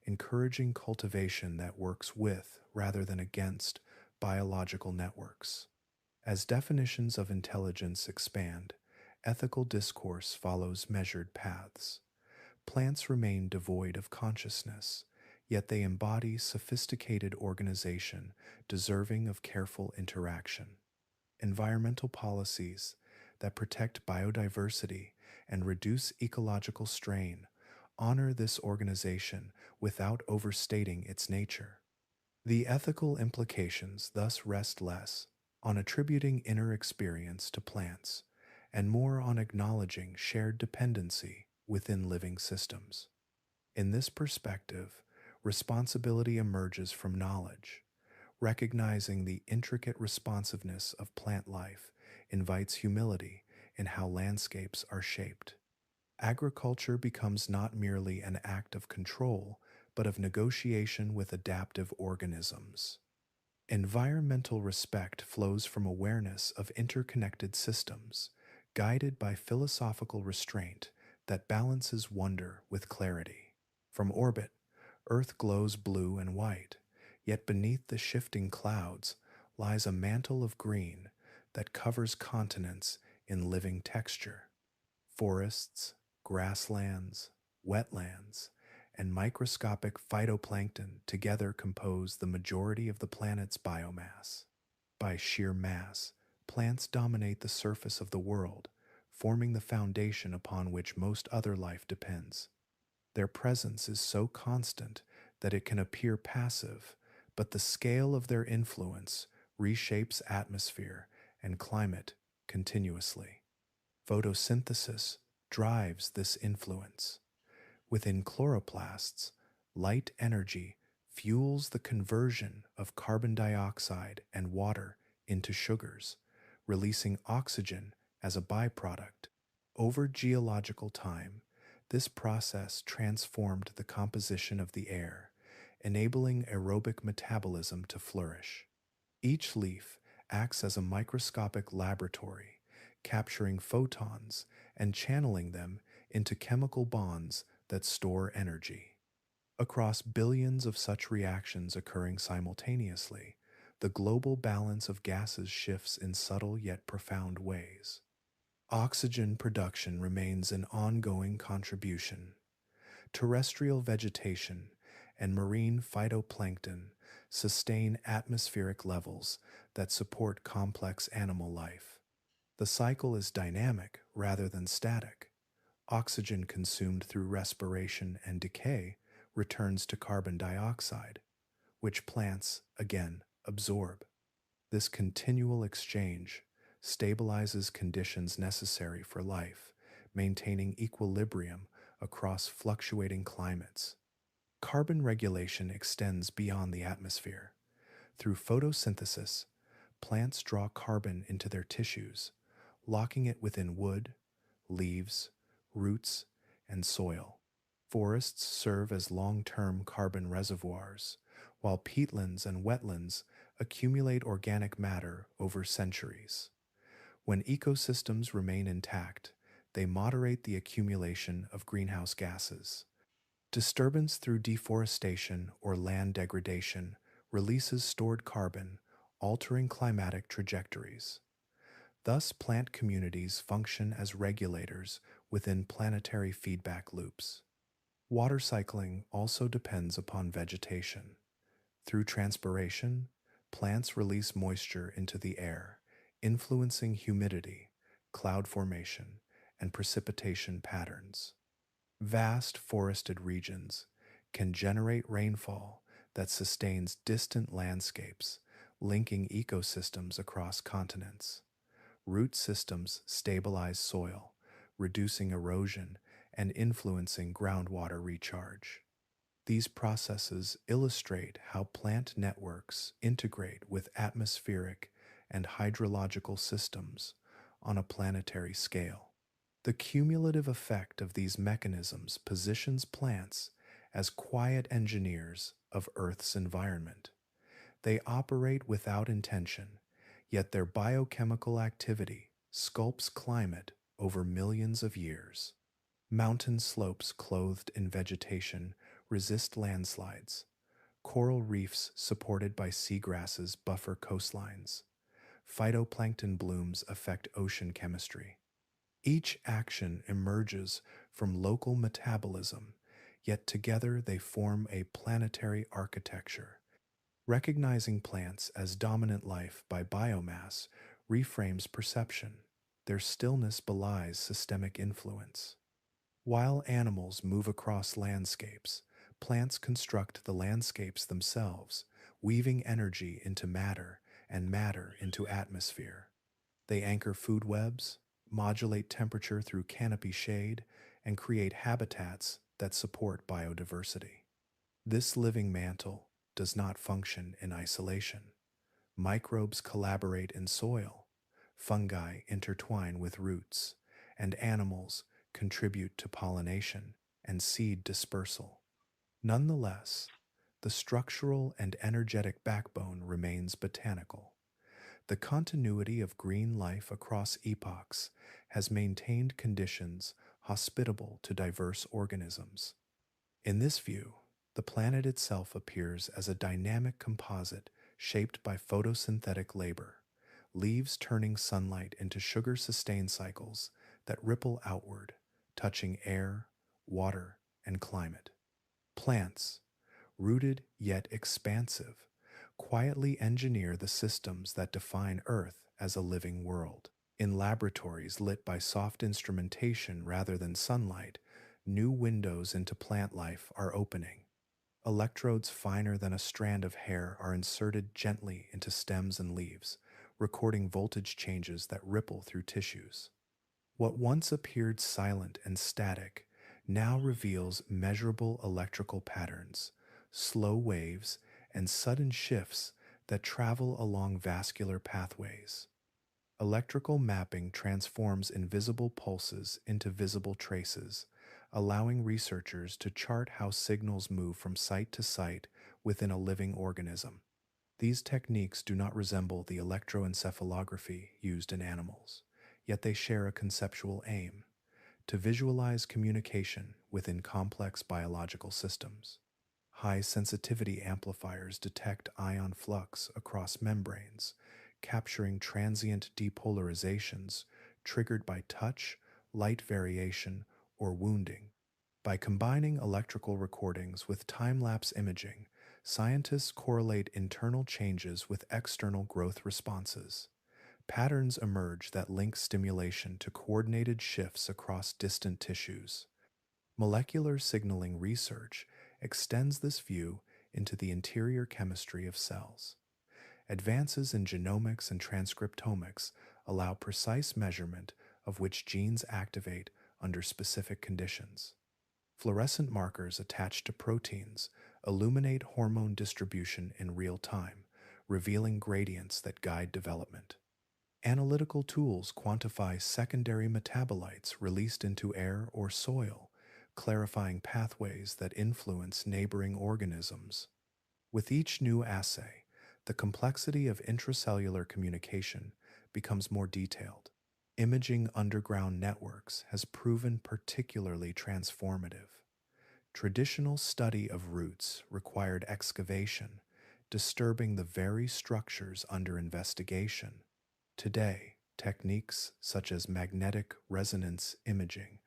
encouraging cultivation that works with rather than against biological networks. As definitions of intelligence expand, ethical discourse follows measured paths. Plants remain devoid of consciousness, yet they embody sophisticated organization deserving of careful interaction. Environmental policies that protect biodiversity and reduce ecological strain honor this organization without overstating its nature. The ethical implications thus rest less on attributing inner experience to plants and more on acknowledging shared dependency within living systems. In this perspective, responsibility emerges from knowledge. Recognizing the intricate responsiveness of plant life invites humility in how landscapes are shaped. Agriculture becomes not merely an act of control, but of negotiation with adaptive organisms. Environmental respect flows from awareness of interconnected systems, guided by philosophical restraint that balances wonder with clarity. From orbit, Earth glows blue and white, yet beneath the shifting clouds lies a mantle of green that covers continents in living texture. Forests, grasslands, wetlands, and microscopic phytoplankton together compose the majority of the planet's biomass. By sheer mass, plants dominate the surface of the world, forming the foundation upon which most other life depends. Their presence is so constant that it can appear passive, but the scale of their influence reshapes atmosphere and climate continuously. Photosynthesis drives this influence. Within chloroplasts, light energy fuels the conversion of carbon dioxide and water into sugars, releasing oxygen as a byproduct. Over geological time, this process transformed the composition of the air, enabling aerobic metabolism to flourish. Each leaf acts as a microscopic laboratory, capturing photons and channeling them into chemical bonds that store energy. Across billions of such reactions occurring simultaneously, the global balance of gases shifts in subtle yet profound ways. Oxygen production remains an ongoing contribution. Terrestrial vegetation and marine phytoplankton sustain atmospheric levels that support complex animal life. The cycle is dynamic rather than static. Oxygen consumed through respiration and decay returns to carbon dioxide, which plants, again, absorb. This continual exchange stabilizes conditions necessary for life, maintaining equilibrium across fluctuating climates. Carbon regulation extends beyond the atmosphere. Through photosynthesis, plants draw carbon into their tissues, locking it within wood, leaves, roots, and soil. Forests serve as long-term carbon reservoirs, while peatlands and wetlands accumulate organic matter over centuries. When ecosystems remain intact, they moderate the accumulation of greenhouse gases. Disturbance through deforestation or land degradation releases stored carbon, altering climatic trajectories. Thus, plant communities function as regulators within planetary feedback loops. Water cycling also depends upon vegetation. Through transpiration, plants release moisture into the air, influencing humidity, cloud formation, and precipitation patterns. Vast forested regions can generate rainfall that sustains distant landscapes, linking ecosystems across continents. Root systems stabilize soil, reducing erosion and influencing groundwater recharge. These processes illustrate how plant networks integrate with atmospheric and hydrological systems on a planetary scale. The cumulative effect of these mechanisms positions plants as quiet engineers of Earth's environment. They operate without intention, yet their biochemical activity sculpts climate over millions of years. Mountain slopes clothed in vegetation resist landslides. Coral reefs supported by seagrasses buffer coastlines. Phytoplankton blooms affect ocean chemistry. Each action emerges from local metabolism, yet together they form a planetary architecture. Recognizing plants as dominant life by biomass reframes perception. Their stillness belies systemic influence. While animals move across landscapes, plants construct the landscapes themselves, weaving energy into matter and matter into atmosphere. They anchor food webs, modulate temperature through canopy shade, and create habitats that support biodiversity. This living mantle does not function in isolation. Microbes collaborate in soil, fungi intertwine with roots, and animals contribute to pollination and seed dispersal. Nonetheless, the structural and energetic backbone remains botanical. The continuity of green life across epochs has maintained conditions hospitable to diverse organisms. In this view, the planet itself appears as a dynamic composite shaped by photosynthetic labor, leaves turning sunlight into sugar-sustained cycles that ripple outward, touching air, water, and climate. Plants, rooted yet expansive, quietly engineer the systems that define Earth as a living world. In laboratories lit by soft instrumentation rather than sunlight, new windows into plant life are opening. Electrodes finer than a strand of hair are inserted gently into stems and leaves, recording voltage changes that ripple through tissues. What once appeared silent and static now reveals measurable electrical patterns, slow waves, and sudden shifts that travel along vascular pathways. Electrical mapping transforms invisible pulses into visible traces, allowing researchers to chart how signals move from site to site within a living organism. These techniques do not resemble the electroencephalography used in animals, yet they share a conceptual aim: to visualize communication within complex biological systems. High sensitivity amplifiers detect ion flux across membranes, capturing transient depolarizations triggered by touch, light variation, or wounding. By combining electrical recordings with time-lapse imaging, scientists correlate internal changes with external growth responses. Patterns emerge that link stimulation to coordinated shifts across distant tissues. Molecular signaling research extends this view into the interior chemistry of cells. Advances in genomics and transcriptomics allow precise measurement of which genes activate under specific conditions. Fluorescent markers attached to proteins illuminate hormone distribution in real time, revealing gradients that guide development. Analytical tools quantify secondary metabolites released into air or soil, clarifying pathways that influence neighboring organisms. With each new assay, the complexity of intracellular communication becomes more detailed. Imaging underground networks has proven particularly transformative. Traditional study of roots required excavation, disturbing the very structures under investigation. Today, techniques such as magnetic resonance imaging,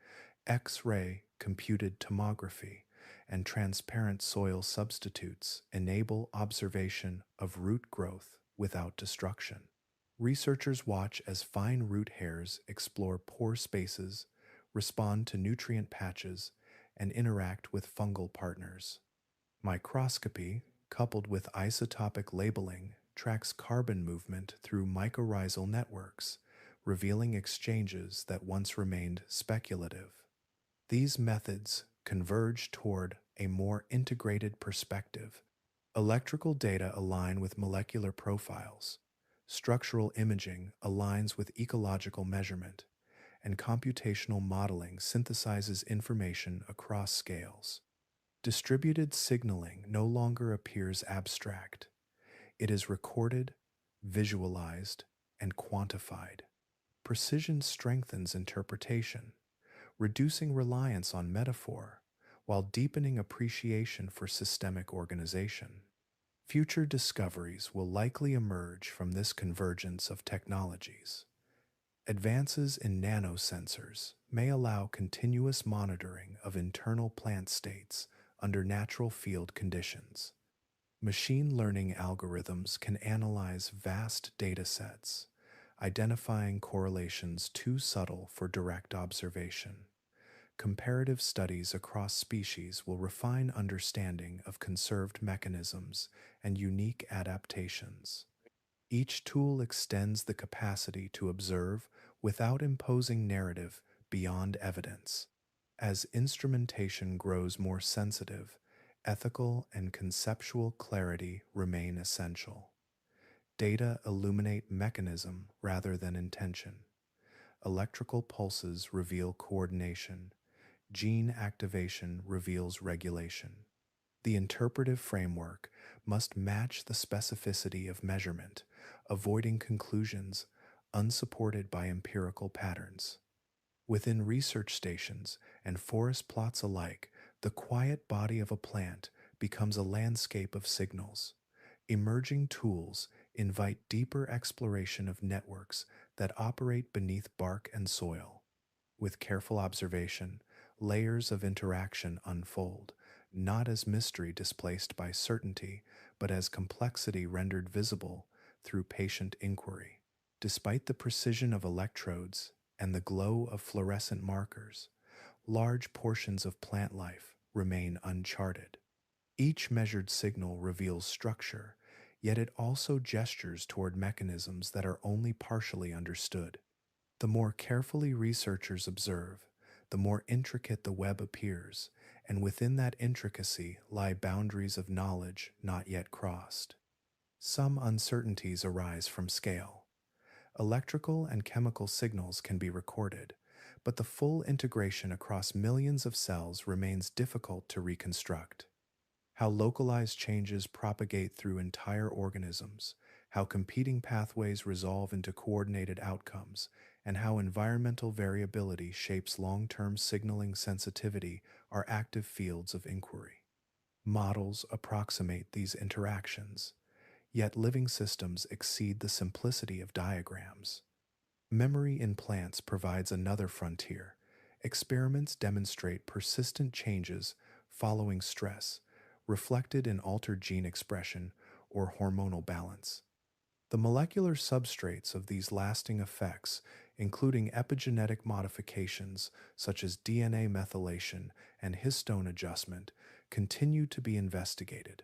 X-ray computed tomography, and transparent soil substitutes enable observation of root growth without destruction. Researchers watch as fine root hairs explore pore spaces, respond to nutrient patches, and interact with fungal partners. Microscopy, coupled with isotopic labeling, tracks carbon movement through mycorrhizal networks, revealing exchanges that once remained speculative. These methods converge toward a more integrated perspective. Electrical data align with molecular profiles. Structural imaging aligns with ecological measurement, and computational modeling synthesizes information across scales. Distributed signaling no longer appears abstract. It is recorded, visualized, and quantified. Precision strengthens interpretation, reducing reliance on metaphor while deepening appreciation for systemic organization. Future discoveries will likely emerge from this convergence of technologies. Advances in nanosensors may allow continuous monitoring of internal plant states under natural field conditions. Machine learning algorithms can analyze vast data sets, identifying correlations too subtle for direct observation. Comparative studies across species will refine understanding of conserved mechanisms and unique adaptations. Each tool extends the capacity to observe without imposing narrative beyond evidence. As instrumentation grows more sensitive, ethical and conceptual clarity remain essential. Data illuminate mechanism rather than intention. Electrical pulses reveal coordination. Gene activation reveals regulation. The interpretive framework must match the specificity of measurement, avoiding conclusions unsupported by empirical patterns. Within research stations and forest plots alike, the quiet body of a plant becomes a landscape of signals. Emerging tools invite deeper exploration of networks that operate beneath bark and soil. With careful observation, layers of interaction unfold, not as mystery displaced by certainty, but as complexity rendered visible through patient inquiry. Despite the precision of electrodes and the glow of fluorescent markers, large portions of plant life remain uncharted. Each measured signal reveals structure, yet it also gestures toward mechanisms that are only partially understood. The more carefully researchers observe, the more intricate the web appears, and within that intricacy lie boundaries of knowledge not yet crossed. Some uncertainties arise from scale. Electrical and chemical signals can be recorded, but the full integration across millions of cells remains difficult to reconstruct. How localized changes propagate through entire organisms, how competing pathways resolve into coordinated outcomes, and how environmental variability shapes long-term signaling sensitivity are active fields of inquiry. Models approximate these interactions, yet living systems exceed the simplicity of diagrams. Memory in plants provides another frontier. Experiments demonstrate persistent changes following stress, reflected in altered gene expression or hormonal balance. The molecular substrates of these lasting effects, including epigenetic modifications such as DNA methylation and histone adjustment, continue to be investigated.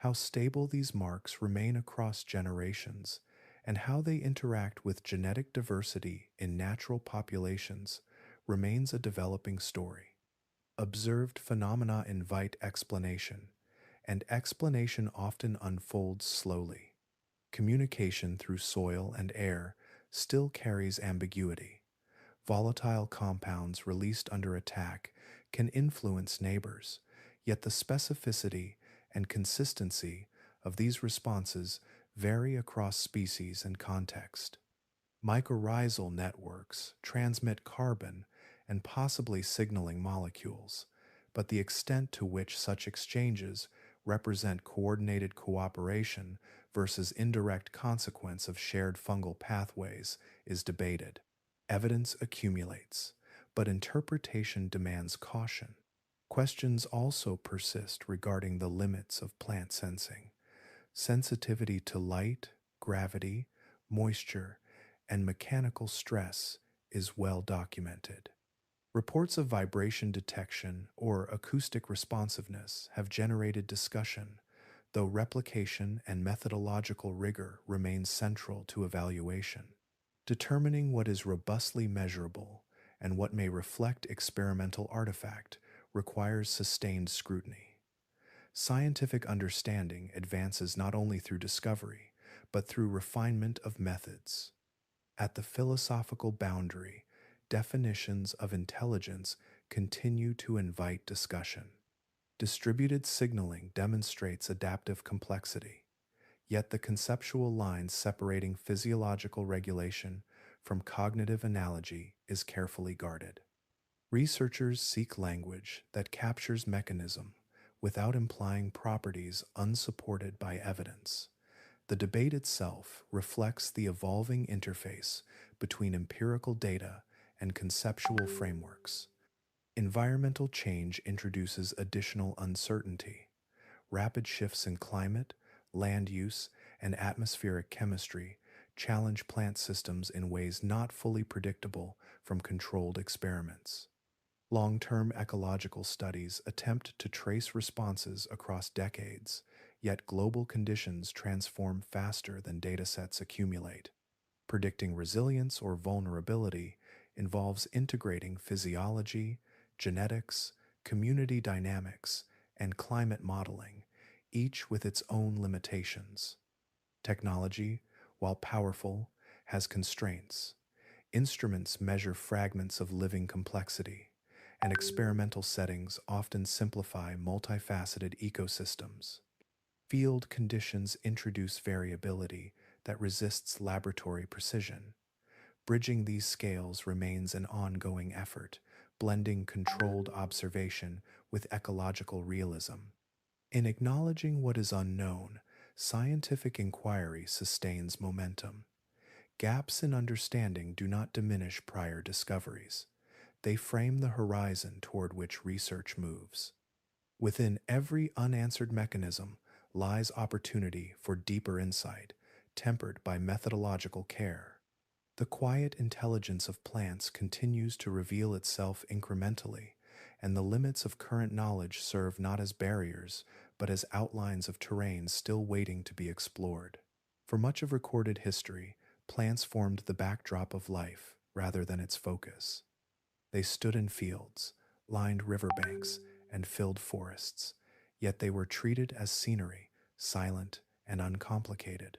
How stable these marks remain across generations, and how they interact with genetic diversity in natural populations, remains a developing story. Observed phenomena invite explanation, and explanation often unfolds slowly. Communication through soil and air still carries ambiguity. Volatile compounds released under attack can influence neighbors, yet the specificity and consistency of these responses vary across species and context. Mycorrhizal networks transmit carbon and possibly signaling molecules, but the extent to which such exchanges represent coordinated cooperation versus indirect consequence of shared fungal pathways is debated. Evidence accumulates, but interpretation demands caution. Questions also persist regarding the limits of plant sensing. Sensitivity to light, gravity, moisture, and mechanical stress is well documented. Reports of vibration detection or acoustic responsiveness have generated discussion, though replication and methodological rigor remain central to evaluation. Determining what is robustly measurable and what may reflect experimental artifact requires sustained scrutiny. Scientific understanding advances not only through discovery, but through refinement of methods. At the philosophical boundary, definitions of intelligence continue to invite discussion. Distributed signaling demonstrates adaptive complexity, yet the conceptual line separating physiological regulation from cognitive analogy is carefully guarded. Researchers seek language that captures mechanism without implying properties unsupported by evidence. The debate itself reflects the evolving interface between empirical data and conceptual frameworks. Environmental change introduces additional uncertainty. Rapid shifts in climate, land use, and atmospheric chemistry challenge plant systems in ways not fully predictable from controlled experiments. Long-term ecological studies attempt to trace responses across decades, yet global conditions transform faster than datasets accumulate. Predicting resilience or vulnerability involves integrating physiology, genetics, community dynamics, and climate modeling, each with its own limitations. Technology, while powerful, has constraints. Instruments measure fragments of living complexity, and experimental settings often simplify multifaceted ecosystems. Field conditions introduce variability that resists laboratory precision. Bridging these scales remains an ongoing effort, blending controlled observation with ecological realism. In acknowledging what is unknown, scientific inquiry sustains momentum. Gaps in understanding do not diminish prior discoveries. They frame the horizon toward which research moves. Within every unanswered mechanism lies opportunity for deeper insight, tempered by methodological care. The quiet intelligence of plants continues to reveal itself incrementally, and the limits of current knowledge serve not as barriers, but as outlines of terrain still waiting to be explored. For much of recorded history, plants formed the backdrop of life rather than its focus. They stood in fields, lined riverbanks, and filled forests, yet they were treated as scenery, silent and uncomplicated.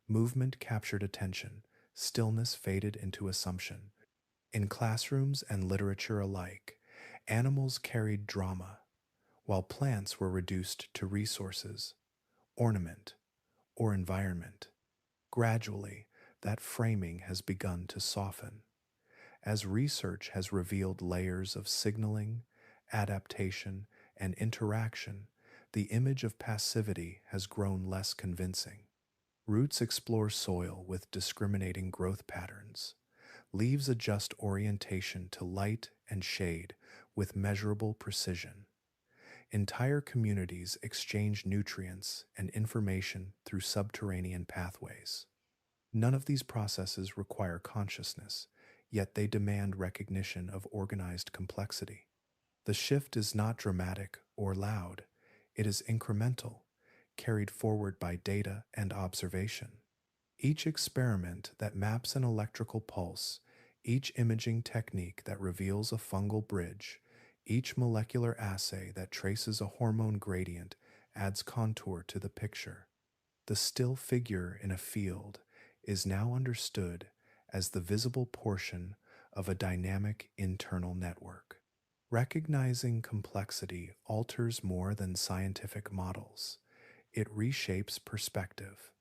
Movement captured attention, stillness faded into assumption. In classrooms and literature alike, animals carried drama, while plants were reduced to resources, ornament, or environment. Gradually, that framing has begun to soften. As research has revealed layers of signaling, adaptation, and interaction, the image of passivity has grown less convincing. Roots explore soil with discriminating growth patterns. Leaves adjust orientation to light and shade with measurable precision. Entire communities exchange nutrients and information through subterranean pathways. None of these processes require consciousness, yet they demand recognition of organized complexity. The shift is not dramatic or loud, it is incremental, carried forward by data and observation. Each experiment that maps an electrical pulse, each imaging technique that reveals a fungal bridge, each molecular assay that traces a hormone gradient adds contour to the picture. The still figure in a field is now understood as the visible portion of a dynamic internal network. Recognizing complexity alters more than scientific models. It reshapes perspective.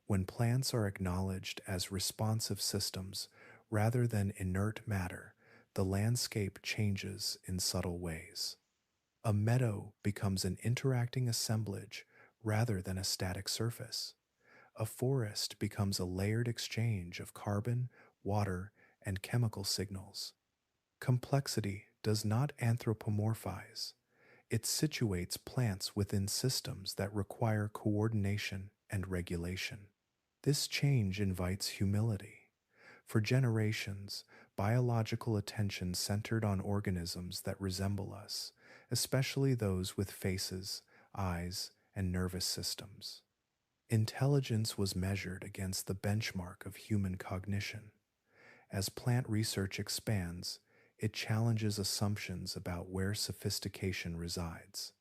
When plants are acknowledged as responsive systems rather than inert matter, the landscape changes in subtle ways. A meadow becomes an interacting assemblage rather than a static surface. A forest becomes a layered exchange of carbon, water, and chemical signals. Complexity does not anthropomorphize. It situates plants within systems that require coordination and regulation. This change invites humility. For generations, biological attention centered on organisms that resemble us, especially those with faces, eyes, and nervous systems. Intelligence was measured against the benchmark of human cognition. As plant research expands, It challenges assumptions about where sophistication resides.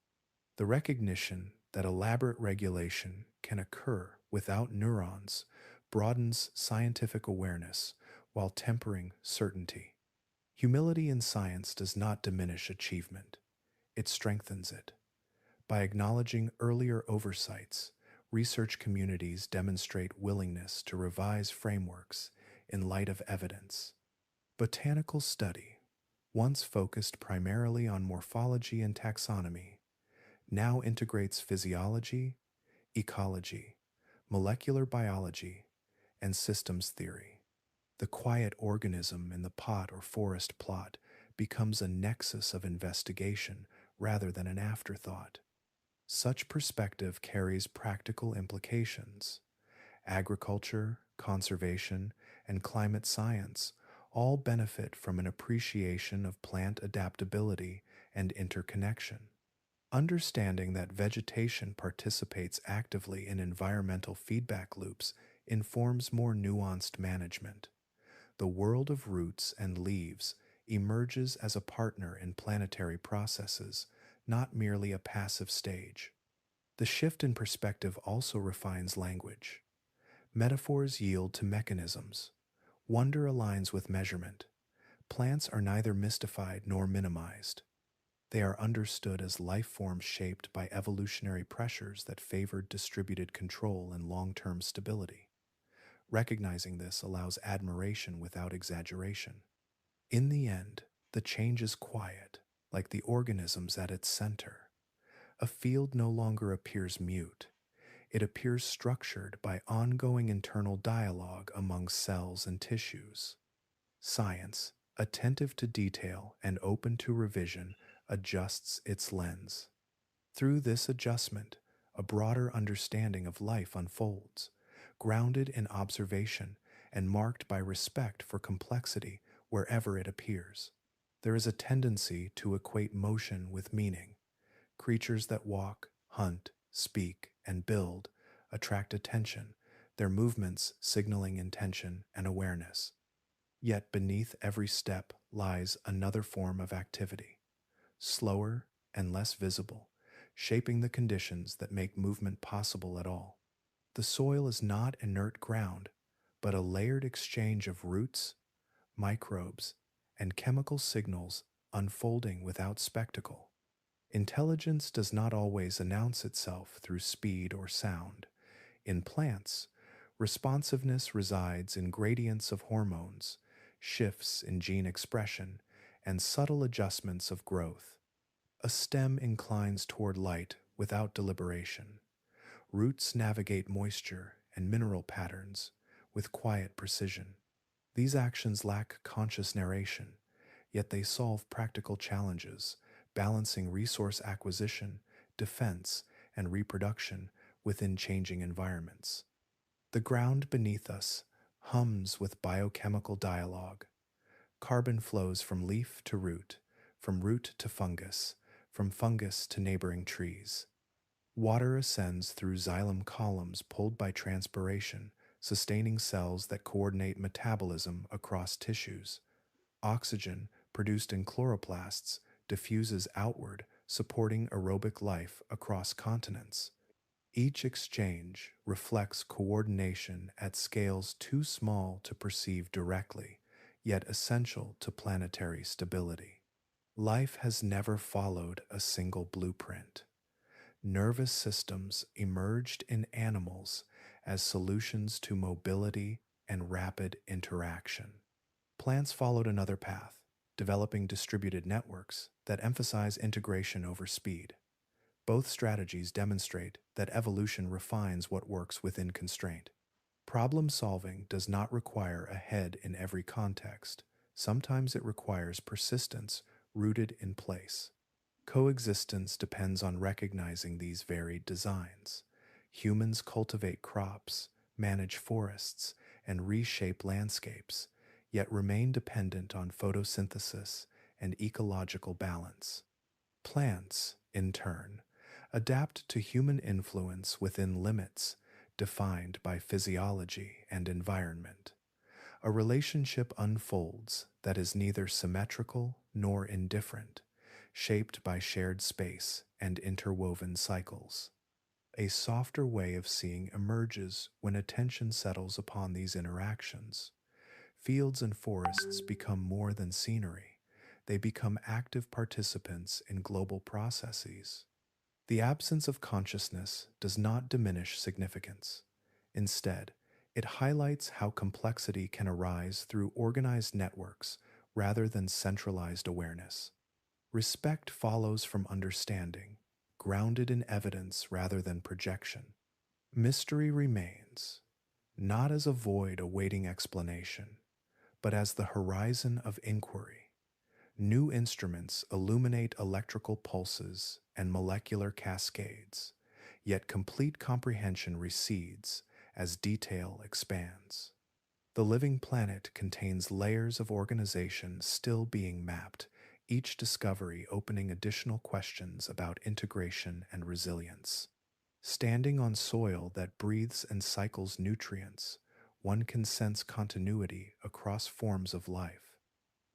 The recognition that elaborate regulation can occur without neurons broadens scientific awareness while tempering certainty. Humility in science does not diminish achievement, it strengthens it. By acknowledging earlier oversights, research communities demonstrate willingness to revise frameworks in light of evidence. Botanical study, once focused primarily on morphology and taxonomy, now integrates physiology, ecology, molecular biology, and systems theory. The quiet organism in the pot or forest plot becomes a nexus of investigation rather than an afterthought. Such perspective carries practical implications. Agriculture, conservation, and climate science all benefit from an appreciation of plant adaptability and interconnection. Understanding that vegetation participates actively in environmental feedback loops informs more nuanced management. The world of roots and leaves emerges as a partner in planetary processes, not merely a passive stage. The shift in perspective also refines language. Metaphors yield to mechanisms. Wonder aligns with measurement. Plants are neither mystified nor minimized. They are understood as life forms shaped by evolutionary pressures that favored distributed control and long-term stability. Recognizing this allows admiration without exaggeration. In the end, the change is quiet, like the organisms at its center. A field no longer appears mute. It appears structured by ongoing internal dialogue among cells and tissues. Science, attentive to detail and open to revision, adjusts its lens. Through this adjustment, a broader understanding of life unfolds, grounded in observation and marked by respect for complexity wherever it appears. There is a tendency to equate motion with meaning. Creatures that walk, hunt, speak, and build attract attention, their movements signaling intention and awareness. Yet beneath every step lies another form of activity, slower and less visible, shaping the conditions that make movement possible at all. The soil is not inert ground, but a layered exchange of roots, microbes, and chemical signals unfolding without spectacle. Intelligence does not always announce itself through speed or sound. In plants, responsiveness resides in gradients of hormones, shifts in gene expression, and subtle adjustments of growth. A stem inclines toward light without deliberation. Roots navigate moisture and mineral patterns with quiet precision. These actions lack conscious narration, yet they solve practical challenges, balancing resource acquisition, defense, and reproduction within changing environments. The ground beneath us hums with biochemical dialogue. Carbon flows from leaf to root, from root to fungus, from fungus to neighboring trees. Water ascends through xylem columns pulled by transpiration, sustaining cells that coordinate metabolism across tissues. Oxygen, produced in chloroplasts, diffuses outward, supporting aerobic life across continents. Each exchange reflects coordination at scales too small to perceive directly, yet essential to planetary stability. Life has never followed a single blueprint. Nervous systems emerged in animals as solutions to mobility and rapid interaction. Plants followed another path, developing distributed networks that emphasize integration over speed. Both strategies demonstrate that evolution refines what works within constraint. Problem solving does not require a head in every context. Sometimes it requires persistence rooted in place. Coexistence depends on recognizing these varied designs. Humans cultivate crops, manage forests, and reshape landscapes, yet remain dependent on photosynthesis and ecological balance. Plants, in turn, adapt to human influence within limits defined by physiology and environment. A relationship unfolds that is neither symmetrical nor indifferent, shaped by shared space and interwoven cycles. A softer way of seeing emerges when attention settles upon these interactions. Fields and forests become more than scenery. They become active participants in global processes. The absence of consciousness does not diminish significance. Instead, it highlights how complexity can arise through organized networks rather than centralized awareness. Respect follows from understanding, grounded in evidence rather than projection. Mystery remains, not as a void awaiting explanation, but as the horizon of inquiry. New instruments illuminate electrical pulses and molecular cascades, yet complete comprehension recedes as detail expands. The living planet contains layers of organization still being mapped, each discovery opening additional questions about integration and resilience. Standing on soil that breathes and cycles nutrients, one can sense continuity across forms of life.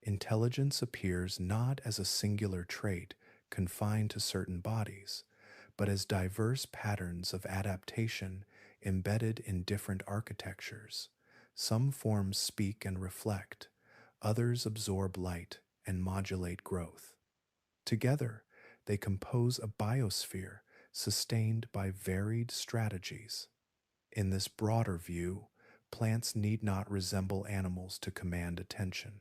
Intelligence appears not as a singular trait confined to certain bodies, but as diverse patterns of adaptation embedded in different architectures. Some forms speak and reflect, others absorb light and modulate growth. Together, they compose a biosphere sustained by varied strategies. In this broader view, plants need not resemble animals to command attention.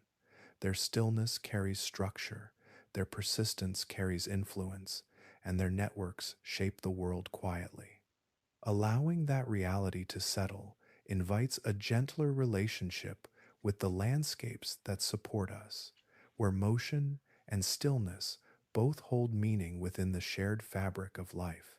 Their stillness carries structure, their persistence carries influence, and their networks shape the world quietly. Allowing that reality to settle invites a gentler relationship with the landscapes that support us, where motion and stillness both hold meaning within the shared fabric of life.